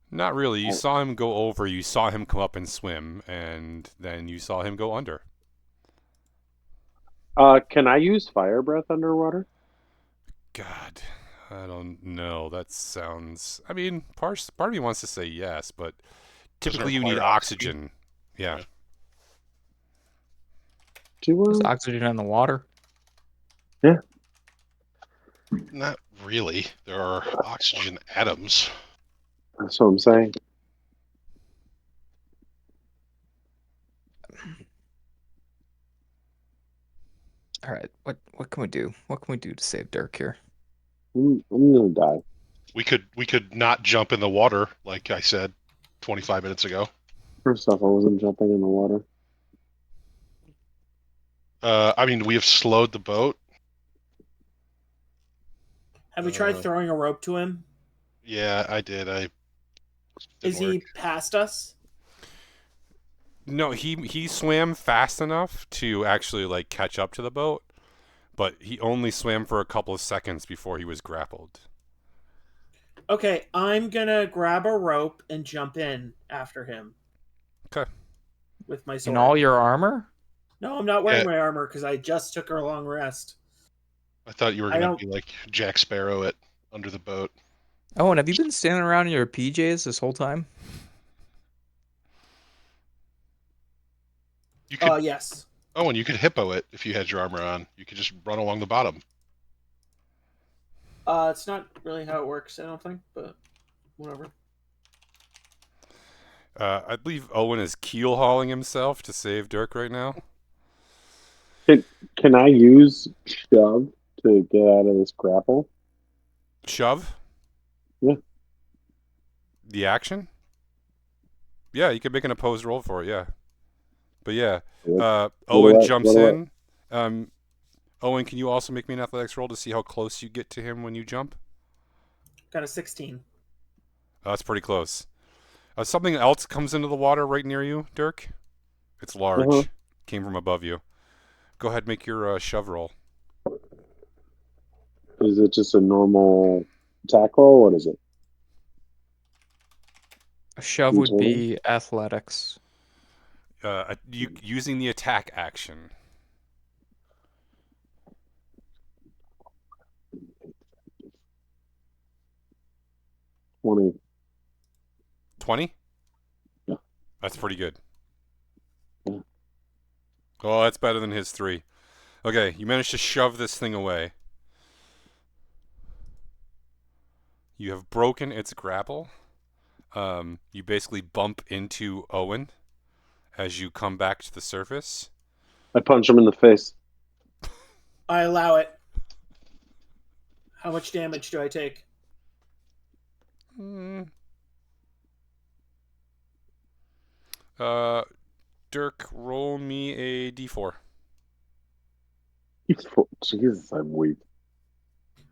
Not really. You saw him go over, you saw him come up and swim, and then you saw him go under. Can I use fire breath underwater? God, I don't know. That sounds... I mean, part of me wants to say yes, but typically you need require oxygen. Yeah. There's oxygen in the water. Yeah. Not really. There are oxygen atoms. That's what I'm saying. All right, what can we do? What can we do to save Dirk here? I'm gonna die. We could not jump in the water, like I said 25 minutes ago. First off, I wasn't jumping in the water. I mean, we have slowed the boat. Have we tried throwing a rope to him? Yeah, I did. Is he past us? No, he swam fast enough to actually like catch up to the boat, but he only swam for a couple of seconds before he was grappled. Okay, I'm gonna grab a rope and jump in after him. Okay. With my sword. In all your armor? No, I'm not wearing my armor because I just took a long rest. I thought you were going to be like Jack Sparrow at under the boat. Oh, and have you been standing around in your PJs this whole time? You could, yes. Oh, and you could hippo it if you had your armor on. You could just run along the bottom. It's not really how it works, I don't think, but whatever. I believe Owen is keel hauling himself to save Dirk right now. Can I use shove to get out of this grapple? Shove? Yeah. The action? Yeah, you could make an opposed roll for it, yeah. But yeah, Owen jumps in. Owen, can you also make me an athletics roll to see how close you get to him when you jump? Got a 16. That's pretty close. Something else comes into the water right near you, Dirk. It's large. Came from above you. Go ahead, make your shove roll. Is it just a normal attack roll? What is it? A shove would be athletics. Using the attack action. $20. 20? Yeah. That's pretty good. Yeah. Oh, that's better than his 3. Okay, you managed to shove this thing away. You have broken its grapple. You basically bump into Owen as you come back to the surface. I punch him in the face. I allow it. How much damage do I take? Dirk, roll me a d4. Jesus, I'm weak.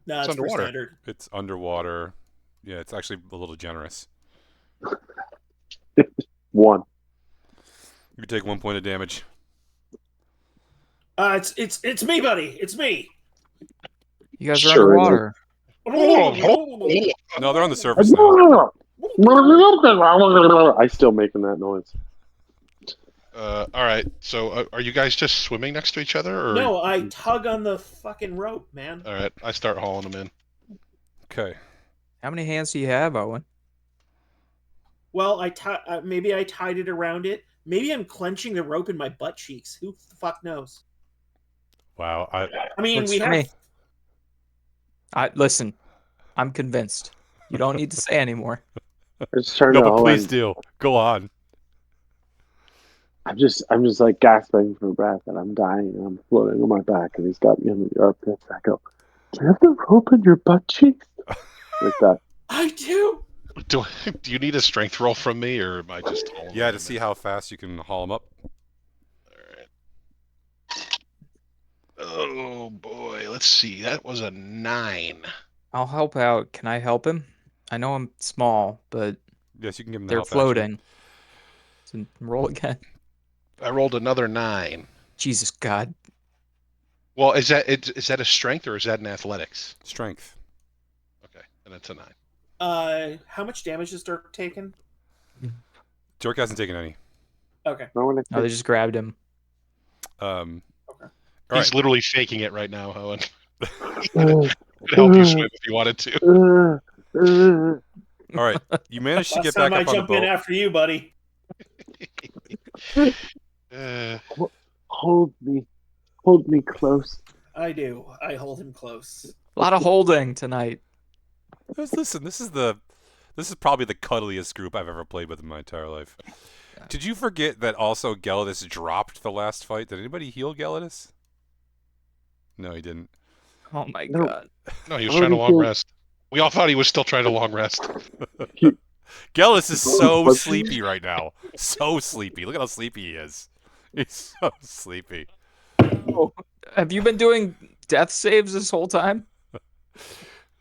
No, it's underwater. Standard. It's underwater. Yeah, it's actually a little generous. 1. You take 1 point of damage. It's me, buddy. It's me. You guys are underwater. No, they're on the surface now. I still making that noise. All right. So, are you guys just swimming next to each other, or no? I tug on the fucking rope, man. All right, I start hauling them in. Okay. How many hands do you have, Owen? Well, maybe I tied it around it. Maybe I'm clenching the rope in my butt cheeks. Who the fuck knows? Wow. I mean, we have. Listen. I'm convinced. You don't need to say anymore. No, but please do. Go on. I'm just like gasping for breath, and I'm dying, and I'm floating on my back, and he's got me on the armpits. I go, "Do you have the rope in your butt cheeks?" Like that. I do. Do you need a strength roll from me, or am I just hauling? Yeah, to see how fast you can haul them up. All right. Oh boy, let's see. That was a 9. I'll help out. Can I help him? I know I'm small, but yes, you can give him the they're help floating. So roll again. I rolled another 9. Jesus God. Well, is that a strength or is that an athletics? Strength. Okay, and that's a 9. How much damage has Dirk taken? Dirk hasn't taken any. Okay. No, they just grabbed him. Okay. He's literally faking it right now, Owen. Could help you swim if you wanted to. All right, you managed to get back up on the boat. I jump in after you, buddy. Hold me close. I do. I hold him close. A lot of holding tonight. Listen, this is probably the cuddliest group I've ever played with in my entire life. Did you forget that also Gelidus dropped the last fight? Did anybody heal Gelidus? No, he didn't. Oh my No. god. No, he was I trying to don't long feel- rest. We all thought he was still trying to long rest. Gellus is so What? sleepy right now. So sleepy. Look at how sleepy he is. He's so sleepy. Oh, have you been doing death saves this whole time?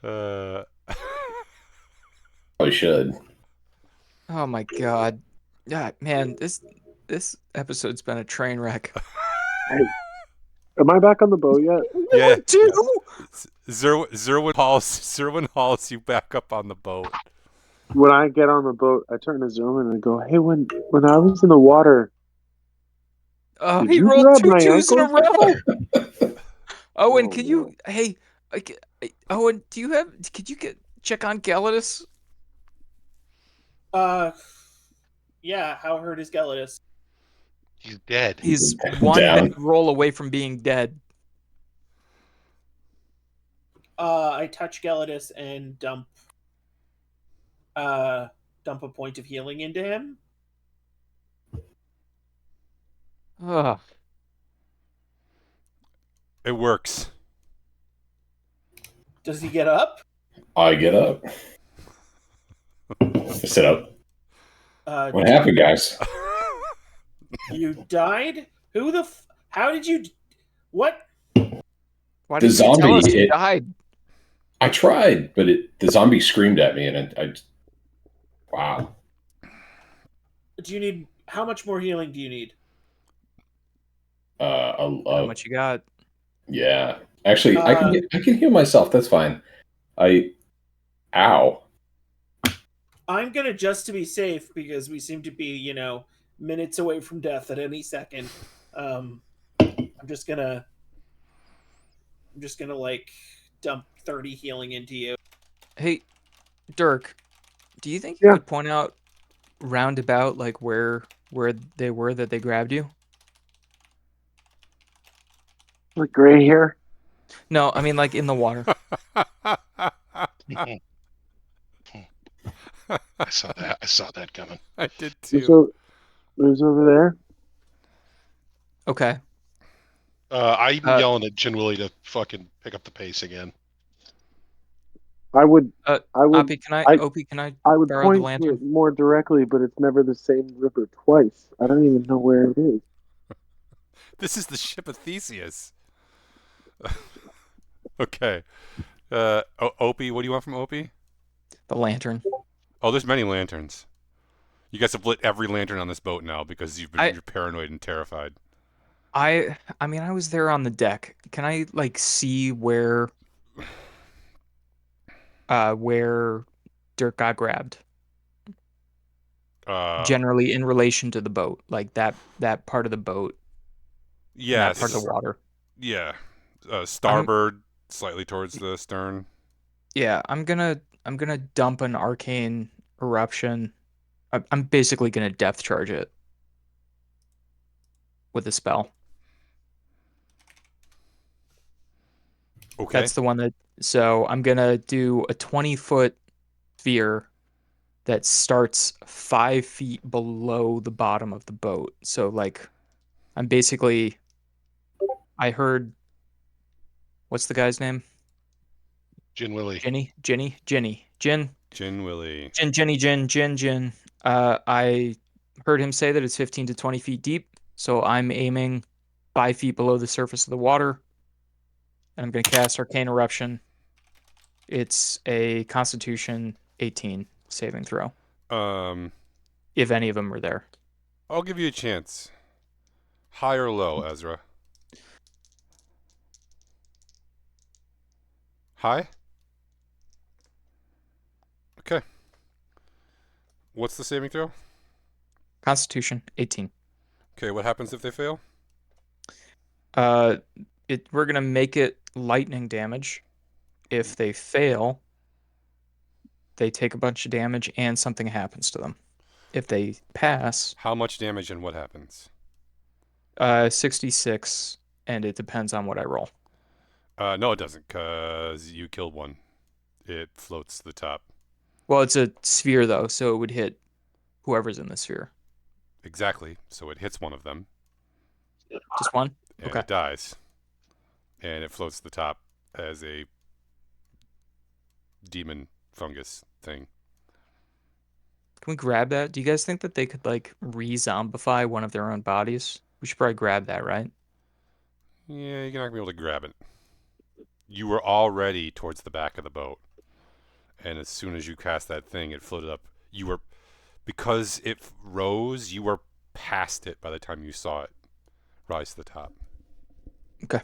Uh, I should. Oh my god. Yeah, man, this episode's been a train wreck. Hey, am I back on the boat yet? yeah. Two? Zerwin hauls you back up on the boat. When I get on the boat, I turn to Zerwin and I go, "Hey, when I was in the water, Oh, did he you rolled grab two my twos in a ankles?" row. Owen, Oh, can no. you? Hey, Owen, do you have? Could you check on Gelidus? Yeah. How hurt is Gelidus? He's dead. He's one Down. roll away from being dead. I touch Gelidus and dump a point of healing into him. Ugh. It works. Does he get up? I get up. I sit up. What Do happened, guys? You died? Who the? How did you? What? Why The didn't you tell zombie us you hit- died? I tried, but the zombie screamed at me, and I wow. Do you need? How much more healing do you need? How much you got? Yeah. Actually, Uh, I can heal myself. That's fine. Ow. I'm gonna just to be safe because we seem to be, minutes away from death at any second. I'm just gonna like dump 30 healing into you. Hey, Dirk, do you think you Yeah. could point out roundabout like where they were that they grabbed you? Like gray hair. No, I mean like in the water. I saw that. I saw that coming. I did Who's, too. who's over there? Okay. I'm Uh, yelling at Chin Willy to fucking pick up the pace again. I would Oppie, Opie, can I I would borrow the point to lantern? it more directly, but it's never the same river twice. I don't even know where it is. This is the ship of Theseus. Okay. Opie, what do you want from Opie? The lantern. Oh, there's many lanterns. You guys have lit every lantern on this boat now because you're paranoid and terrified. I mean I was there on the deck. Can I like see where Dirk got grabbed? Generally in relation to the boat, like that part of the boat, yes. that part of the water. Yeah. Starboard, slightly towards the stern. Yeah, I'm gonna dump an arcane eruption. I'm basically gonna depth charge it with a spell. Okay. That's the one that. So I'm gonna do a 20-foot sphere that starts 5 feet below the bottom of the boat. So like, I'm basically. I heard. What's the guy's name? Chin Willy. Jin. Chin Willy. Jin. I heard him say that it's 15 to 20 feet deep. So I'm aiming 5 feet below the surface of the water. And I'm going to cast Arcane Eruption. It's a Constitution 18 saving throw. If any of them are there. I'll give you a chance. High or low, Ezra? High? Okay. What's the saving throw? Constitution 18. Okay, what happens if they fail? We're going to make it lightning damage. If they fail, they take a bunch of damage and something happens to them. If they pass, How much damage and what happens? 66, and it depends on what I roll. No, it doesn't, because you killed one. It floats to the top. Well, it's a sphere, though, so it would hit whoever's in the sphere. Exactly. So it hits one of them. Just one? And Okay. it dies. And it floats to the top. as a demon fungus thing. Can we grab that? Do you guys think that they could like re-zombify one of their own bodies? We should probably grab that, right? Yeah, you're not gonna be able to grab it. You were already towards the back of the boat, and as soon as you cast that thing, it floated up. You were, because it rose, you were past it by the time you saw it rise to the top. Okay.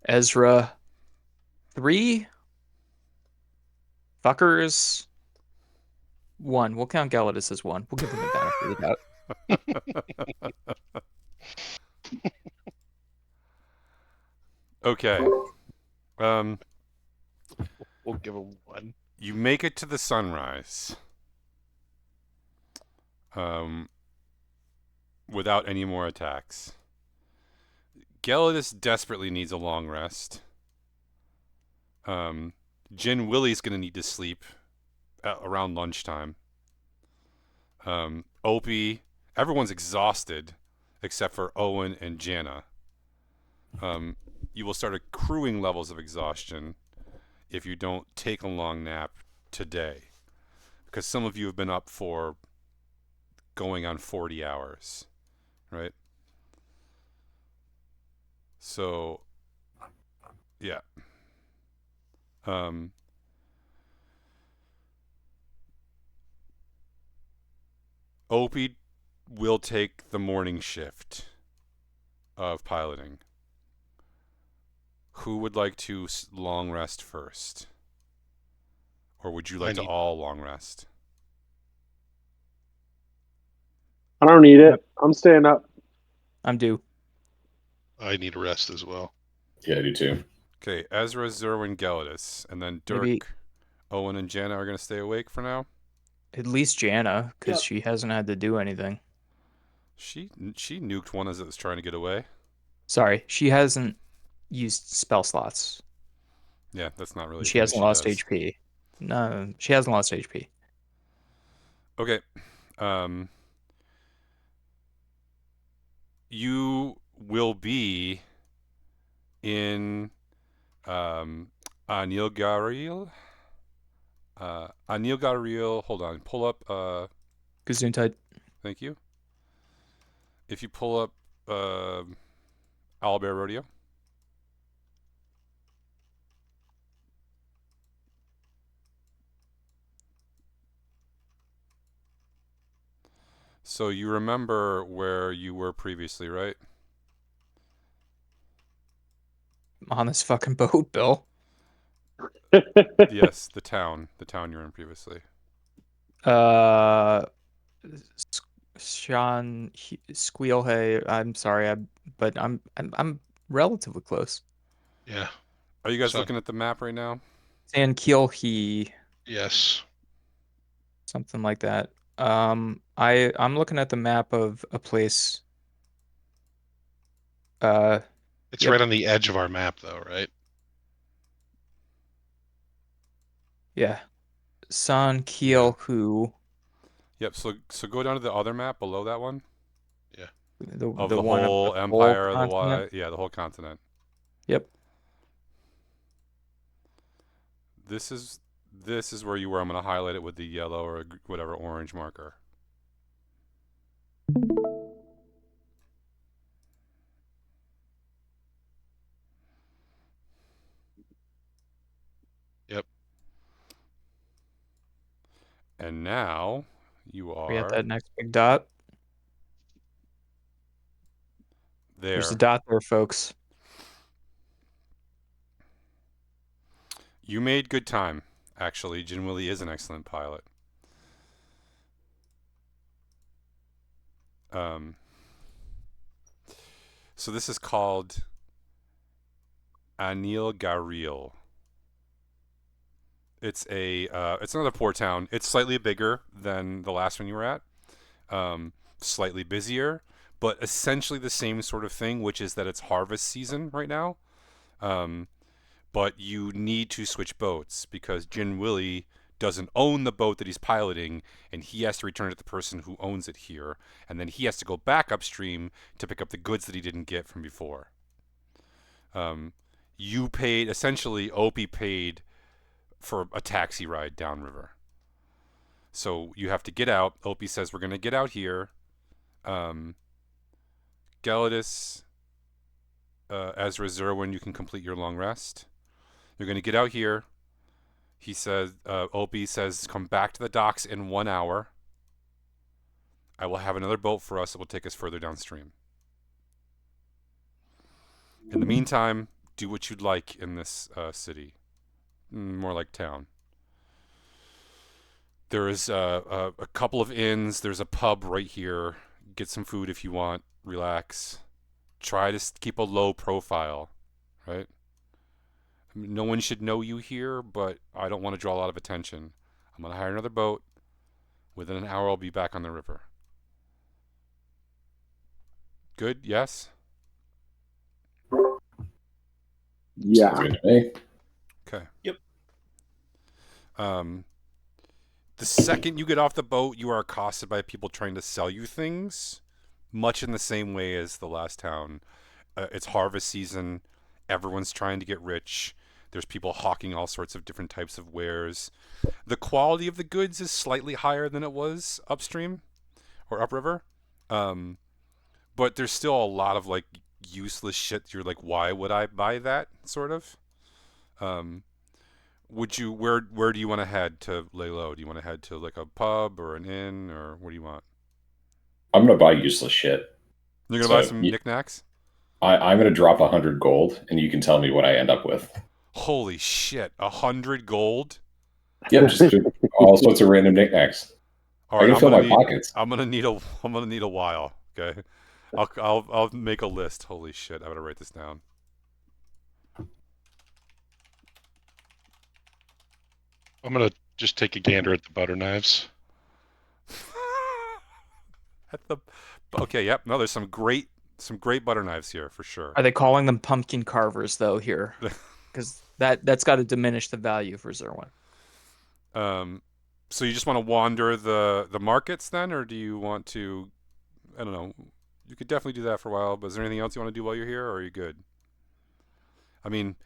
Ezra, 3 fuckers. 1. We'll count Gelidus as 1. We'll give him the benefit of the doubt. Okay. We'll give him 1. You make it to the sunrise. Without any more attacks. Gelidus desperately needs a long rest. Jin Willie's gonna need to sleep around lunchtime. Opie, everyone's exhausted except for Owen and Jana. You will start accruing levels of exhaustion if you don't take a long nap today, because some of you have been up for going on 40 hours, right? So, yeah. Opie will take the morning shift of piloting. Who would like to long rest first? Or would you like to all long rest? I don't need it. I'm staying up. I'm due. I need a rest as well. Yeah, I do too. Okay, Ezra, Zerwin, Gelidus, and then Dirk, Maybe Owen, and Jana are going to stay awake for now. at least Jana, because Yep. she hasn't had to do anything. She nuked one as it was trying to get away. Sorry, she hasn't used spell slots. Yeah, that's not really. She hasn't lost does. HP. No, she hasn't lost HP. Okay. You will be in Anil Garil. Anil Garil, hold on. Pull up. Gesundheit. Thank you. If you pull up Owlbear Rodeo. So you remember where you were previously, right? On this fucking boat, Bill. Yes, the town you were in previously. Sean Squealhay. I'm sorry, but I'm relatively close. Yeah. Are you guys looking at the map right now? San Kielhe. Yes. Something like that. I'm looking at the map of a place. It's Yep. right on the edge of our map, though, right? Yeah. San Kielhe. Yep. So go down to the other map below that one. Yeah. The Of the the one whole of the empire, whole continent. the whole continent. Yep. This is where you were. I'm going to highlight it with the yellow or whatever orange marker. Yep. And now you are. We got that next big dot. There. There's a dot there, folks. You made good time. Actually, Jin Willie is an excellent pilot. So this is called Anil Garil. It's another port town. It's slightly bigger than the last one you were at. Slightly busier, but essentially the same sort of thing, which is that it's harvest season right now. But you need to switch boats because Jin Willie doesn't own the boat that he's piloting, and he has to return it to the person who owns it here, and then he has to go back upstream to pick up the goods that he didn't get from before. You paid, essentially, Opie paid for a taxi ride downriver. So you have to get out. Opie says, we're going to get out here. Gelidus, Ezra, Zerwin, you can complete your long rest. You're going to get out here. He says, Opie says, come back to the docks in 1 hour. I will have another boat for us that will take us further downstream. In the meantime, do what you'd like in this city. More like town. There is a couple of inns. There's a pub right here. Get some food if you want. Relax. Try to keep a low profile, right? No one should know you here, but I don't want to draw a lot of attention. I'm going to hire another boat. Within an hour, I'll be back on the river. Good? Yes? Yeah. Sounds good to me. Okay. Yep. The second you get off the boat, you are accosted by people trying to sell you things, much in the same way as the last town. It's harvest season. Everyone's trying to get rich. There's people hawking all sorts of different types of wares. The quality of the goods is slightly higher than it was upstream or upriver. But there's still a lot of like useless shit. You're like, why would I buy that, sort of? Would you, where do you want to head to lay low? Do you want to head to like a pub or an inn, or what do you want? I'm gonna buy useless shit. You're gonna So, buy some knickknacks? I'm gonna drop 100 gold, and you can tell me what I end up with. Holy shit, 100 gold? Yep, just all sorts of random knickknacks. All I right, can fill my pockets. I'm gonna need a while. Okay, I'll make a list. Holy shit, I gotta write this down. I'm gonna just take a gander at the butter knives. Okay, yep. No, there's some great butter knives here for sure. Are they calling them pumpkin carvers though here? Because that's got to diminish the value for Zerwin. So you just want to wander the markets then, or do you want to? I don't know. You could definitely do that for a while. But is there anything else you want to do while you're here, or are you good? I mean,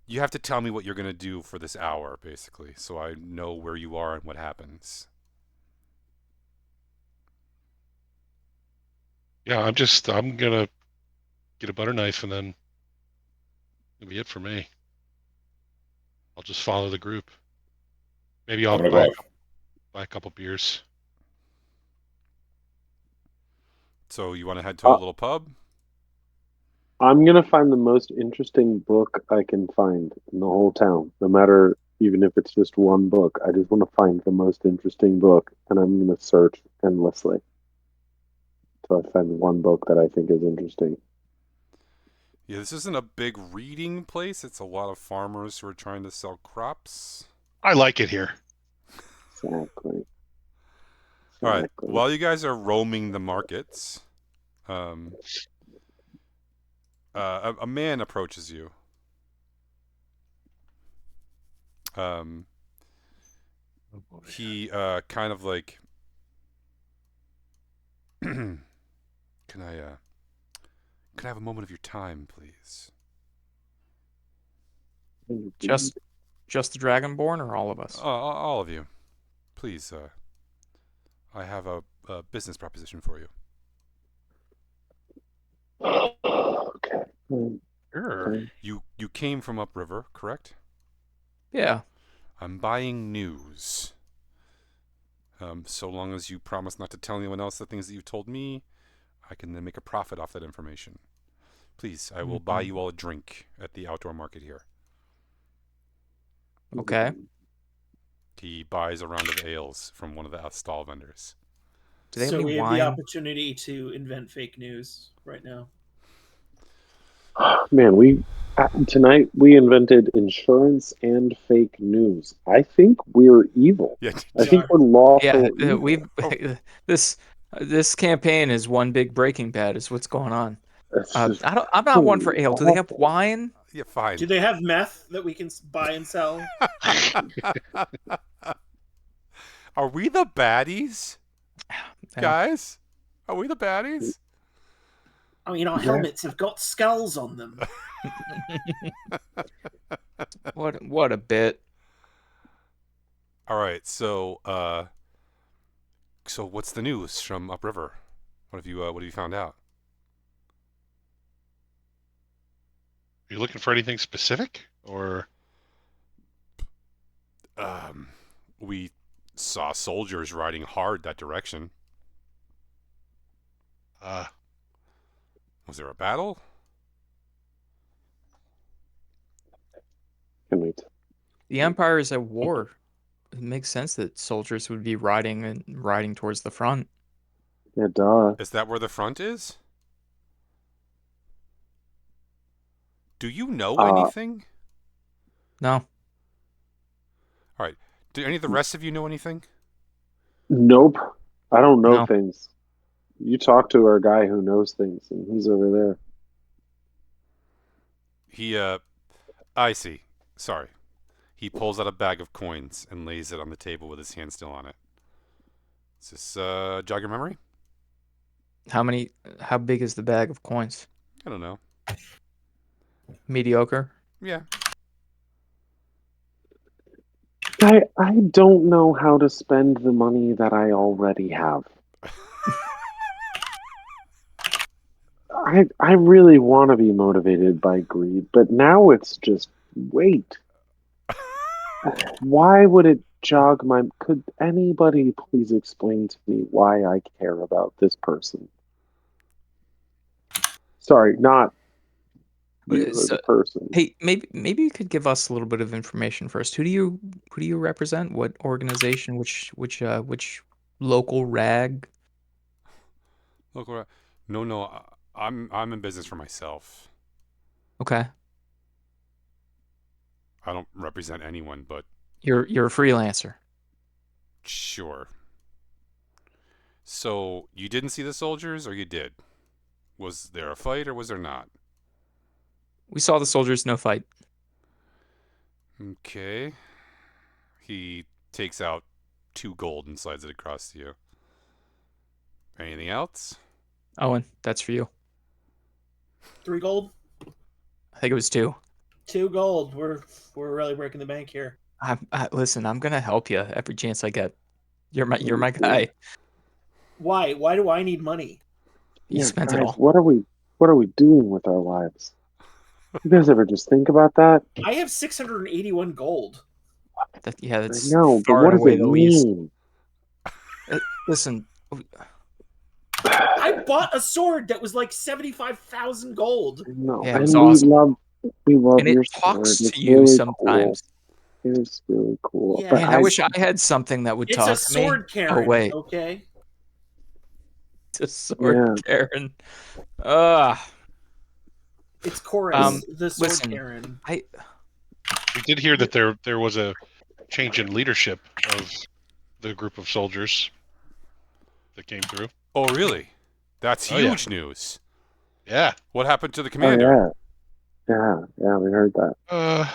you have to tell me what you're gonna do for this hour, basically, so I know where you are and what happens. Yeah, I'm gonna get a butter knife and then that'll be it for me. I'll just follow the group. Maybe I'll I'm gonna go buy a couple beers. So you want to head to a little pub? I'm gonna find the most interesting book I can find in the whole town, no matter even if it's just one book. I just want to find the most interesting book, and I'm gonna search endlessly till I find one book that I think is interesting. Yeah, this isn't a big reading place. It's a lot of farmers who are trying to sell crops. I like it here. Exactly. All right. While you guys are roaming the markets, a man approaches you. He kind of like, can I have a moment of your time, please? Just the Dragonborn or all of us? All of you, please. I have a business proposition for you. Okay. Sure. You came from upriver, correct? Yeah. I'm buying news. So long as you promise not to tell anyone else the things that you told me, I can then make a profit off that information. Please, I will buy you all a drink at the outdoor market here. Okay. He buys a round of ales from one of the stall vendors. Do they have So any we have wine? the opportunity to invent fake news right now. Man, tonight we invented insurance and fake news. I think we're evil. Yeah, I think we're lawful. Yeah, evil. we've this campaign is one big Breaking Bad. Is what's going on. That's just I'm not one for ale. Do they have awful. wine? yeah, fine. Do they have meth that we can buy and sell? Are we the baddies, Yeah. guys? Are we the baddies? I mean, our Yeah. helmets have got skulls on them. What a bit. All right, so what's the news from upriver? What have you found out? Are you looking for anything specific, or We saw soldiers riding hard that direction. Was there a battle? Can we? The Empire is at war. It makes sense that soldiers would be riding towards the front. Yeah, duh. Is that where the front is? Do you know anything? No. All right. Do any of the rest of you know anything? Nope. I don't know No. things. You talk to our guy who knows things, and he's over there. I see. Sorry. He pulls out a bag of coins and lays it on the table with his hand still on it. Is this, jog your memory? How big is the bag of coins? I don't know. Mediocre? Yeah. I don't know how to spend the money that I already have. I really want to be motivated by greed, but now it's just wait. Why would it jog my... Could anybody please explain to me why I care about this person? Sorry, not you as a person. Hey, maybe you could give us a little bit of information first. Who do you represent? What organization? Which local rag? Look, no. I'm in business for myself. Okay. I don't represent anyone, but You're a freelancer. sure. So you didn't see the soldiers, or you did? Was there a fight, or was there not? We saw the soldiers, no fight. Okay. He takes out 2 gold and slides it across to you. Anything else? Owen, that's for you. 3 gold, I think it was 2. 2 gold. We're really breaking the bank here. Listen, I'm gonna help you every chance I get. You're my guy. Why? Why do I need money? You Yeah, spent it guys, all. what are we doing with our lives? You guys ever just think about that? I have 681 gold. That's I know, but far what and does away it the least. mean? Listen, I bought a sword that was like 75,000 gold. No, yeah, it and was awesome. we love And it your talks sword. It's to you really cool. sometimes. It's really cool. Yeah. But Man, I wish I had something that would It's talk a to me. sword Karen. Oh wait, Okay. it's a sword Yeah. Karen. Ah, It's Chorus, the sword listen, Karen. we did hear that there was a change in leadership of the group of soldiers that came through? Oh, really? That's Oh, yeah. huge news. Yeah. What happened to the Oh commander? yeah, we heard that.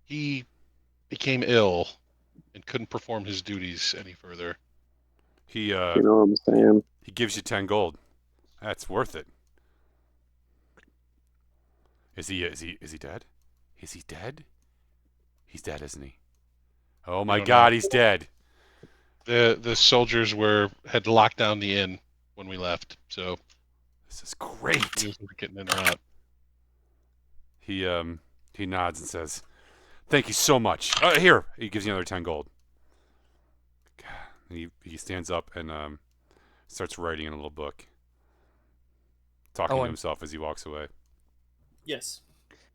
He became ill and couldn't perform his duties any further. He You know what I'm saying? he gives you 10 gold. That's worth it. Is he dead? Is he dead? He's dead, isn't he? Oh my don't God, know. he's dead. The soldiers had locked down the inn when we left, so This is great. he wasn't getting in or out. He nods and says, "Thank you so much." Here, he gives you another 10 gold. He stands up and starts writing in a little book, talking to Owen. himself as he walks away. Yes.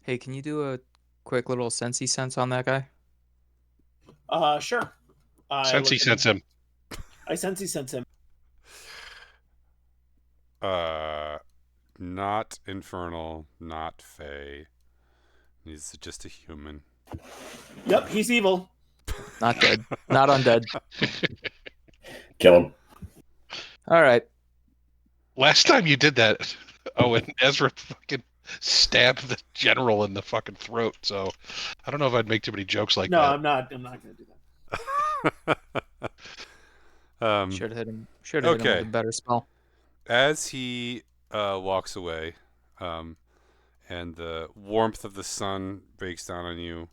hey, can you do a quick little sensey sense on that guy? Sure. Since he sends him. I sense him. Not infernal, not fey. He's just a human. Yep, he's evil. Not dead, not undead. Kill him. All right. Last time you did that, and Ezra fucking stabbed the general in the fucking throat. So I don't know if I'd make too many jokes like No, that. I'm not going to do that. Should have hit him. Should have hit him okay. with a better spell. As he walks away, and the warmth of the sun breaks down on you,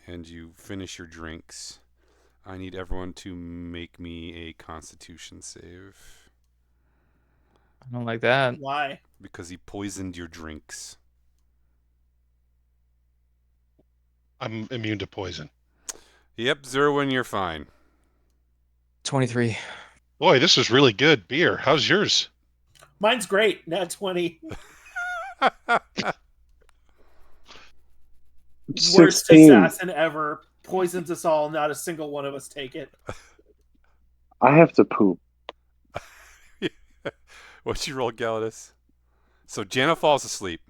and you finish your drinks. I need everyone to make me a Constitution save I don't like that. Why? because he poisoned your drinks. I'm immune to poison. Yep, Zerwin, you're fine. 23. Boy, this is really good beer. How's yours? Mine's great. Nat 20. Worst 16. assassin ever. Poisons us all. Not a single one of us take it. I have to poop. What'd you roll, Galadis? So Jana falls asleep.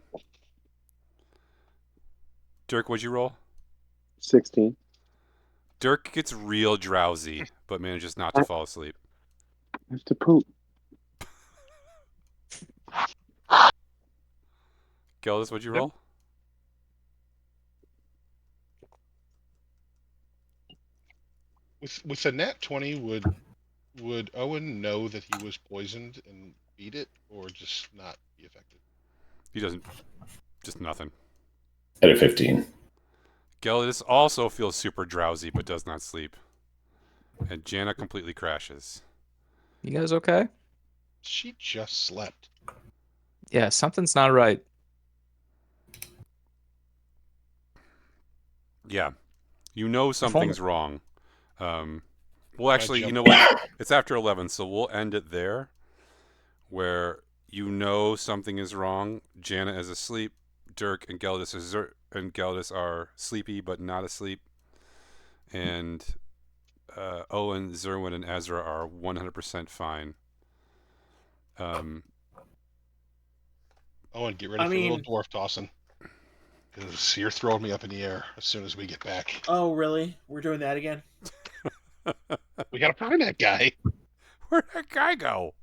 Dirk, what'd you roll? 16. Dirk gets real drowsy, but manages not to fall asleep. I have to poop. Galadis, what'd you roll? With a nat 20, would Owen know that he was poisoned and beat it, or just not be affected? He doesn't. Just nothing. At a 15. Galadis also feels super drowsy, but does not sleep. And Jana completely crashes. You guys okay? She just slept. Yeah, something's not right. Yeah. You know something's wrong. Well, actually, you know jump. what? It's after 11, so we'll end it there. Where you know something is wrong. Jana is asleep. Dirk and Galadis are sleepy but not asleep. And Owen, Zerwin, and Ezra are 100% fine. Owen, get ready I for mean- little dwarf tossing. Because you're throwing me up in the air as soon as we get back. Oh, really? We're doing that again? We gotta find that guy. Where'd that guy go?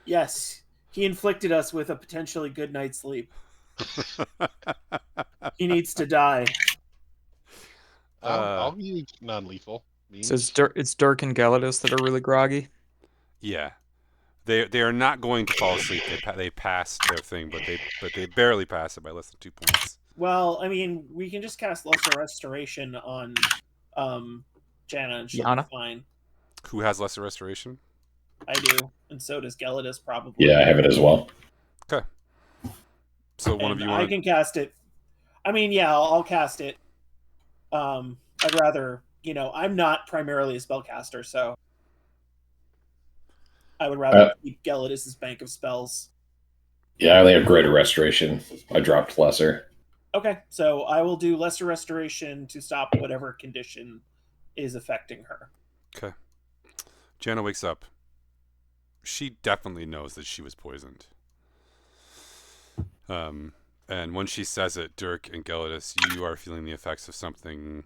Yes. He inflicted us with a potentially good night's sleep. He needs to die. I'll use non-lethal means. So it's Dirk and Galadis that are really groggy. Yeah. They are not going to fall asleep. They pass their thing, but they barely pass it by less than 2 points. Well, I mean, we can just cast Lesser Restoration on Jana and she'll Yana? be fine. Who has lesser restoration? I do. And so does Gelidus, probably. Yeah, I have it as well. Okay. So one of And you I want to... can cast it. I mean, yeah, I'll cast it. I'd rather, I'm not primarily a spellcaster, so I would rather keep Gelidus' bank of spells. Yeah, I only have greater restoration. I dropped lesser. Okay, so I will do Lesser Restoration to stop whatever condition is affecting her. Okay. Jana wakes up. She definitely knows that she was poisoned. And when she says it, Dirk and Gelidus, you are feeling the effects of something.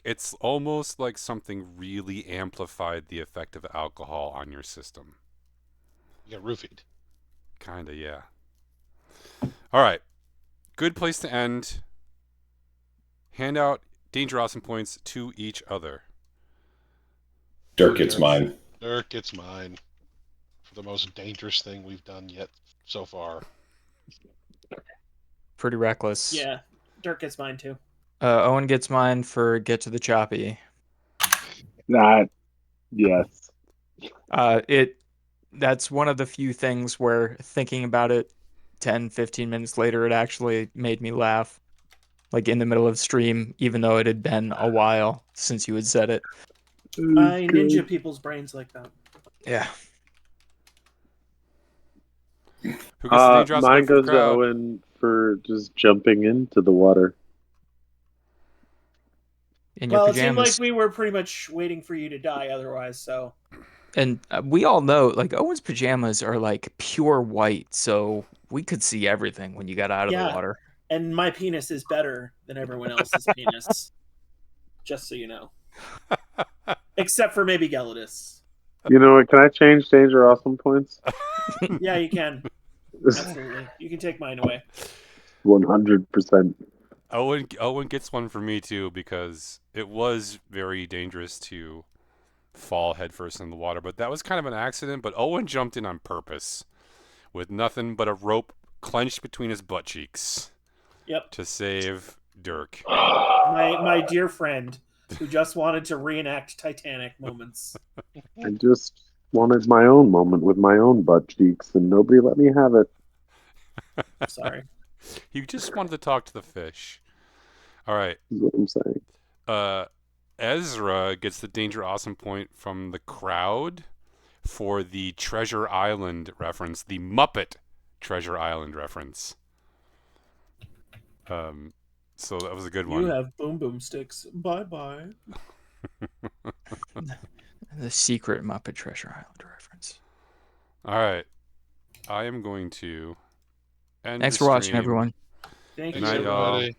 It's almost like something really amplified the effect of alcohol on your system. You got roofied. Kinda, yeah. All right. Good place to end. Hand out Danger Awesome points to each other. Dirk gets mine. Dirk gets mine. For the most dangerous thing we've done yet so far. Pretty reckless. Yeah, Dirk gets mine too. Owen gets mine for Get to the Choppy. That, yes. That's one of the few things where thinking about it 10, 15 minutes later, it actually made me laugh. Like in the middle of stream, even though it had been a while since you had said it. I ninja people's brains like that. Yeah. Who gets the Danger Awesome Mine point for the goes to crowd? Owen for just jumping into the water. In your Well, it seemed pajamas. like we were pretty much waiting for you to die otherwise, so. And we all know, like, Owen's pajamas are like pure white, so we could see everything when you got out of the water. And my penis is better than everyone else's penis. Just so you know. Except for maybe Gelidus. You know what? Can I change Danger Awesome points? Yeah, you can. Absolutely. You can take mine away. 100%. Owen gets one for me too because it was very dangerous to fall headfirst in the water, but that was kind of an accident. But Owen jumped in on purpose, with nothing but a rope clenched between his butt cheeks Yep. to save Dirk. My dear friend who just wanted to reenact Titanic moments. I just wanted my own moment with my own butt cheeks, and nobody let me have it. Sorry. He just wanted to talk to the fish. All right. Is what I'm saying. Ezra gets the Danger Awesome point from the crowd for the Treasure Island reference, the Muppet Treasure Island reference. So that was a good one. You have boom boom sticks. Bye bye. The secret Muppet Treasure Island reference. All right. I am going to end Thanks the for watching, stream. everyone. Thank Good you, night, y'all. everybody.